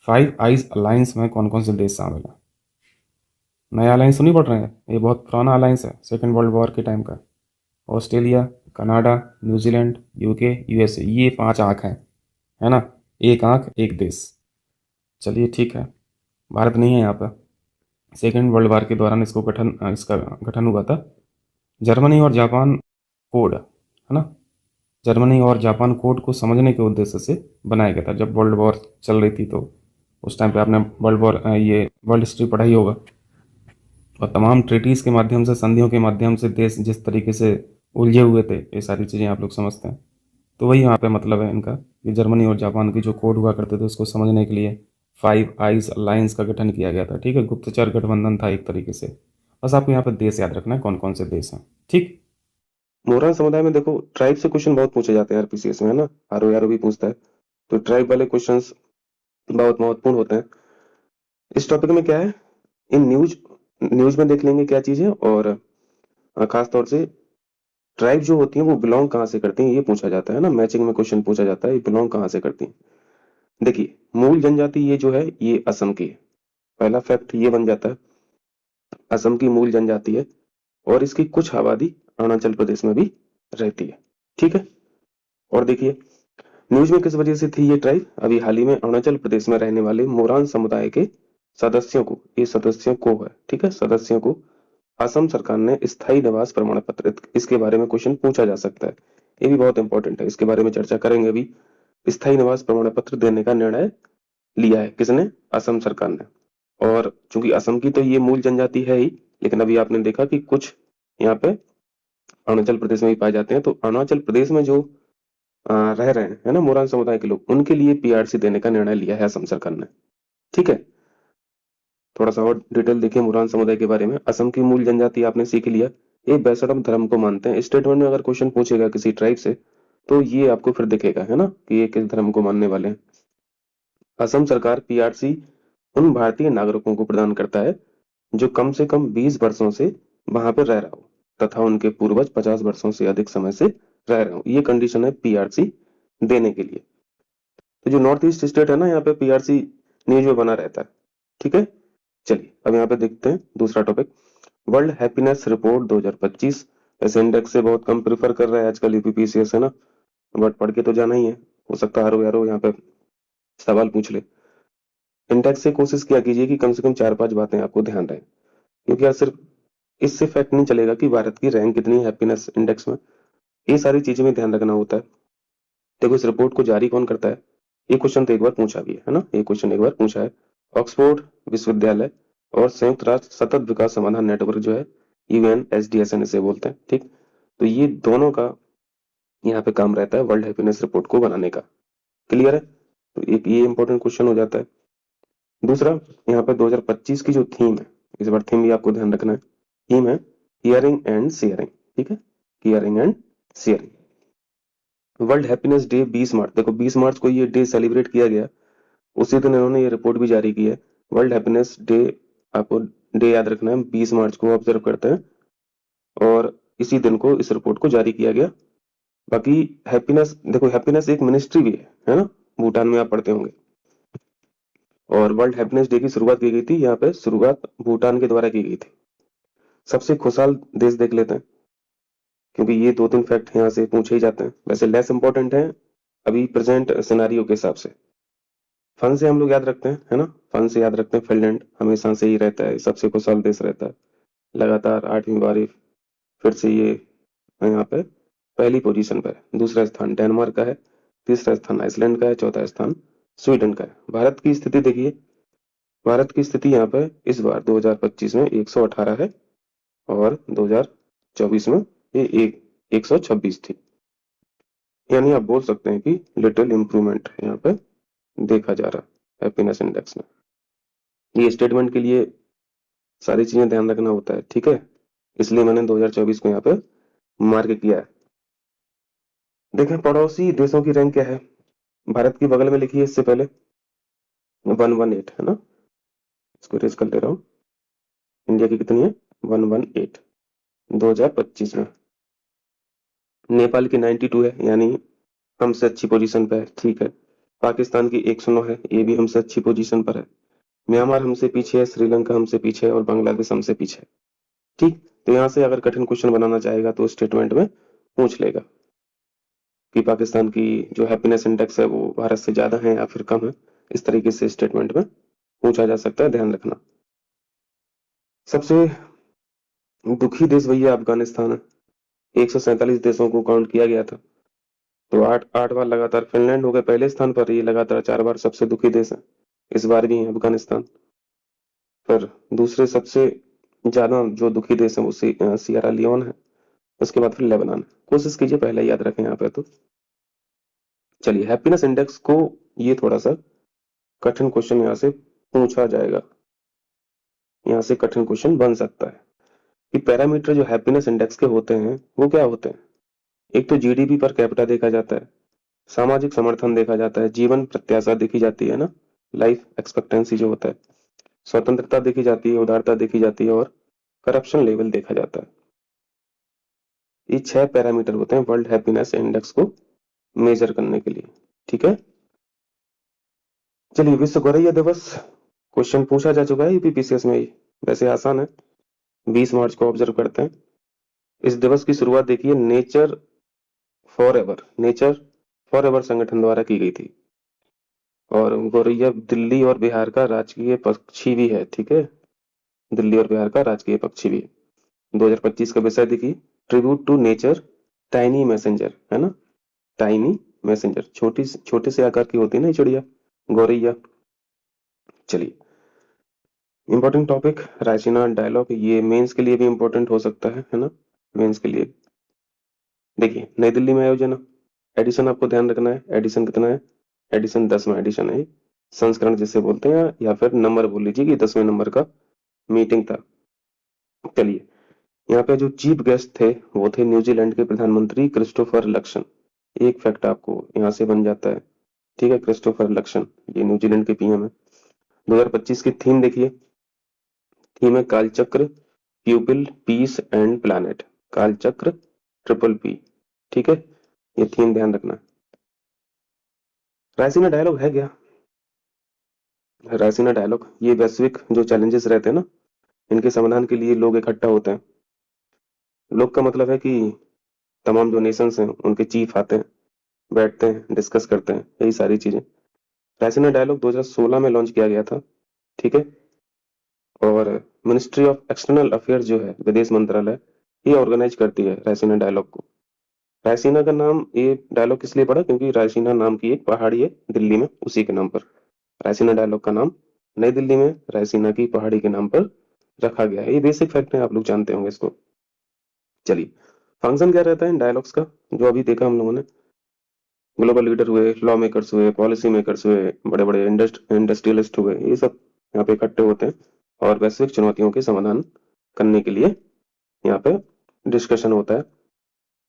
5 आइज अलायंस में कौन कौन से देश शामिल है। नया अलायंस तो नहीं पढ़ रहे हैं, ये बहुत पुराना अलायंस है, सेकेंड वर्ल्ड वॉर के टाइम का। Australia, Canada, New Zealand, UK, USA, ये 5 आंख हैं, है ना, एक आंख एक देश। चलिए ठीक है, भारत नहीं है यहाँ पर। सेकेंड वर्ल्ड वॉर के दौरान इसका गठन हुआ था। जर्मनी और जापान कोड, है ना, जर्मनी और जापान कोड को समझने के उद्देश्य से बनाया गया था। जब वर्ल्ड वॉर चल रही थी तो उस टाइम पे आपने ये वर्ल्ड हिस्ट्री पढ़ाई होगा, और तमाम ट्रीटीज़ के माध्यम से, संधियों के माध्यम से देश जिस तरीके से उलझे हुए थे, ये सारी चीज़ें आप लोग समझते हैं। तो वही यहाँ पे मतलब है इनका कि जर्मनी और जापान की जो कोड हुआ करते थे उसको समझने के लिए 5 आइज अलायंस का गठन किया गया था, ठीक है। गुप्तचर गठबंधन था एक तरीके से। बस आपको यहाँ पे देश याद रखना है कौन कौन से देश हैं, ठीक। मोरन समुदाय में देखो ट्राइब से क्वेश्चन बहुत पूछे जाते हैं RPCS में, है ना, RO भी पूछता है, तो ट्राइब वाले क्वेश्चंस बहुत महत्वपूर्ण होते हैं। इस टॉपिक में क्या है, इन न्यूज में देख लेंगे क्या चीज है, और खास तौर से ट्राइब जो होती हैं वो बिलोंग कहाँ से करती हैं ये पूछा जाता है ना, मैचिंग में क्वेश्चन पूछा जाता है, ये बिलोंग कहाँ से करती हैं। देखिए, मूल जनजाति ये जो है ये असम की है, पहला फैक्ट ये बन जाता है, असम की मूल जनजाति है, और इसकी कुछ आबादी अरुणाचल प्रदेश में भी रहती है, ठीक है। और देखिए, न्यूज में किस वजह से थी ये ट्राइब, अभी हाल ही में अरुणाचल प्रदेश में रहने वाले मोरान समुदाय के सदस्यों को, ये सदस्यों को है, ठीक है, सदस्यों को असम सरकार ने स्थायी निवास प्रमाण पत्र, इसके बारे में क्वेश्चन पूछा जा सकता है, ये भी बहुत इंपॉर्टेंट है, इसके बारे में चर्चा करेंगे अभी। स्थायी निवास प्रमाण पत्र देने का निर्णय लिया है किसने, असम सरकार ने। और चूंकि असम की तो ये मूल जनजाति है ही, लेकिन अभी आपने देखा कि कुछ यहाँ पे अरुणाचल प्रदेश में भी पाए जाते हैं, तो अरुणाचल प्रदेश में जो रह रहे हैं, है ना, मोरान समुदाय के लोग, उनके लिए PRC देने का निर्णय लिया है असम सरकार ने, ठीक है। थोड़ा सा और डिटेल देखिए मोरान समुदाय के बारे में। असम की मूल जनजाति आपने सीख लिया, ये वैष्णव धर्म को मानते हैं। स्टेटमेंट में अगर क्वेश्चन पूछेगा किसी ट्राइब से तो ये आपको फिर दिखेगा, है ना, कि ये किस धर्म को मानने वाले हैं। असम सरकार PRC उन भारतीय नागरिकों को प्रदान करता है जो कम से कम 20 वर्षों से वहां पर रह रहा हो, तथा उनके पूर्वज 50 वर्षों से अधिक समय से रह रहे हो, ये कंडीशन है PRC देने के लिए। तो जो नॉर्थ ईस्ट स्टेट है ना, यहाँ पे PRC न्यूज में बना रहता है, ठीक है। चलिए अब यहाँ पे देखते हैं दूसरा टॉपिक, वर्ल्ड हैप्पीनेस रिपोर्ट 2025। ऐसे इंडेक्स से बहुत कम प्रेफर कर रहा है आजकल UPPCS, है ना, बट पढ़ के तो जाना ही है, हो सकता है RO यहाँ पे सवाल पूछ ले। इंडेक्स से कोशिश किया कीजिए कि कम से कम 4-5 बातें आपको ध्यान रहे, क्योंकि यार सिर्फ इससे फैक्ट नहीं चलेगा कि भारत की रैंक कितनी है हैप्पीनेस इंडेक्स में, ये सारी चीजें में ध्यान रखना होता है। देखो इस रिपोर्ट को जारी कौन करता है, ये क्वेश्चन तो एक बार पूछा भी है ना, ये क्वेश्चन एक बार पूछा है। ऑक्सफोर्ड विश्वविद्यालय और संयुक्त राष्ट्र सतत विकास समाधान नेटवर्क जो है, यूएनएसडीएसएन इसे बोलते हैं, ठीक। तो ये दोनों का यहाँ पे काम रहता है वर्ल्ड हैप्पीनेस रिपोर्ट को बनाने का। क्लियर है, तो एक ये इंपॉर्टेंट क्वेश्चन हो जाता है। दूसरा, यहाँ पे 2025 की जो थीम है, इस बार थीम भी आपको ध्यान रखना है। थीम है हियरिंग एंड शेयरिंग, ठीक है, hearing and sharing. World happiness day 20 मार्च, देखो 20 मार्च को ये डे सेलिब्रेट किया गया, उसी दिन इन्होंने ये रिपोर्ट भी जारी की है। वर्ल्ड हैप्पीनेस डे, आपको डे याद रखना है, 20 मार्च को ऑब्जर्व करते हैं और इसी दिन को इस रिपोर्ट को जारी किया गया। बाकी हैप्पीनेस, देखो हैप्पीनेस एक मिनिस्ट्री भी है ना, भूटान में आप पढ़ते होंगे। और वर्ल्ड हैप्पीनेस डे की शुरुआत की गई थी, यहाँ पे शुरुआत भूटान के द्वारा की गई थी। सबसे खुशहाल देश देख लेते हैं, क्योंकि ये 2-3 फैक्ट यहाँ से पूछे ही जाते हैं, वैसे लेस इंपॉर्टेंट है अभी प्रेजेंट सिनेरियो के हिसाब से। फन से हम लोग याद रखते हैं, है ना, फन से याद रखते हैं, फिनलैंड हमेशा से ही रहता है सबसे खुशहाल देश रहता है, लगातार 8वीं बार फिर से ये यहाँ पे पहली पोजीशन पर है। दूसरा स्थान डेनमार्क का है, तीसरा स्थान आइसलैंड का है, चौथा स्थान स्वीडन का है। भारत की स्थिति देखिए, भारत की स्थिति यहाँ पे इस बार 2025 में 118 है और 2024 में ये 126 थी। यानी आप बोल सकते हैं कि लिटिल इम्प्रूवमेंट यहाँ पे देखा जा रहा है हैप्पीनेस इंडेक्स में। ये स्टेटमेंट के लिए सारी चीजें ध्यान रखना होता है, ठीक है, इसलिए मैंने 2024 को यहाँ पे मार्क किया है। देखें पड़ोसी देशों की रैंक क्या है, भारत की बगल में लिखी है इससे पहले 118 है ना, इसको रेज कर ले रहा हूँ। इंडिया की कितनी है, 118 2025 में। नेपाल की 92 है, यानी हमसे अच्छी पोजीशन पे है, ठीक है। पाकिस्तान की 109 है, ये भी हमसे अच्छी पोजीशन पर है। म्यांमार हमसे पीछे है, श्रीलंका हमसे पीछे है और बांग्लादेश हमसे पीछे है, ठीक। तो यहाँ से अगर कठिन क्वेश्चन बनाना चाहेगा तो स्टेटमेंट में पूछ लेगा कि पाकिस्तान की जो हैप्पीनेस इंडेक्स है वो भारत से ज्यादा है या फिर कम है, इस तरीके से स्टेटमेंट में पूछा जा सकता है, ध्यान रखना। सबसे दुखी देश भैया अफगानिस्तान है, 147 देशों को काउंट किया गया था, तो आठ आठ बार लगातार फिनलैंड हो गए पहले स्थान पर, ये लगातार 4 बार सबसे दुखी देश है, इस बार भी है अफगानिस्तान। पर दूसरे सबसे ज्यादा जो दुखी देश है वो सियरा लियोन है, उसके बाद फिर लेबनान। कोशिश कीजिए पहले याद रखें यहाँ पे तो। चलिए हैप्पीनेस इंडेक्स को, ये थोड़ा सा कठिन क्वेश्चन यहाँ से पूछा जाएगा, यहाँ से कठिन क्वेश्चन बन सकता है कि पैरामीटर जो हैप्पीनेस इंडेक्स के होते हैं वो क्या होते हैं। एक तो जीडीपी पर कैपिटा देखा जाता है, सामाजिक समर्थन देखा जाता है, जीवन प्रत्याशा देखी जाती है ना, लाइफ एक्सपेक्टेंसी जो होता है, स्वतंत्रता देखी जाती है, उदारता देखी जाती है और करप्शन लेवल देखा जाता है। ये 6 पैरामीटर होते हैं वर्ल्ड हैप्पीनेस इंडेक्स को मेजर करने के लिए, ठीक है। चलिए विश्व गौरैया दिवस, क्वेश्चन पूछा जा चुका है यूपीपीसीएस में ही, वैसे आसान है। 20 मार्च को ऑब्जर्व करते हैं। इस दिवस की शुरुआत देखिए नेचर फॉर एवर संगठन द्वारा की गई थी, और गौरैया दिल्ली और बिहार का राजकीय पक्षी भी है, ठीक है, दिल्ली और बिहार का राजकीय पक्षी भी है। 2025 का विषय देखिए tribute to nature, tiny messenger, है ना, टाइनी मैसेंजर, छोटी छोटे से आकार की होती है ना ये चिड़िया गौरैया। चलिए इंपॉर्टेंट टॉपिक रायसीना डायलॉग, ये मेंस के लिए भी इंपॉर्टेंट हो सकता है ना, मेंस के लिए। देखिए नई दिल्ली में आयोजन, एडिशन आपको ध्यान रखना है, एडिशन कितना है, एडिशन 10वां एडिशन है, संस्करण जिसे बोलते हैं, या फिर नंबर बोल लीजिए कि 10वें नंबर का मीटिंग था। चलिए यहाँ पे जो चीफ गेस्ट थे वो थे न्यूजीलैंड के प्रधानमंत्री क्रिस्टोफर लक्सन, एक फैक्ट आपको यहाँ से बन जाता है, ठीक है, क्रिस्टोफर लक्सन ये न्यूजीलैंड के पीएम है। 2025 की थीम देखिए, थीम है Kalachakra, people, peace and planet, Kalachakra triple P, ठीक है, ये थीम ध्यान रखना। रायसीना डायलॉग है क्या, रायसीना डायलॉग ये वैश्विक जो चैलेंजेस रहते हैं ना, इनके समाधान के लिए लोग इकट्ठा होते हैं। लोग का मतलब है कि तमाम जो नेशंस हैं उनके चीफ आते हैं, बैठते हैं, डिस्कस करते हैं, यही सारी चीजें। रायसीना डायलॉग 2016 में लॉन्च किया गया था, ठीक है। और मिनिस्ट्री ऑफ एक्सटर्नल अफेयर्स जो है, विदेश मंत्रालय, ये ऑर्गेनाइज करती है रायसीना डायलॉग को। रायसीना का नाम ये डायलॉग किस लिए पड़ा, क्योंकि रायसीना नाम की एक पहाड़ी है दिल्ली में, उसी के नाम पर रायसीना डायलॉग का नाम नई दिल्ली में रायसीना की पहाड़ी के नाम पर रखा गया है। ये बेसिक फैक्ट है, आप लोग जानते होंगे इसको। चलिए, फंक्शन क्या रहता है इन डायलॉग्स का, जो अभी देखा हम लोगों ने। ग्लोबल लीडर हुए, लॉ मेकर्स हुए, पॉलिसी मेकर्स हुए, बड़े बड़े इंडस्ट्रियलिस्ट हुए, ये सब यहाँ पे इकट्ठे होते हैं और वैश्विक चुनौतियों के समाधान करने के लिए यहाँ पे डिस्कशन होता है,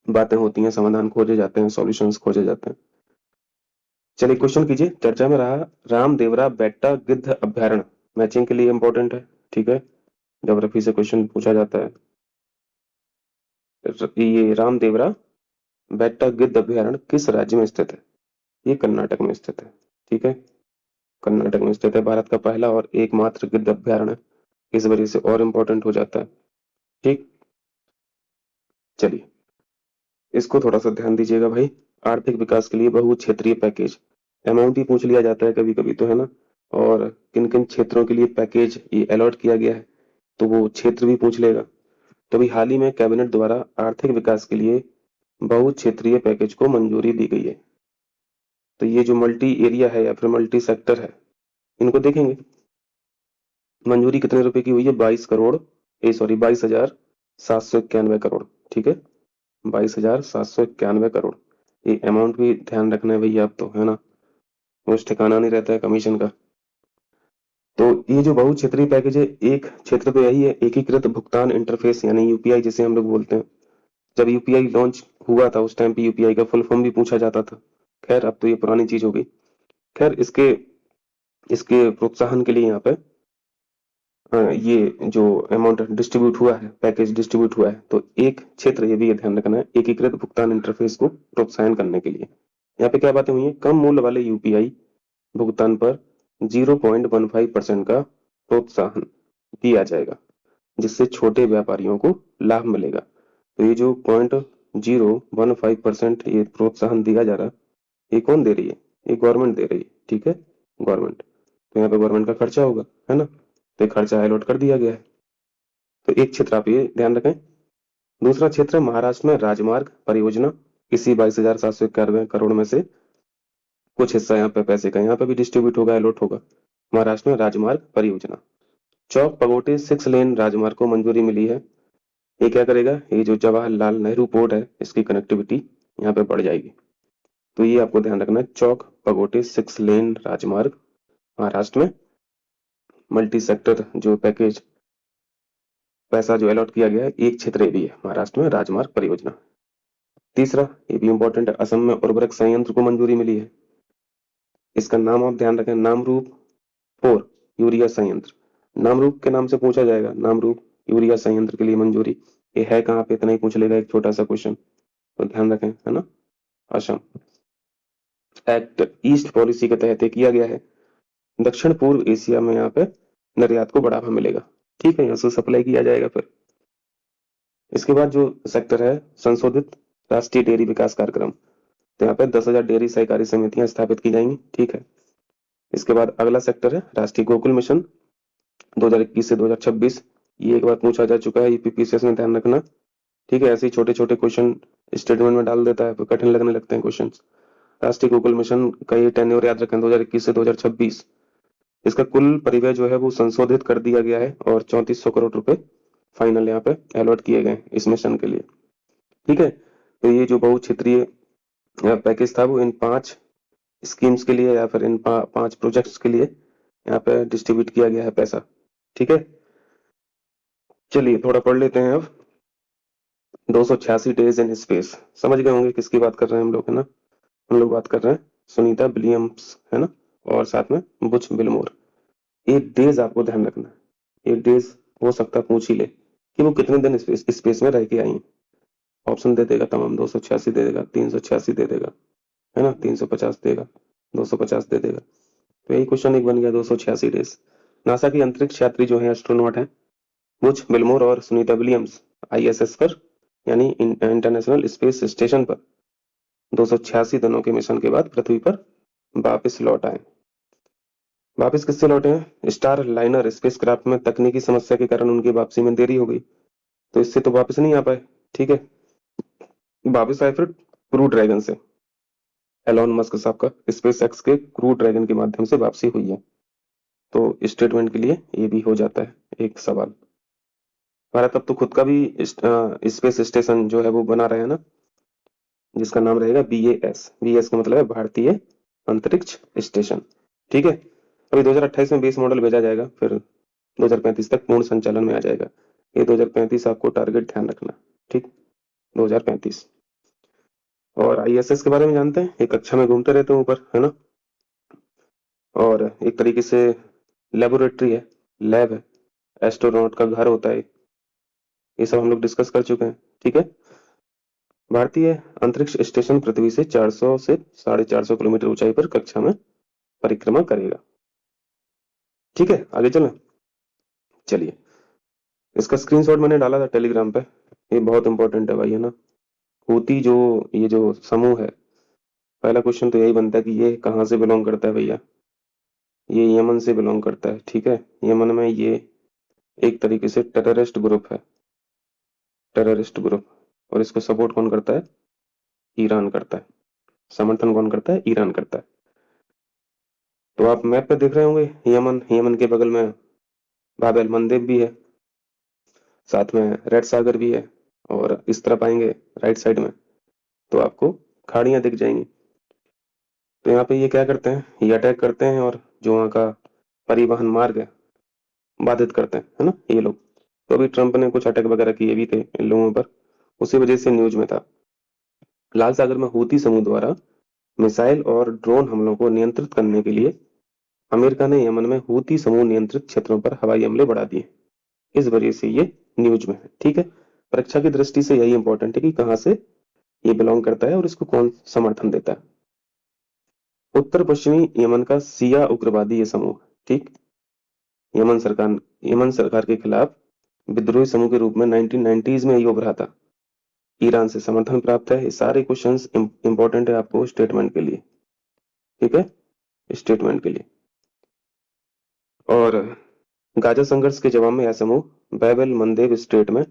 बातें होती हैं, समाधान खोजे जाते हैं, सॉल्यूशंस खोजे जाते हैं। चलिए क्वेश्चन कीजिए। चर्चा में रहा रामदेवरा बेट्टा गिद्ध अभ्यारण्य, मैचिंग के लिए इंपॉर्टेंट है, ठीक है। ज्योग्राफी से क्वेश्चन पूछा जाता है। ये रामदेवरा बेट्टा गिद्ध अभ्यारण्य किस राज्य में स्थित है? ये कर्नाटक में स्थित है, ठीक है। कर्नाटक में स्थित है, भारत का पहला और एकमात्र गिद्ध अभ्यारण्य, इस वजह से और इम्पोर्टेंट हो जाता है, ठीक। चलिए, इसको थोड़ा सा ध्यान दीजिएगा भाई। आर्थिक विकास के लिए बहु क्षेत्रीय पैकेज, अमाउंट ही पूछ लिया जाता है कभी कभी, तो है ना। और किन किन क्षेत्रों के लिए पैकेज ये अलॉट किया गया है, तो वो क्षेत्र भी पूछ लेगा। तो अभी हाल ही में कैबिनेट द्वारा आर्थिक विकास के लिए बहु क्षेत्रीय पैकेज को मंजूरी दी गई है। तो ये जो मल्टी एरिया है या फिर मल्टी सेक्टर है, इनको देखेंगे। मंजूरी कितने रुपए की हुई है? 22,791 करोड़, ठीक है। 22,791 करोड़। ये अमाउंट भी ध्यान रखना है भैया, आप तो है ना, कुछ ठिकाना नहीं रहता है कमीशन का। तो ये जो बहु क्षेत्रीय पैकेज है, एक क्षेत्र तो यही है, एकीकृत भुगतान इंटरफेस यानी यूपीआई जिसे हम लोग बोलते हैं। जब यूपीआई लॉन्च हुआ था उस टाइम पे यूपीआई का फुल फॉर्म भी पूछा जाता था। खैर अब तो ये पुरानी चीज हो गई। खैर इसके इसके प्रोत्साहन के लिए यहाँ पे ये जो अमाउंट डिस्ट्रीब्यूट हुआ है, पैकेज डिस्ट्रीब्यूट हुआ है, तो एक क्षेत्र ये भी ध्यान रखना है, एकीकृत भुगतान इंटरफेस को प्रोत्साहन करने के लिए। यहाँ पे क्या बातें हुई है? कम मूल्य वाले यूपीआई भुगतान पर 0.15% का प्रोत्साहन दिया जाएगा, जिससे छोटे व्यापारियों को लाभ मिलेगा। तो ये जो 0.015% ये प्रोत्साहन दिया जा रहा, ये कौन दे रही है? ये गवर्नमेंट दे रही है, ठीक है, गवर्नमेंट। तो यहाँ पे गवर्नमेंट का खर्चा होगा, है ना, तो ये खर्चा अलॉट कर दिया गया है। तो एक क्षेत्र आप ये ध्यान रखें। दूसरा क्षेत्र महाराष्ट्र में राजमार्ग परियोजना, इसी 22,791 करोड़ में से कुछ हिस्सा यहाँ पे पैसे का यहाँ पे भी डिस्ट्रीब्यूट होगा, अलॉट होगा। महाराष्ट्र में राजमार्ग परियोजना, चौक पगोटे 6 लेन राजमार्ग को मंजूरी मिली है। ये क्या करेगा? ये जो जवाहरलाल नेहरू पोर्ट है, इसकी कनेक्टिविटी यहाँ पे बढ़ जाएगी। तो ये आपको ध्यान रखना है, चौक पगोटे 6 लेन राजमार्ग महाराष्ट्र में मल्टी सेक्टर जो पैकेज पैसा जो अलॉट किया गया है, एक क्षेत्र ये भी है महाराष्ट्र में राजमार्ग परियोजना। तीसरा, ये भी इंपॉर्टेंट है, असम में उर्वरक संयंत्र को मंजूरी मिली है। इसका नाम आप ध्यान रखें, नामरूप 4 यूरिया संयंत्र। नामरूप के नाम से पूछा जाएगा, नामरूप यूरिया संयंत्र के लिए मंजूरी। ये है कहाँ पे? इतना ही पूछ लेगा, एक छोटा सा क्वेश्चन, तो ध्यान रखें, है ना। असम एक्ट ईस्ट पॉलिसी के तहत ये किया गया है। दक्षिण पूर्व एशिया में यहाँ पे निर्यात को बढ़ावा मिलेगा, ठीक है, यहाँ से सप्लाई किया जाएगा फिर। इसके बाद जो सेक्टर है, संशोधित राष्ट्रीय डेयरी विकास कार्यक्रम, तो यहाँ पे 10,000 डेयरी सहकारी समितियां स्थापित की जाएंगी, ठीक है। इसके बाद अगला सेक्टर है राष्ट्रीय गोकुल मिशन 2021 से 2026। ये एक बार पूछा जा चुका है यूपीपीसीएस में, ध्यान रखना, ठीक है। ऐसे ही छोटे छोटे क्वेश्चन स्टेटमेंट में डाल देता है, फिर कठिन लगने लगते हैं क्वेश्चन। राष्ट्रीय गोकुल मिशन का ये टेन्योर याद रखें, 2021 से 2026। इसका कुल परिव्यय जो है वो संशोधित कर दिया गया है और 3400 करोड़ रुपए फाइनल यहाँ पे अलॉट किए गए इस मिशन के लिए, ठीक है। तो ये जो बहुक्षेत्रीय पैकेज था वो इन 5 स्कीम्स के लिए या फिर इन 5 प्रोजेक्ट्स के लिए यहाँ पे डिस्ट्रीब्यूट किया गया है पैसा, ठीक है। चलिए थोड़ा पढ़ लेते हैं अब। 286 डेज इन स्पेस, समझ गए होंगे किसकी बात कर रहे हैं हम लोग, है ना। हम लोग बात कर रहे हैं सुनीता विलियम्स, है ना, और साथ में बुच बिलमोर। ये डेज आपको ध्यान रखना है, ये डेज हो सकता पूछ ही ले कि वो कितने दिन स्पेस में रह के आई हैं। ऑप्शन दे देगा तमाम, 286 दे देगा, 386 दे देगा, है ना, 350 देगा, 250 दे देगा। तो यही क्वेश्चन एक बन गया, 286 डेज। नासा की अंतरिक्ष यात्री जो है एस्ट्रोनॉट है बुच बिलमोर और सुनीता विलियम्स आईएसएस पर यानी इंटरनेशनल स्पेस स्टेशन पर 286 दिनों के मिशन के बाद पृथ्वी पर वापस लौट आए। वापस किससे लौटे हैं? स्टार लाइनर स्पेसक्राफ्ट में तकनीकी समस्या के कारण उनकी वापसी में देरी हो गई, तो इससे तो वापस नहीं आ पाए। ठीक है, वापस आए फिर क्रू ड्रैगन से। एलॉन मस्क साहब का स्पेस एक्स के क्रू ड्रैगन के माध्यम से वापसी हुई है। तो स्टेटमेंट के लिए ये भी हो जाता है एक सवाल। भारत अब तो खुद का भी स्पेस स्टेशन जो है वो बना रहे हैं ना, जिसका नाम रहेगा BAS। BAS का मतलब है भारतीय अंतरिक्ष स्टेशन। ठीक है, अभी 2028 में बेस मॉडल भेजा जाएगा, फिर 2035 तक पूर्ण संचालन में आ जाएगा। ये 2035 आपको टारगेट ध्यान रखना। ठीक, 2035। और ISS के बारे में जानते हैं, एक कक्षा में घूमते रहते हैं ऊपर, है ना। और एक तरीके से लेबोरेटरी है, लैब है, एस्ट्रोनॉट का घर होता है। ये सब हम लोग डिस्कस कर चुके हैं। ठीक है, भारतीय अंतरिक्ष स्टेशन पृथ्वी से 400 से 450 किलोमीटर ऊंचाई पर कक्षा में परिक्रमा करेगा। ठीक है, आगे चलें। चलिए, इसका स्क्रीनशॉट मैंने डाला था टेलीग्राम पे। ये बहुत इंपॉर्टेंट है भाई, है ना। हूती जो, ये जो समूह है, पहला क्वेश्चन तो यही बनता है कि ये कहाँ से बिलोंग करता है भैया। ये यमन से बिलोंग करता है। ठीक है, यमन में ये एक तरीके से टेररिस्ट ग्रुप है, टेररिस्ट ग्रुप। और इसको सपोर्ट कौन करता है? ईरान करता है। समर्थन कौन करता है? ईरान करता है। तो आप मैप पे देख रहे होंगे, यमन, यमन के बगल में बाब एल मंदेब भी है, साथ में रेड सागर भी है, और इस तरफ आएंगे राइट साइड में तो आपको खाड़ियां दिख जाएंगी। तो यहाँ पे ये क्या करते हैं? ये अटैक करते हैं और जो वहाँ का परिवहन मार्ग है बाधित करते हैं, है ना ये लोग। तो अभी ट्रम्प ने कुछ अटैक वगैरह किए भी थे इन लोगों पर, उसी वजह से न्यूज में था। लाल सागर में हूती समूह द्वारा मिसाइल और ड्रोन हमलों को नियंत्रित करने के लिए अमेरिका ने यमन में हूती समूह नियंत्रित क्षेत्रों पर हवाई हमले बढ़ा दिए। इस वजह से ये न्यूज में है। ठीक है, परीक्षा की दृष्टि से यही इंपॉर्टेंट है कि कहाँ से ये बिलोंग करता है और इसको कौन समर्थन देता है। उत्तर पश्चिमी यमन का सिया उग्रवादी ये समूह, ठीक, यमन सरकार, यमन सरकार के खिलाफ विद्रोही समूह के रूप में 1990s में ये उभरा था। ईरान से समर्थन प्राप्त है। ये सारे क्वेश्चंस इंपॉर्टेंट है आपको स्टेटमेंट के लिए। ठीक है, स्टेटमेंट के लिए। और गाजा संघर्ष के जवाब में यह समूह बैबल मंदेब स्ट्रेट में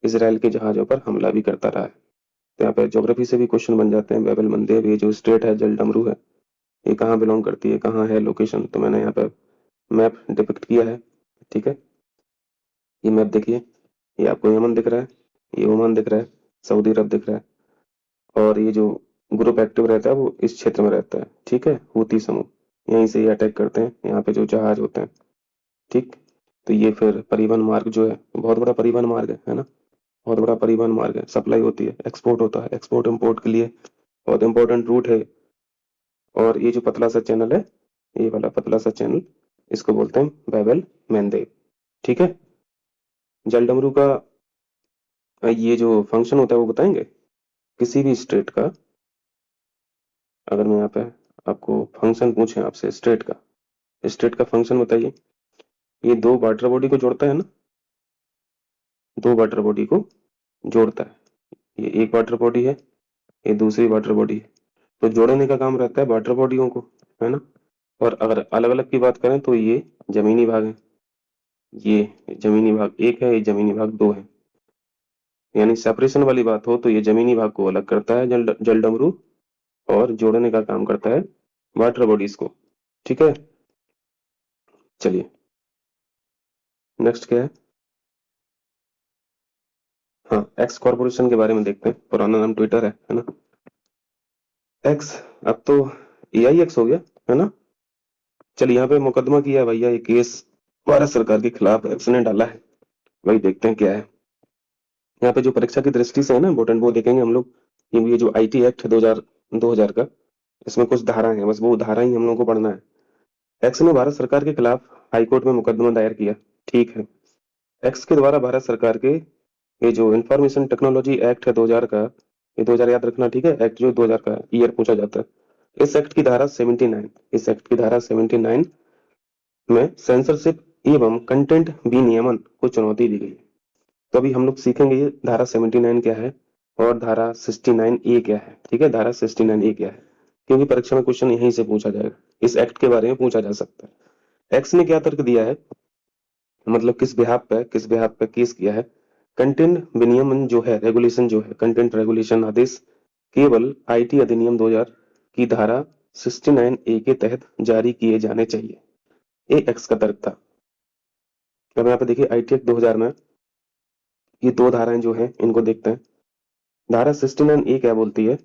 इसराइल के जहाजों पर हमला भी करता रहा है। तो यहाँ पे ज्योग्राफी से भी क्वेश्चन बन जाते हैं। बैबल मंदेब, ये जो स्ट्रेट है, जल डमरू है, ये कहाँ बिलोंग करती है, कहाँ है लोकेशन, तो मैंने यहाँ पे मैप डिपिक्ट किया है। ठीक है, ये मैप देखिए, ये आपको यमन दिख रहा है, ये ओमान दिख रहा है, सऊदी अरब दिख रहा है, और ये जो ग्रुप एक्टिव रहता है वो इस क्षेत्र में रहता है। ठीक है, हूती समूह यहीं से ये अटैक करते हैं, यहाँ पे जो जहाज होते हैं। ठीक, तो ये फिर परिवहन मार्ग जो है, बहुत बड़ा परिवहन मार्ग है ना, बहुत बड़ा परिवहन मार्ग है, सप्लाई होती है, एक्सपोर्ट होता है, एक्सपोर्ट इम्पोर्ट के लिए बहुत इंपॉर्टेंट रूट है। और ये जो पतला सा चैनल है, ये वाला पतला सा चैनल, इसको बोलते हैं बैबल मेंदेब। ठीक है, जल डमरू का ये जो फंक्शन होता है वो बताएंगे। किसी भी स्टेट का, अगर मैं यहाँ पे आपको फंक्शन पूछे आपसे स्टेट का, स्टेट का फंक्शन बताइए। ये दो वाटर बॉडी को जोड़ता है ना, दो वाटर बॉडी को जोड़ता है। ये एक वाटर बॉडी है, ये दूसरी वाटर बॉडी है, तो जोड़ने का काम रहता है वाटर बॉडियों को, है ना। और अगर अलग अलग की बात करें तो ये जमीनी भाग है, ये जमीनी भाग एक है, ये जमीनी भाग दो है। यानी सेपरेशन वाली बात हो तो ये जमीनी भाग को अलग करता है जल डमरू, और जोड़ने का काम करता है वाटर बॉडीज को। ठीक है, चलिए नेक्स्ट क्या है। हाँ, एक्स कॉर्पोरेशन के बारे में देखते हैं। पुराना नाम ट्विटर है ना। एक्स अब तो AIX हो गया, है ना। चलिए, यहाँ पे मुकदमा किया है भैया, ये केस भारत सरकार के खिलाफ एक्स ने डाला है। वही देखते हैं क्या है। यहाँ पे जो परीक्षा की दृष्टि से है ना इम्पोर्टेंट, वो देखेंगे हम लोग। ये जो IT एक्ट है 2000 का, इसमें कुछ धारा है, बस वो धारा ही हम लोग को पढ़ना है। एक्स ने भारत सरकार के खिलाफ हाईकोर्ट में मुकदमा दायर किया। ठीक है, एक्स के द्वारा भारत सरकार के ये जो इंफॉर्मेशन टेक्नोलॉजी एक्ट है 2000 का, ये 2000 याद रखना। ठीक है, एक्ट जो 2000 का ईयर पूछा जाता है। इस एक्ट की धारा 79, इस एक्ट की धारा 79 में सेंसरशिप एवं कंटेंट विनियमन को चुनौती दी गई है। तो अभी हम लोग सीखेंगे ये धारा 79 क्या है और धारा 69A क्या है। ठीक है, धारा 69A क्या है, क्योंकि परीक्षा में क्वेश्चन यहीं से पूछा जाएगा, इस एक्ट के बारे में पूछा जा सकता है। एक्स ने क्या तर्क दिया है, मतलब किस बिहाफ पे केस किया है, कंटेंट विनियमन जो है, रेगुलेशन जो है, कंटेंट रेगुलेशन आदेश केवल आईटी अधिनियम 2000 की धारा 69 ए के तहत जारी किए जाने चाहिए। ये एक्स का तर्क था। अब यहाँ पे देखिए आईटी एक्ट 2000 में ये दो धाराएं जो हैं इनको देखते हैं। धारा 69 ए क्या बोलती है,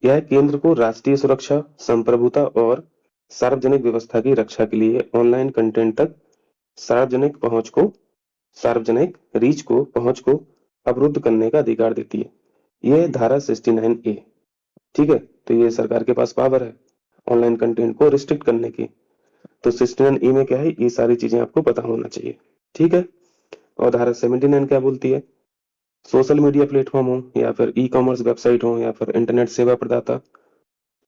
यह केंद्र को राष्ट्रीय सुरक्षा, संप्रभुता और सार्वजनिक व्यवस्था की रक्षा के लिए ऑनलाइन कंटेंट तक सार्वजनिक पहुंच को सार्वजनिक रीच को पहुंच को अवरुद्ध करने का अधिकार देती है। यह धारा 69 ए, ठीक है। तो ये सरकार के पास पावर है ऑनलाइन कंटेंट को रिस्ट्रिक्ट करने की। तो 69 ए में क्या है, ये सारी चीजें आपको पता होना चाहिए, ठीक है। और धारा 79 क्या बोलती है, सोशल मीडिया प्लेटफॉर्म हो या फिर ई कॉमर्स वेबसाइट हो या फिर इंटरनेट सेवा प्रदाता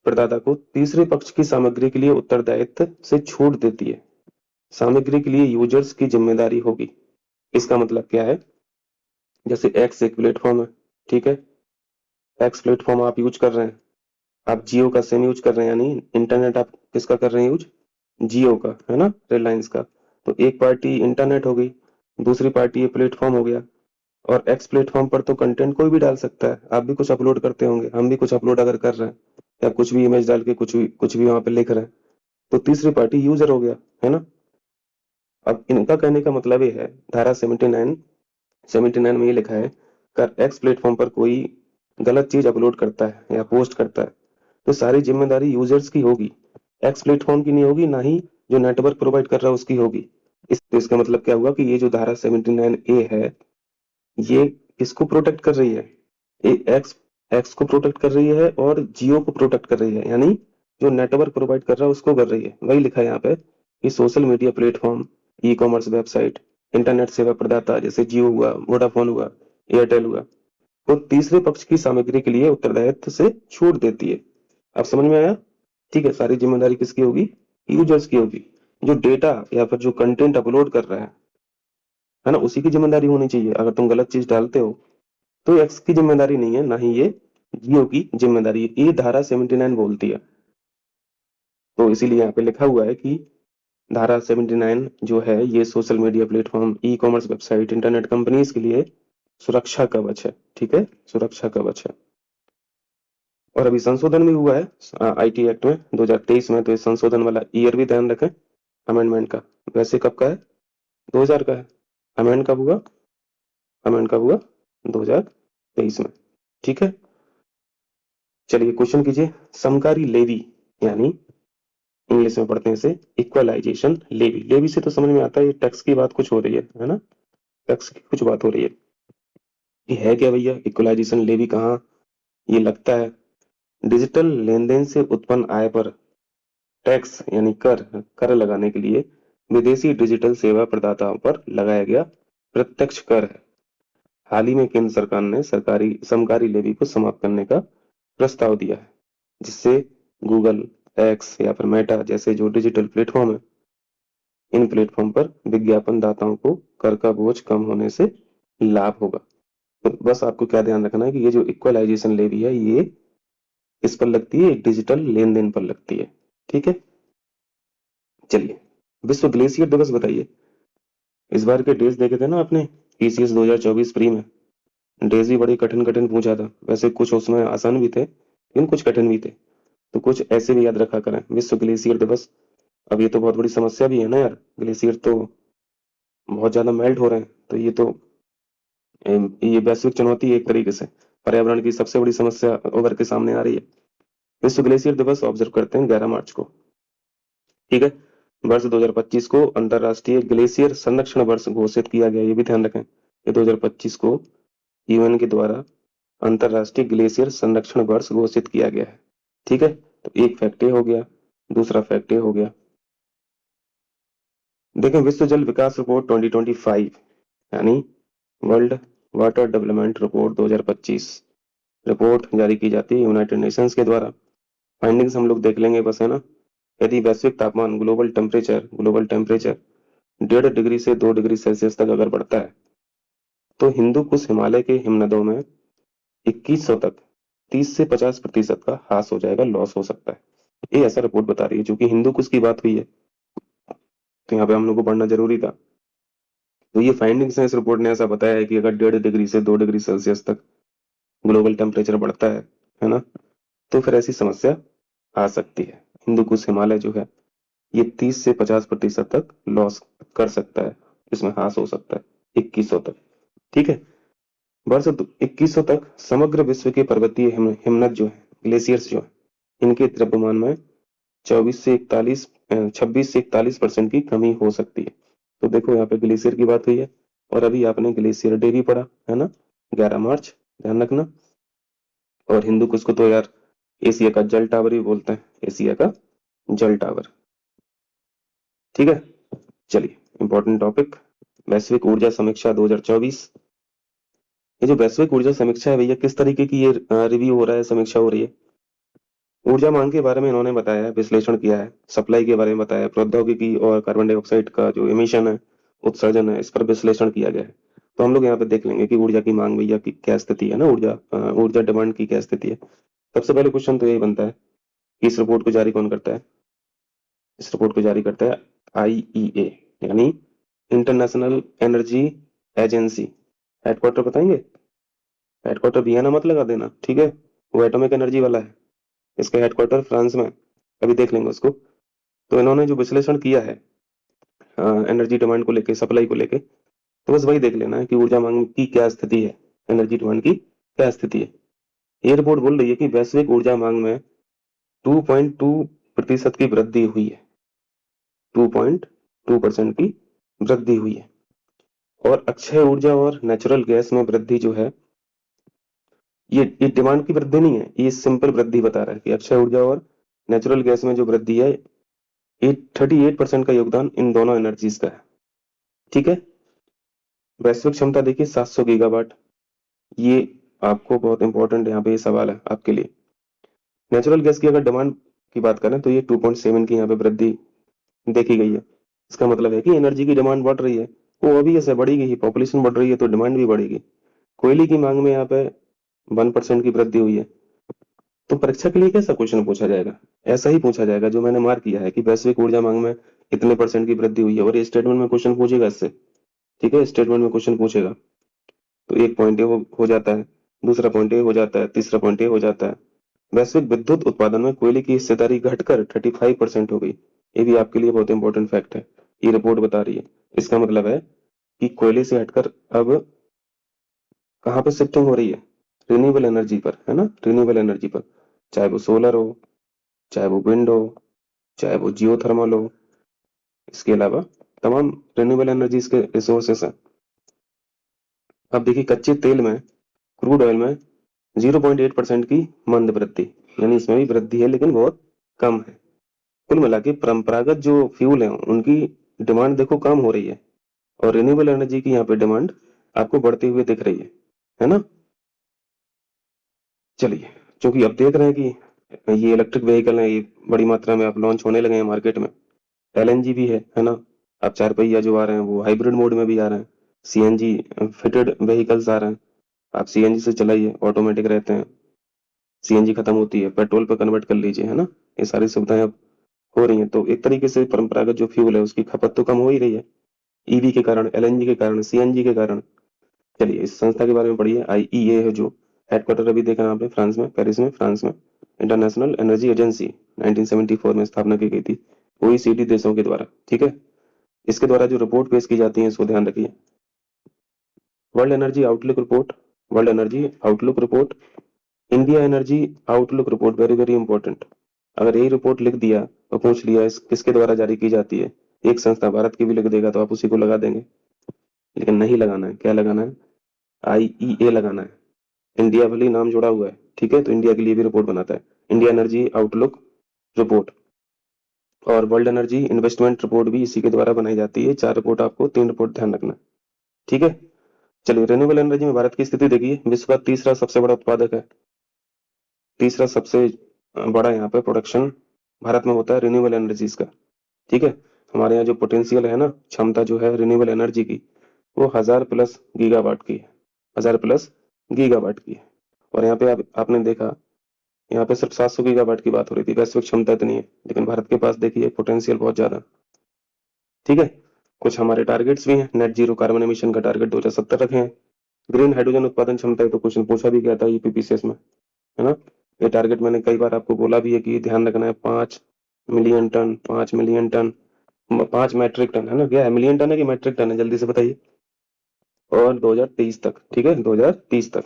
प्रदाता को तीसरे पक्ष की सामग्री के लिए उत्तरदायित्व से छूट देती है। सामग्री के लिए यूजर्स की जिम्मेदारी होगी। इसका मतलब क्या है, जैसे एक्स एक प्लेटफॉर्म है, ठीक है। एक्स प्लेटफॉर्म आप यूज कर रहे हैं, आप जियो का सिम यूज कर रहे हैं, यानी इंटरनेट आप किसका कर रहे हैं यूज, जियो का, है ना, रिलायंस का। तो एक पार्टी इंटरनेट हो गई, दूसरी पार्टी ये प्लेटफॉर्म हो गया। और एक्स प्लेटफॉर्म पर तो कंटेंट कोई भी डाल सकता है, आप भी कुछ अपलोड करते होंगे, हम भी कुछ अपलोड अगर कर रहे हैं या कुछ भी इमेज डाल के कुछ भी वहां पे लिख रहे हैं, तो तीसरी पार्टी यूजर हो गया, है ना। अब इनका कहने का मतलब ये है, धारा 79 में ये लिखा है, कर एक्स प्लेटफॉर्म पर कोई गलत चीज अपलोड करता है या पोस्ट करता है तो सारी जिम्मेदारी यूजर्स की होगी, एक्स प्लेटफॉर्म की नहीं होगी, ना ही जो नेटवर्क प्रोवाइड कर रहा है उसकी होगी। तो इसका मतलब क्या हुआ कि ये जो धारा 79 ए है, ये किसको प्रोटेक्ट कर रही है, ये एक्स एक्स को प्रोटेक्ट कर रही है और जियो को प्रोटेक्ट कर रही है, यानी जो नेटवर्क प्रोवाइड कर रहा है उसको कर रही है। वही लिखा है यहाँ पे कि social media platform, e commerce website, internet सेवा प्रदाता जैसे जियो हुआ, वोडाफोन हुआ, एयरटेल हुआ, वो तीसरे पक्ष की सामग्री के लिए उत्तरदायित्व से छूट देती है। अब समझ में आया, ठीक है। सारी जिम्मेदारी किसकी होगी, यूजर्स की होगी। जो डेटा या फिर जो कंटेंट अपलोड कर रहा है ना, उसी की जिम्मेदारी होनी चाहिए। अगर तुम गलत चीज डालते हो तो एक्स की जिम्मेदारी नहीं है, ना ही ये जियो की जिम्मेदारी है, ये धारा 79 बोलती है। तो इसीलिए यहाँ पे लिखा हुआ है कि धारा 79 जो है ये social media platform, e commerce website, internet companies के लिए सुरक्षा कवच है, ठीक है, सुरक्षा कवच है। और अभी संशोधन भी हुआ है आईटी एक्ट में 2023 में, तो इस संशोधन वाला ईयर भी ध्यान रखें अमेंडमेंट का। वैसे कब का है, 2000 का है। अमेंड कब हुआ, अमेंड कब हुआ, 2023 में, ठीक है। चलिए क्वेश्चन कीजिए, समकारी लेवी, यानी इंग्लिश में पढ़ते हैं इसे इक्वलाइजेशन लेवी। लेवी से तो समझ में आता है ये टैक्स की बात कुछ हो रही है ना, टैक्स की कुछ बात हो रही है। ये है क्या भैया इक्वलाइजेशन लेवी, कहाँ ये लगता है, डिजिटल लेन देन से उत्पन्न आय पर टैक्स यानी कर कर लगाने के लिए विदेशी डिजिटल सेवा प्रदाताओं पर लगाया गया प्रत्यक्ष कर है। हाल ही में केंद्र सरकार ने सरकारी समकारी लेवी को समाप्त करने का प्रस्ताव दिया है, जिससे गूगल, एक्स या फिर मेटा जैसे जो डिजिटल प्लेटफॉर्म है, इन प्लेटफॉर्म पर विज्ञापन दाताओं को कर का बोझ कम होने से लाभ होगा। तो बस आपको क्या ध्यान रखना है कि ये जो इक्वलाइजेशन लेवी है ये किस पर लगती है, डिजिटल लेन देन पर लगती है, ठीक है। चलिए विश्व ग्लेशियर दिवस बताइए। इस बार के डेज देखे थे ना आपने पीसीएस 2024 प्री में, डेज भी बड़े कठिन कठिन पूछा था, वैसे कुछ उसमें आसान भी थे लेकिन कुछ कठिन भी थे, तो कुछ ऐसे भी याद रखा करें। विश्व ग्लेशियर दिवस, अब ये तो बहुत बड़ी समस्या भी है ना यार, ग्लेशियर तो बहुत ज्यादा मेल्ट हो रहे हैं, तो ये तो ये वैश्विक चुनौती है एक तरीके से, पर्यावरण की सबसे बड़ी समस्या उभर के सामने आ रही है। विश्व ग्लेशियर दिवस ऑब्जर्व करते हैं 11 मार्च को, ठीक है। वर्ष 2025 को अंतरराष्ट्रीय ग्लेशियर संरक्षण वर्ष घोषित किया गया, ये भी ध्यान रखें, ये 2025 को यूएन के द्वारा अंतरराष्ट्रीय ग्लेशियर संरक्षण वर्ष घोषित किया गया है, ठीक है। तो एक फैक्ट ये हो गया, दूसरा फैक्ट ये हो गया। देखें विश्व जल विकास रिपोर्ट 2025 यानी world water development report 2025 report जारी की जाती है यूनाइटेड नेशंस के द्वारा। फाइंडिंग्स हम लोग देख लेंगे बस, है ना। यदि वैश्विक तापमान ग्लोबल टेम्परेचर 1.5 डिग्री से 2 डिग्री सेल्सियस तक अगर बढ़ता है तो हिंदू कुश हिमालय के हिमनदों में 2100 तक 30 से 50% का ह्रास हो जाएगा, लॉस हो सकता है। ये ऐसा रिपोर्ट बता रही है, चूंकि हिंदू कुश की बात हुई है तो यहाँ पे हम लोग को पढ़ना जरूरी था। तो ये फाइंडिंग्स हैं इस रिपोर्ट ने, ऐसा बताया है कि अगर 1.5 डिग्री से 2 डिग्री सेल्सियस तक ग्लोबल टेम्परेचर बढ़ता है ना, तो फिर ऐसी समस्या आ सकती है। हिंदू कुश हिमालय जो है ये 30 से 50% तक लॉस कर सकता है, इसमें ह्रास हो सकता है 2100 तक। ठीक है, वर्ष 2100 तक समग्र विश्व के पर्वतीय हिमनद जो है, ग्लेशियर्स जो है, इनके द्रव्यमान में 26 से 41% की कमी हो सकती है। तो देखो यहाँ पे ग्लेशियर की बात हुई है, और अभी आपने ग्लेशियर डे भी पढ़ा है ना, 11 मार्च, ध्यान रखना। और हिंदू कुश को तो यार एशिया का जल टावर ही बोलते हैं, एशिया का जल टावर। ठीक है, चलिए इंपॉर्टेंट टॉपिक, वैश्विक ऊर्जा समीक्षा 2024। ये जो वैश्विक ऊर्जा समीक्षा है भैया, किस तरीके की ये रिव्यू हो रहा है, समीक्षा हो रही है? ऊर्जा मांग के बारे में इन्होंने बताया है, विश्लेषण किया है, सप्लाई के बारे में बताया है, प्रौद्योगिकी और कार्बन डाइऑक्साइड का जो इमिशन है, उत्सर्जन है, इस पर विश्लेषण किया गया है। तो हम लोग यहाँ पे देख लेंगे कि ऊर्जा की मांग भैया की क्या स्थिति है ना, ऊर्जा डिमांड की क्या स्थिति है। सबसे पहले क्वेश्चन तो यही बनता है कि इस रिपोर्ट को जारी कौन करता है? इस रिपोर्ट को जारी करता है आईईए, यानी इंटरनेशनल एनर्जी एजेंसी। हेडक्वार्टर बताएंगे? हेडक्वार्टर वियना मत लगा देना, ठीक है, वो एटॉमिक एनर्जी वाला है, इसका हेडक्वार्टर फ्रांस में, अभी देख लेंगे उसको। तो इन्होंने जो विश्लेषण किया है एनर्जी डिमांड को लेके, सप्लाई को लेके, तो बस वही देख लेना है कि ऊर्जा मांग की क्या स्थिति है, एनर्जी डिमांड की क्या स्थिति है। ये रिपोर्ट बोल रही है कि वैश्विक ऊर्जा मांग में 2.2% की वृद्धि हुई है, 2.2% की वृद्धि हुई है। और अक्षय ऊर्जा और नेचुरल गैस में वृद्धि जो है, ये डिमांड की वृद्धि नहीं है, ये सिंपल वृद्धि बता रहा है कि अक्षय ऊर्जा और नेचुरल गैस में जो वृद्धि है, 38% का योगदान इन दोनों एनर्जीज का है। ठीक है, वैश्विक क्षमता देखिए 700 गीगावाट, ये आपको बहुत इंपॉर्टेंट यहाँ पे ये सवाल है आपके लिए। नेचुरल गैस की अगर डिमांड की बात करें तो ये 2.7 की यहाँ पे वृद्धि देखी गई है। इसका मतलब है कि एनर्जी की डिमांड बढ़ रही है, वो अभी ऐसे बढ़ेगी ही, पॉपुलेशन बढ़ रही है तो डिमांड भी बढ़ेगी। कोयले की मांग में यहाँ पे 1% की वृद्धि हुई है। तो परीक्षा के लिए कैसा क्वेश्चन पूछा जाएगा? ऐसा ही पूछा जाएगा जो मैंने मार्क किया है कि वैश्विक ऊर्जा मांग में इतने परसेंट की वृद्धि हुई है, और ये स्टेटमेंट में क्वेश्चन पूछेगा इससे। ठीक है, स्टेटमेंट में क्वेश्चन पूछेगा तो एक पॉइंट ये हो जाता है, दूसरा पॉइंट ये हो जाता है, तीसरा पॉइंट ये हो जाता है। वैश्विक विद्युत उत्पादन में कोयले की हिस्सेदारी घटकर 35% हो गई। ये भी आपके लिए बहुत इंपॉर्टेंट फैक्ट है, ये रिपोर्ट बता रही है। इसका मतलब है कि कोयले से हटकर अब कहाँ पे शिफ्टिंग हो रही है? रिन्यूएबल एनर्जी पर, है ना, रिन्यूएबल एनर्जी पर, चाहे वो सोलर हो, चाहे वो विंड हो, चाहे वो जियो थर्मल हो, इसके अलावा तमाम रिन्यूएबल एनर्जीज के रिसोर्सेस हैं। अब देखिए कच्चे तेल में, क्रूड ऑयल में 0.8% की मंद वृद्धि, यानी इसमें भी वृद्धि है लेकिन बहुत कम है। कुल मिला के परंपरागत जो फ्यूल है उनकी डिमांड देखो कम हो रही है, और रिन्यूएबल एनर्जी की यहाँ पे डिमांड आपको बढ़ती हुई दिख रही है ना। चलिए, क्योंकि अब देख रहे हैं कि ये इलेक्ट्रिक व्हीकल है, ये बड़ी मात्रा में अब लॉन्च होने लगे हैं मार्केट में, एलएनजी भी है ना। अब 4 पहिया जो आ रहे हैं वो हाइब्रिड मोड में भी आ रहे हैं, सीएनजी फिटेड व्हीकल्स आ रहे हैं। आप सीएनजी से चलाइए, ऑटोमेटिक रहते हैं, सीएनजी खत्म होती है पेट्रोल पे कन्वर्ट कर लीजिए, है ना। ये सारी सुविधाएं अब हो रही हैं, तो एक तरीके से परंपरागत जो फ्यूल है उसकी खपत तो कम हो ही रही है, ईवी के कारण, एलएनजी के कारण, सीएनजी के कारण। चलिए इस संस्था के बारे में पढ़िए, आईईए है जो हेडक्वार्टर अभी देखा यहाँ पे फ्रांस में, पेरिस में, फ्रांस में। इंटरनेशनल एनर्जी एजेंसी 1974 में स्थापना की गई थी ओईसीडी देशों के द्वारा। ठीक है, इसके द्वारा जो रिपोर्ट पेश की जाती है इसको ध्यान रखिए। World energy outlook report, world energy outlook report, India energy outlook report, very very important. अगर यही रिपोर्ट लिख दिया और पूछ लिया इस किसके द्वारा जारी की जाती है, एक संस्था भारत की भी लिख देगा तो आप उसी को लगा देंगे, लेकिन नहीं लगाना है। क्या लगाना है? आईईए लगाना है। इंडिया भले ही नाम जुड़ा हुआ है, ठीक है, तो इंडिया के लिए भी रिपोर्ट बनाता है, इंडिया एनर्जी आउटलुक रिपोर्ट। और वर्ल्ड एनर्जी इन्वेस्टमेंट रिपोर्ट भी इसी के द्वारा बनाई जाती है। 4 रिपोर्ट, आपको 3 रिपोर्ट ध्यान रखना, ठीक है। चलिए रिन्यूएबल एनर्जी में भारत की स्थिति देखिए, विश्व का तीसरा सबसे बड़ा उत्पादक है, तीसरा सबसे बड़ा यहाँ पे प्रोडक्शन भारत में होता है रिन्यूएबल एनर्जीज का। ठीक है, हमारे यहाँ जो पोटेंशियल है ना, क्षमता जो है रिन्यूएबल एनर्जी की, वो 1000+ गीगावाट की है, 1000+ गीगावाट की है। और यहाँ पे आपने देखा, यहाँ पे सिर्फ 700 गीगावाट की बात हो रही थी, वैश्विक क्षमता इतनी है, लेकिन भारत के पास देखिए पोटेंशियल बहुत ज्यादा। ठीक है। कुछ हमारे टारगेट्स भी हैं। नेट जीरो कार्बन एमिशन का टारगेट 2070 रखे हैं। ग्रीन हाइड्रोजन उत्पादन क्षमता है, तो क्वेश्चन पूछा भी गया था यूपीपीसीएस में, है ना। ये टारगेट मैंने कई बार आपको बोला भी है कि ध्यान रखना है, 5 million ton, 5 million ton, 5 metric ton, है ना। क्या है, मिलियन टन है कि मैट्रिक टन है, जल्दी से बताइए। और 2023 तक, ठीक है, 2030 तक।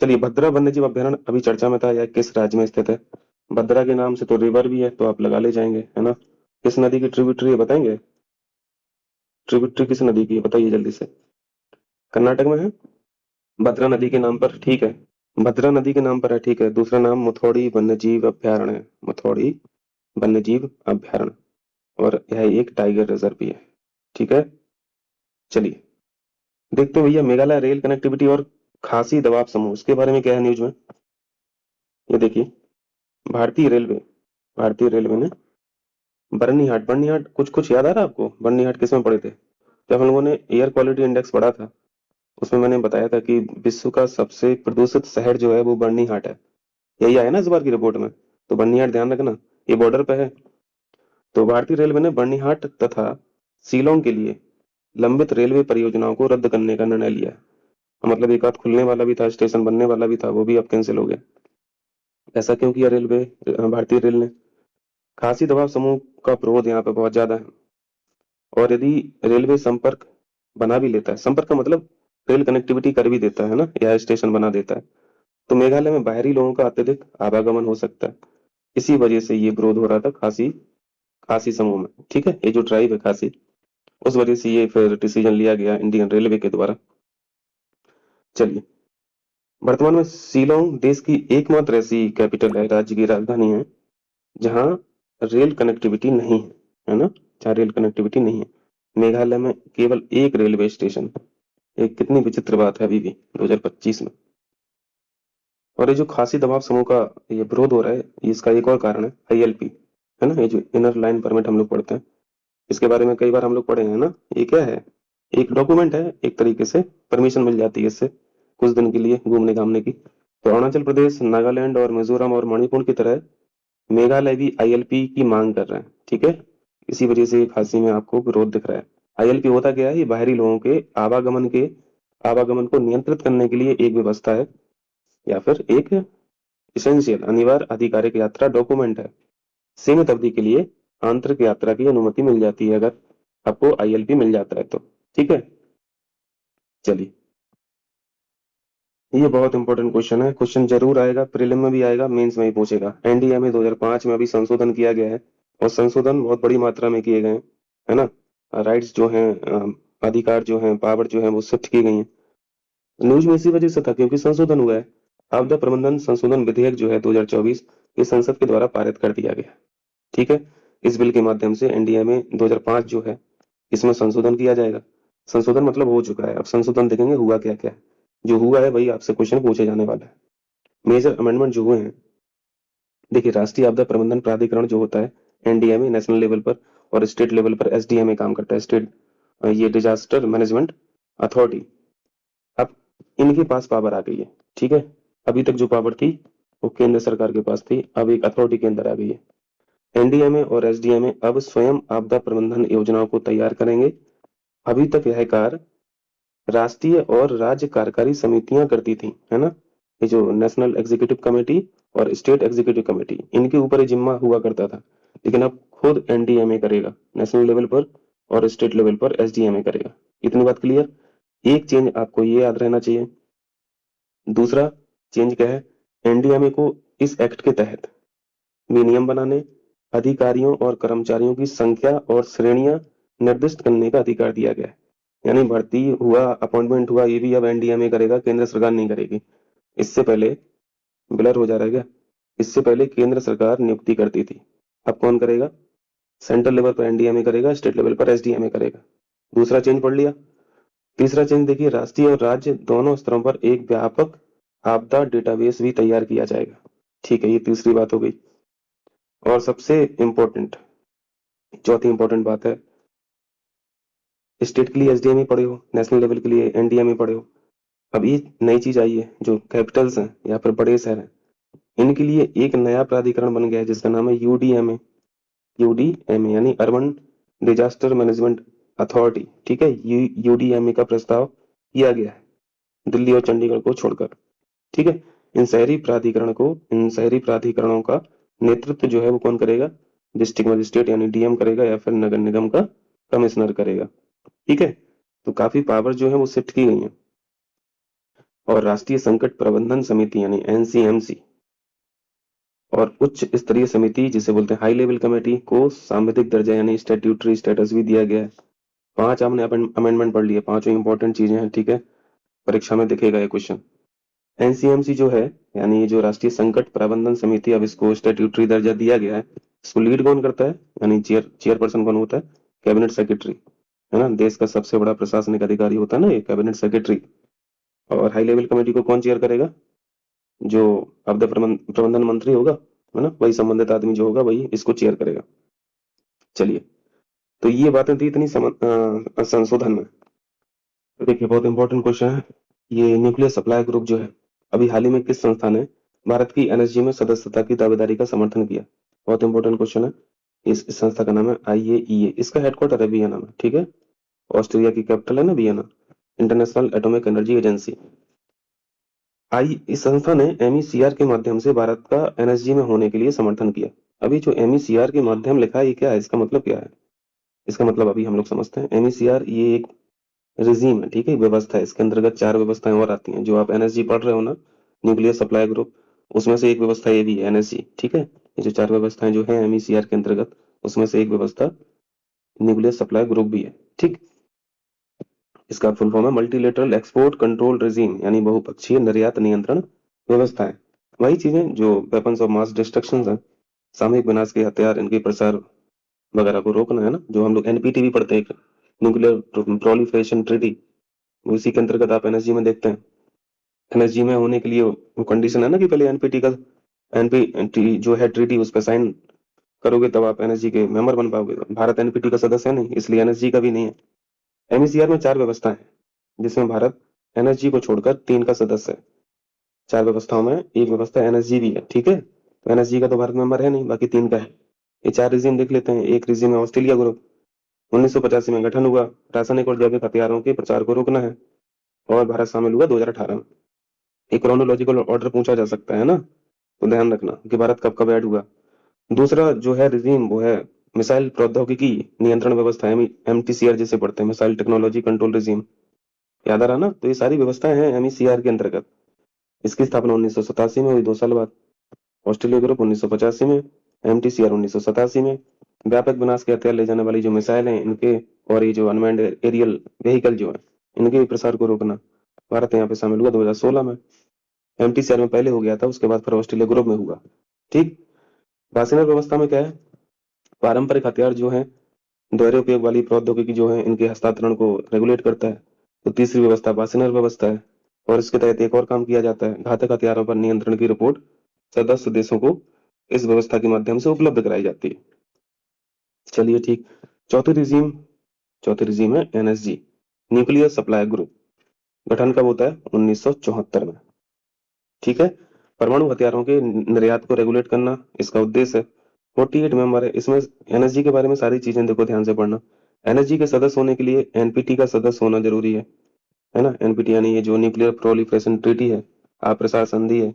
चलिए, भद्रा वन्य जीव अभ्यारण्य अभी चर्चा में था, यह किस राज्य में स्थित है। भद्रा के नाम से तो रिवर भी है, तो आप लगा ले जाएंगे, है ना। किस नदी की ट्रिब्यूटरी है बताएंगे, ट्रिब्यूटरी किस नदी की है बताइए जल्दी से। कर्नाटक में है, भद्रा नदी के नाम पर, ठीक है। भद्रा नदी के नाम पर है, ठीक है। दूसरा नाम मुथौड़ी वन्यजीव अभ्यारण्य है, मुथौड़ी वन्यजीव अभ्यारण्य। और यह एक टाइगर रिजर्व भी है, ठीक है। चलिए देखते हैं भैया, मेघालय रेल कनेक्टिविटी और खासी दबाव समूह, इसके बारे में क्या है न्यूज में। ये देखिए, भारतीय रेलवे, भारतीय रेलवे ने बर्निहाट, बर्निहाट कुछ कुछ याद आ रहा है आपको, बर्निहाट किसमें पढ़े थे जब हम लोगों ने एयर क्वालिटी इंडेक्स पढ़ा था। उसमें मैंने बताया था कि विश्व का सबसे प्रदूषित शहर जो है वो बर्निहाट है। यही आया ना इस बार की रिपोर्ट में, तो बर्निहाट ध्यान रखना, ये बॉर्डर पे है। तो भारतीय रेलवे ने बर्निहाट तथा शिलोंग के लिए लंबित रेलवे परियोजनाओं को रद्द करने का निर्णय लिया है। मतलब एक आध खुलने वाला भी था, स्टेशन बनने वाला भी था, वो भी अब कैंसिल हो गया। ऐसा क्यों किया रेलवे, भारतीय रेल ने। खासी दबाव समूह का विरोध यहाँ पे बहुत ज्यादा है। और यदि रेलवे संपर्क बना भी लेता है, संपर्क का मतलब रेल कनेक्टिविटी कर भी देता है ना, या स्टेशन बना देता है, तो मेघालय में बाहरी लोगों का अत्यधिक आवागमन हो सकता है। इसी वजह से ये विरोध हो रहा था खासी, खासी समूह में, ठीक है। ये जो ट्राइब है खासी, उस वजह से ये फिर डिसीजन लिया गया इंडियन रेलवे के द्वारा। चलिए, वर्तमान में शिलोंग देश की एकमात्र ऐसी कैपिटल है, राज्य की राजधानी है, जहाँ रेल कनेक्टिविटी नहीं है, है ना, जहाँ रेल कनेक्टिविटी नहीं है। मेघालय में केवल एक रेलवे स्टेशन है। एक कितनी विचित्र बात है अभी भी 2025 में। और ये जो खासी दबाव समूह का ये विरोध हो रहा है, इसका एक और कारण है आईएलपी, है ना। ये जो इनर लाइन परमिट हम लोग पढ़ते हैं, इसके बारे में कई बार हम लोग पढ़े हैं ना। ये क्या है, एक डॉक्यूमेंट है, एक तरीके से परमिशन मिल जाती है इससे कुछ दिन के लिए घूमने घामने की। तो अरुणाचल प्रदेश, नागालैंड और मिजोरम और मणिपुर की तरह मेघालय भी आईएलपी की मांग कर रहे हैं, ठीक है। इसी वजह से खांसी में आपको विरोध दिख रहा है। आईएलपी होता क्या है, ये बाहरी लोगों के आवागमन को नियंत्रित करने के लिए एक व्यवस्था है, या फिर एक इसेंशियल अनिवार्य आधिकारिक यात्रा डॉक्यूमेंट है। सीमित अवधि के लिए आंतरिक यात्रा की अनुमति मिल जाती है अगर आपको आईएलपी मिल जाता है तो, ठीक है। चलिए, ये बहुत इंपॉर्टेंट क्वेश्चन है, क्वेश्चन जरूर आएगा, प्रीलिम में भी आएगा, मेंस में भी पूछेगा। एनडीएमए 2005 में अभी संशोधन किया गया है, और संशोधन बहुत बड़ी मात्रा में किए गए हैं, है ना। राइट्स जो हैं, अधिकार जो हैं, पावर जो है, वो शिफ्ट की गई है। न्यूज में इसी वजह से था क्योंकि संशोधन हुआ है। आपदा प्रबंधन संशोधन विधेयक जो है 2024, ये संसद के द्वारा पारित कर दिया गया, ठीक है। इस बिल के माध्यम से एनडीएमए 2005 जो है, इसमें संशोधन किया जाएगा। संशोधन मतलब हो चुका है, अब संशोधन देखेंगे हुआ क्या क्या है। जो हुआ है वही आपसे क्वेश्चन पूछे जाने वाला है। मेजर अमेंडमेंट जो हुए हैं, देखिए, राष्ट्रीय आपदा प्रबंधन प्राधिकरण जो होता है एनडीएमए नेशनल लेवल पर, और स्टेट लेवल पर एसडीएमए काम करता है, स्टेट, ये डिजास्टर मैनेजमेंट अथॉरिटी। अब इनके पास पावर आ गई है, ठीक है। अभी तक जो पावर थी वो केंद्र सरकार के पास थी, अब एक अथॉरिटी के अंदर आ गई है। एनडीएमए और एसडीएमए अब स्वयं आपदा प्रबंधन योजनाओं को तैयार करेंगे। अभी तक यह कार्य राष्ट्रीय और राज्य कार्यकारी समितियां करती थी, है ना। ये जो नेशनल एग्जीक्यूटिव कमेटी और स्टेट एग्जीक्यूटिव कमेटी, इनके ऊपर ये जिम्मा हुआ करता था। लेकिन अब खुद एनडीएमए करेगा नेशनल लेवल पर, और स्टेट लेवल पर एसडीएमए करेगा। इतनी बात क्लियर। एक चेंज आपको ये याद रहना चाहिए। दूसरा चेंज क्या है, एनडीएमए को इस एक्ट के तहत विनियम बनाने, अधिकारियों और कर्मचारियों की संख्या और श्रेणियां निर्दिष्ट करने का अधिकार दिया गया है। यानी भर्ती हुआ, अपॉइंटमेंट हुआ, ये भी अब एनडीएमए करेगा, केंद्र सरकार नहीं करेगी। इससे पहले, ब्लर हो जा रहा है क्या, इससे पहले केंद्र सरकार नियुक्ति करती थी, अब कौन करेगा, सेंट्रल लेवल पर एनडीएमए करेगा, स्टेट लेवल पर एसडीएमए करेगा। दूसरा चेंज पढ़ लिया। तीसरा चेंज देखिए, राष्ट्रीय और राज्य दोनों स्तरों पर एक व्यापक आपदा डेटाबेस भी तैयार किया जाएगा, ठीक है। ये तीसरी बात हो गई। और सबसे इंपॉर्टेंट, चौथी इंपॉर्टेंट बात है, स्टेट के लिए एसडीएमए पढ़े हो, नेशनल लेवल के लिए एनडीएमए पढ़े हो। अब ये नई चीज आई है, जो कैपिटल्स हैं या फिर बड़े शहर हैं, इनके लिए एक नया प्राधिकरण बन गया है जिसका नाम है यूडीएमए। यूडीएमए यानी अर्बन डिजास्टर मैनेजमेंट अथॉरिटी, ठीक है, यूडीएमए का प्रस्ताव किया गया है दिल्ली और चंडीगढ़ को छोड़कर, ठीक है। इन शहरी प्राधिकरणों का नेतृत्व जो है वो कौन करेगा? डिस्ट्रिक्ट मजिस्ट्रेट यानी डीएम करेगा, या फिर नगर निगम का कमिश्नर करेगा, ठीक है। तो काफी पावर जो है वो शिफ्ट की गई है। और राष्ट्रीय संकट प्रबंधन समिति यानी एनसीएमसी और उच्च स्तरीय समिति जिसे बोलते हैं हाई लेवल कमेटी को सांविधिक दर्जा यानी स्टैट्यूटरी स्टेटस भी दिया गया है। 5 आपने अमेंडमेंट पढ़ लिए, 5 इंपॉर्टेंट चीजें हैं, ठीक है, परीक्षा में दिखेगा ये क्वेश्चन। एनसीएमसी जो है यानी ये जो राष्ट्रीय संकट प्रबंधन समिति, अब इसको स्टैट्यूटरी दर्जा दिया गया है। इसको लीड कौन करता है यानी चेयरपर्सन कौन होता है? कैबिनेट सेक्रेटरी, है ना। देश का सबसे बड़ा प्रशासनिक अधिकारी होता है ना ये कैबिनेट सेक्रेटरी। और हाई लेवल कमेटी को कौन चेयर करेगा? जो आपदा प्रबंधन मंत्री होगा, है ना, वही संबंधित आदमी जो होगा वही इसको चेयर करेगा। चलिए, तो ये बातें थी इतनी संशोधन में। तो देखिए बहुत इंपॉर्टेंट क्वेश्चन है ये। न्यूक्लियर सप्लाई ग्रुप जो है, अभी हाल ही में किस संस्था ने भारत की एनएसजी में सदस्यता की दावेदारी का समर्थन किया? बहुत इंपॉर्टेंट क्वेश्चन है। इस संस्था का नाम है आईएईए, इसका हेडक्वार्टर है वियना में, ठीक है। ऑस्ट्रेलिया की कैपिटल है ना Vienna, international atomic energy agency. इस संस्था ने एमईसीआर के माध्यम से भारत का एनएसजी में होने के लिए समर्थन किया। अभी जो एमईसीआर के माध्यम लिखा है ये क्या है, इसका मतलब क्या है? इसका मतलब अभी हम लोग समझते हैं। एमईसीआर ये एक रिजीम है, ठीक है, व्यवस्था है। इसके अंतर्गत 4 व्यवस्थाएं और आती हैं। जो आप एनएसजी पढ़ रहे हो ना, न्यूक्लियर सप्लाई ग्रुप, उसमें से एक व्यवस्था ये भी है एनएसजी, ठीक है। ये जो 4 व्यवस्थाएं जो है एमईसीआर के अंतर्गत, उसमें से एक व्यवस्था न्यूक्लियर सप्लाई ग्रुप भी है, ठीक। इसका फुल फॉर्म है मल्टीलेटरल एक्सपोर्ट कंट्रोल रेजिम यानी बहुपक्षीय निर्यात नियंत्रण व्यवस्था है। वही चीजें जो वेपन्स ऑफ मास डिस्ट्रक्शन है, सामूहिक विनाश के हथियार, इनके प्रसार वगैरह को रोकना, है ना। जो हम लोग एनपीटी भी पढ़ते हैं, न्यूक्लियर प्रोलिफरेशन ट्रीटी, उसी के अंतर्गत आप एनएसजी में देखते हैं। एनएसजी में होने के लिए वो कंडीशन है ना कि पहले एनपीटी जो है ट्रीटी, उस पर साइन करोगे तब आप एनएसजी के मेंबर बन पाओगे। भारत एनपीटी का सदस्य है नहीं, इसलिए एनएसजी का भी नहीं है। एमईसीआर में 4 व्यवस्था है जिसमें भारत एनएसजी को छोड़कर 3 का सदस्य है। 4 व्यवस्थाओं में एक व्यवस्था एनएसजी भी है, ठीक है। तो एनएसजी का तो भारत मेंबर है नहीं, बाकी 3 का है। ये 4 रिजीम देख लेते हैं। एक रिजीम है ऑस्ट्रेलिया ग्रुप, 1985 में गठन हुआ, रासायनिक और जैविक हथियारों के प्रचार को रोकना है, और भारत शामिल हुआ 2018 में। एक क्रोनोलॉजिकल ऑर्डर पूछा जा सकता है ना, तो ध्यान रखना कि भारत कब कब ऐड हुआ। दूसरा जो है रिजीम वो है मिसाइल प्रौद्योगिकी नियंत्रण व्यवस्था, एमटीसीआर जिसे पढ़ते हैं, मिसाइल टेक्नोलॉजी कंट्रोल रिजीम, याद आ रहा ना। तो ये सारी व्यवस्थाएं हैं एमईसीआर के अंतर्गत। इसकी स्थापना 1987 में हुई, 2 साल बाद। ऑस्ट्रेलिया ग्रुप 1985 में, एमटीसीआर 1987 में। व्यापक विनाश के हथियार ले जाने वाली जो मिसाइल हैं इनके, और ये जो अनमैन्ड एरियल व्हीकल जो है इनके प्रसार को रोकना, भारत यहाँ पे शामिल हुआ 2016 में। एमटीसीआर में पहले हो गया था, उसके बाद फिर ऑस्ट्रेलिया ग्रुप में हुआ, ठीक। बार्सिलर व्यवस्था में क्या है? पारंपरिक हथियार जो है, दोहरे उपयोग वाली प्रौद्योगिकी जो है, इनके हस्तांतरण को रेगुलेट करता है। तो तीसरी व्यवस्था बार्सिलर व्यवस्था है। और इसके तहत एक और काम किया जाता है, घातक हथियारों पर नियंत्रण की रिपोर्ट सदस्य देशों को इस व्यवस्था के माध्यम से उपलब्ध कराई जाती है। चलिए ठीक। चौथी रिजीम है एनएसजी, न्यूक्लियर सप्लाई ग्रुप। गठन कब होता है? 1974 में, ठीक है। परमाणु हथियारों के निर्यात को रेगुलेट करना इसका उद्देश्य है। 48 मेंबर है इसमें। एनएसजी के बारे में सारी चीजें देखो ध्यान से पढ़ना। एनएसजी के सदस्य होने के लिए एनपीटी का सदस्य होना जरूरी है ना। एनपीटी यानी ये जो न्यूक्लियर प्रोलिफरेशन ट्रीटी है, आप्रसार संधि है,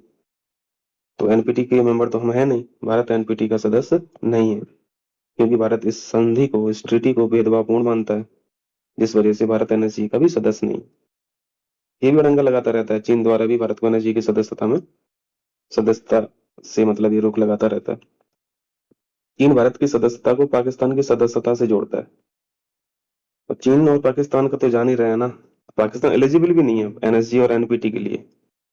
तो एनपीटी के मेंबर तो हम है नहीं, भारत एनपीटी का सदस्य नहीं है, क्योंकि भारत इस संधि को, इस ट्रीटी को भेदभावपूर्ण मानता है, जिस वजह से भारत एनएसजी का भी सदस्य नहीं। ये भी अड़ंगा लगाता रहता है, चीन द्वारा भी भारत को एनएसजी की सदस्यता से मतलब ये रोक लगाता रहता है। चीन भारत की सदस्यता को पाकिस्तान की सदस्यता से जोड़ता है। और चीन और पाकिस्तान का तो जान ही रहे हैं ना, पाकिस्तान एलिजिबल भी नहीं है एनएसजी और एनपीटी के लिए,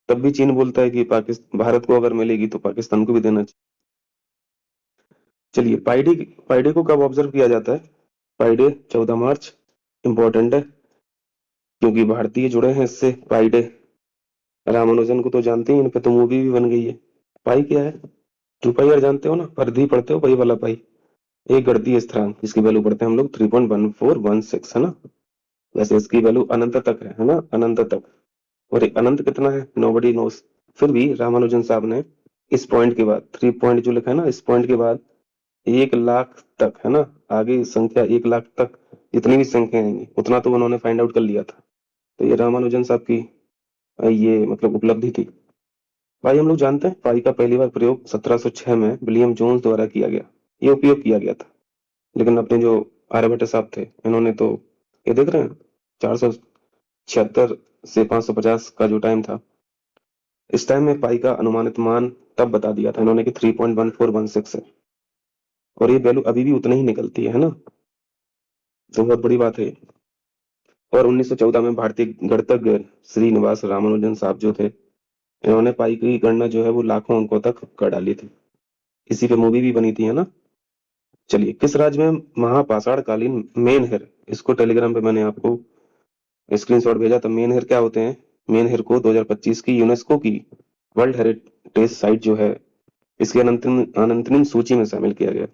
तब भी चीन बोलता है कि पाकिस्तान भारत को अगर मिलेगी तो पाकिस्तान को भी देना चाहिए। चलिए, पाइडे को कब ऑब्जर्व किया जाता है? पाइडे 14 मार्च, इंपॉर्टेंट है क्योंकि भारतीय जुड़े हैं इससे। पाइडे, रामानुजन को तो जानते ही, इन पे तो मूवी भी बन गई है। पाई क्या है? 2 पाई यार जानते हो ना, परिधि पढ़ते हो, पाई वाला पाई, एक गणितीय स्थिरांक जिसकी वैल्यू पढ़ते हैं हम लोग 3.1416, है ना। वैसे इसकी वैल्यू अनंत तक है ना, अनंत तक। और एक अनंत कितना है? Nobody nose. फिर भी रामानुजन साहब ने इस पॉइंट के बाद, 3 पॉइंट जो लिखा है ना, इस पॉइंट के बाद 1 लाख तक, है ना, आगे संख्या 1 लाख तक जितनी भी संख्या आएंगी उतना तो उन्होंने फाइंड आउट कर लिया था। तो ये रामानुजन साहब की ये मतलब उपलब्धि थी। भाई हम लोग जानते हैं पाई का पहली बार प्रयोग 1706 में विलियम जोन्स द्वारा किया गया, ये उपयोग किया गया था। लेकिन अपने जो आर्यभट्ट साहब थे इन्होंने तो, ये देख रहे हैं, 476 से 550 का जो टाइम था, इस टाइम में पाई का अनुमानित मान तब बता दिया था इन्होंने कि 3.1416 है, और ये वैल्यू अभी भी उतना ही निकलती है ना, तो बहुत बड़ी बात है। और 1914 में भारतीय गणितज्ञ श्रीनिवास रामानुजन साहब जो थे, इन्होंने पाई की गणना जो है वो लाखों अंकों तक कर डाली थी। इसी पे मूवी भी बनी थी, है ना। चलिए, किस राज्य में महापाषाण कालीन मेनहर, इसको टेलीग्राम पे मैंने आपको स्क्रीनशॉट भेजा था। मेनहर क्या होते हैं? मेनहर को 2025 की यूनेस्को की वर्ल्ड हेरिटेज साइट जो है इसकी अनंतरीन सूची में शामिल किया गया।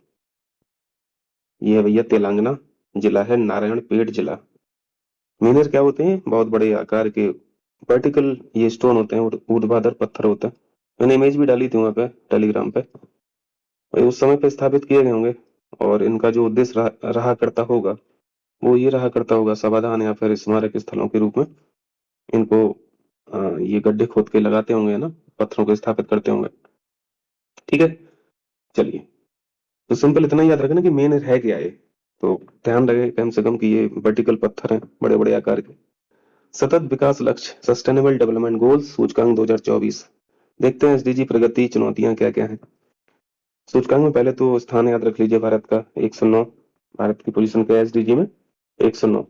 ये है भैया तेलंगाना, जिला है नारायणपेट जिला। मेनहर क्या होते हैं? बहुत बड़े आकार के वर्टिकल ये स्टोन होते हैं, ऊर्ध्वाधर पत्थर होता है। मैंने इमेज भी डाली थी वहां पे टेलीग्राम पे, और उस समय पे स्थापित किए गए होंगे। और इनका जो उद्देश्य रहा करता होगा वो ये रहा करता होगा, समाधान या फिर स्मारक स्थलों के रूप में इनको ये गड्ढे खोद के लगाते होंगे, है ना, पत्थरों को स्थापित करते होंगे। ठीक है, चलिए, तो सिंपल इतना ही याद रखना कि मेन है क्या है। तो ध्यान रहे कम से कम कि ये वर्टिकल पत्थर हैं बड़े बड़े आकार के। सतत विकास लक्ष्य सस्टेनेबल डेवलपमेंट गोल्स सूचकांक 2024, देखते हैं एसडीजी प्रगति चुनौतियां क्या क्या है। सूचकांक में पहले तो स्थान याद रख लीजिए भारत का 109, भारत की पोजीशन क्या है एसडीजी में? 109।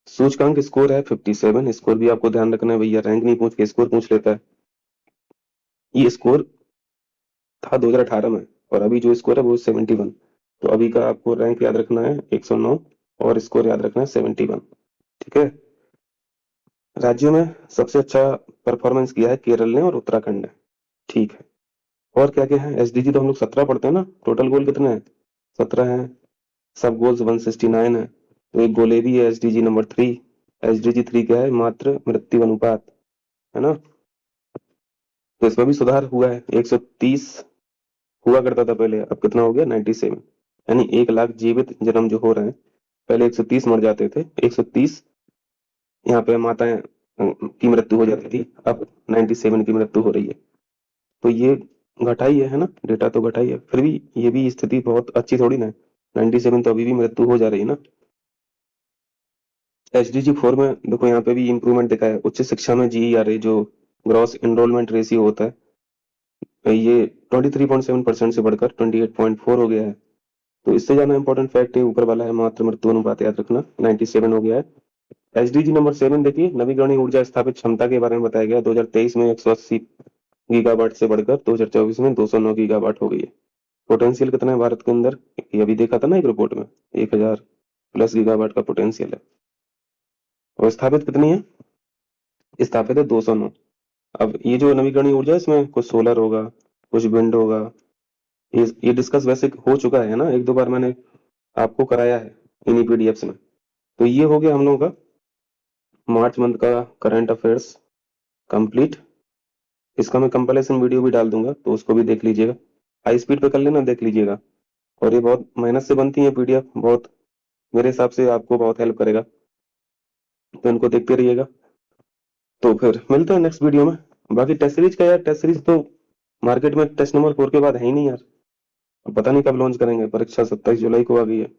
सूचकांक स्कोर है 57, स्कोर भी आपको ध्यान रखना है भैया, रैंक नहीं पूछ के स्कोर पूछ लेता है। ये स्कोर था 2018 में, और अभी जो स्कोर है वो 71। तो अभी का आपको रैंक याद रखना है 109, और स्कोर याद रखना है 71। ठीक है, राज्यों में सबसे अच्छा परफॉर्मेंस किया है केरल ने और उत्तराखंड ने। ठीक है, और क्या क्या है? एसडीजी तो हम लोग 17 पढ़ते हैं ना, टोटल गोल कितने हैं? 17 है, सब गोल्स 169 है, तो एक गोले भी है एसडीजी नंबर 3। एसडीजी 3 क्या है? मात्र मृत्यु अनुपात, है ना। तो इसमें भी सुधार हुआ है, 130 हुआ करता था पहले, अब कितना हो गया? 97। यानी 1 लाख जीवित जन्म जो हो रहे हैं, पहले 130 मर जाते थे, 130 यहाँ पे माताएं की मृत्यु हो जाती थी, अब 97 की मृत्यु हो रही है। तो ये घटाई है ना, डेटा तो घटाई है, फिर भी ये भी स्थिति बहुत अच्छी थोड़ी ना है। 97 तो अभी भी मृत्यु हो जा रही है ना। एचडीजी 4 में देखो यहाँ पे भी इंप्रूवमेंट दिखा है। उच्च शिक्षा में जीईआरए जो ग्रॉस एनरोलमेंट रेशियो होता है, ये 23.7% से बढ़कर 28.4 हो गया है। तो इससे ज्यादा इंपॉर्टेंट फैक्ट है ऊपर वाला है, मात्र मृत्यु अनुपात याद रखना 97 हो गया है। एसडीजी नंबर 7 देखिए, नवीकरणीय ऊर्जा स्थापित क्षमता के बारे में बताया गया। 2023 में 180 गीगावाट से बढ़कर 2024 में 209 गीगावाट हो गई है। पोटेंशियल कितना है भारत के अंदर? ये अभी देखा था ना एक रिपोर्ट में, 1000+ गीगावाट का पोटेंशियल है। और स्थापित कितनी है? स्थापित है 209। अब ये जो नवीकरणीय ऊर्जा है इसमें कुछ सोलर होगा, कुछ विंड होगा। ये डिस्कस वैसे हो चुका है ना, एक दो बार मैंने आपको कराया है इन्हीं पीडीएफ्स में। तो ये हो गया हम लोगों का मार्च मंथ का करंट अफेयर्स कंप्लीट। इसका मैं कंपाइलेशन वीडियो भी डाल दूंगा, तो उसको भी देख लीजिएगा। हाई स्पीड पे कर लेना, देख लीजिएगा। और ये बहुत मेहनत से बनती है पीडीएफ, बहुत मेरे हिसाब से आपको बहुत हेल्प करेगा, तो इनको देखते रहिएगा। तो फिर मिलते हैं नेक्स्ट वीडियो में। बाकी टेस्ट सीरीज का यार, टेस्ट सीरीज तो मार्केट में टेस्ट नंबर 4 के बाद है ही नहीं यार। अब पता नहीं कब लॉन्च करेंगे, परीक्षा 27 जुलाई को आ गई है।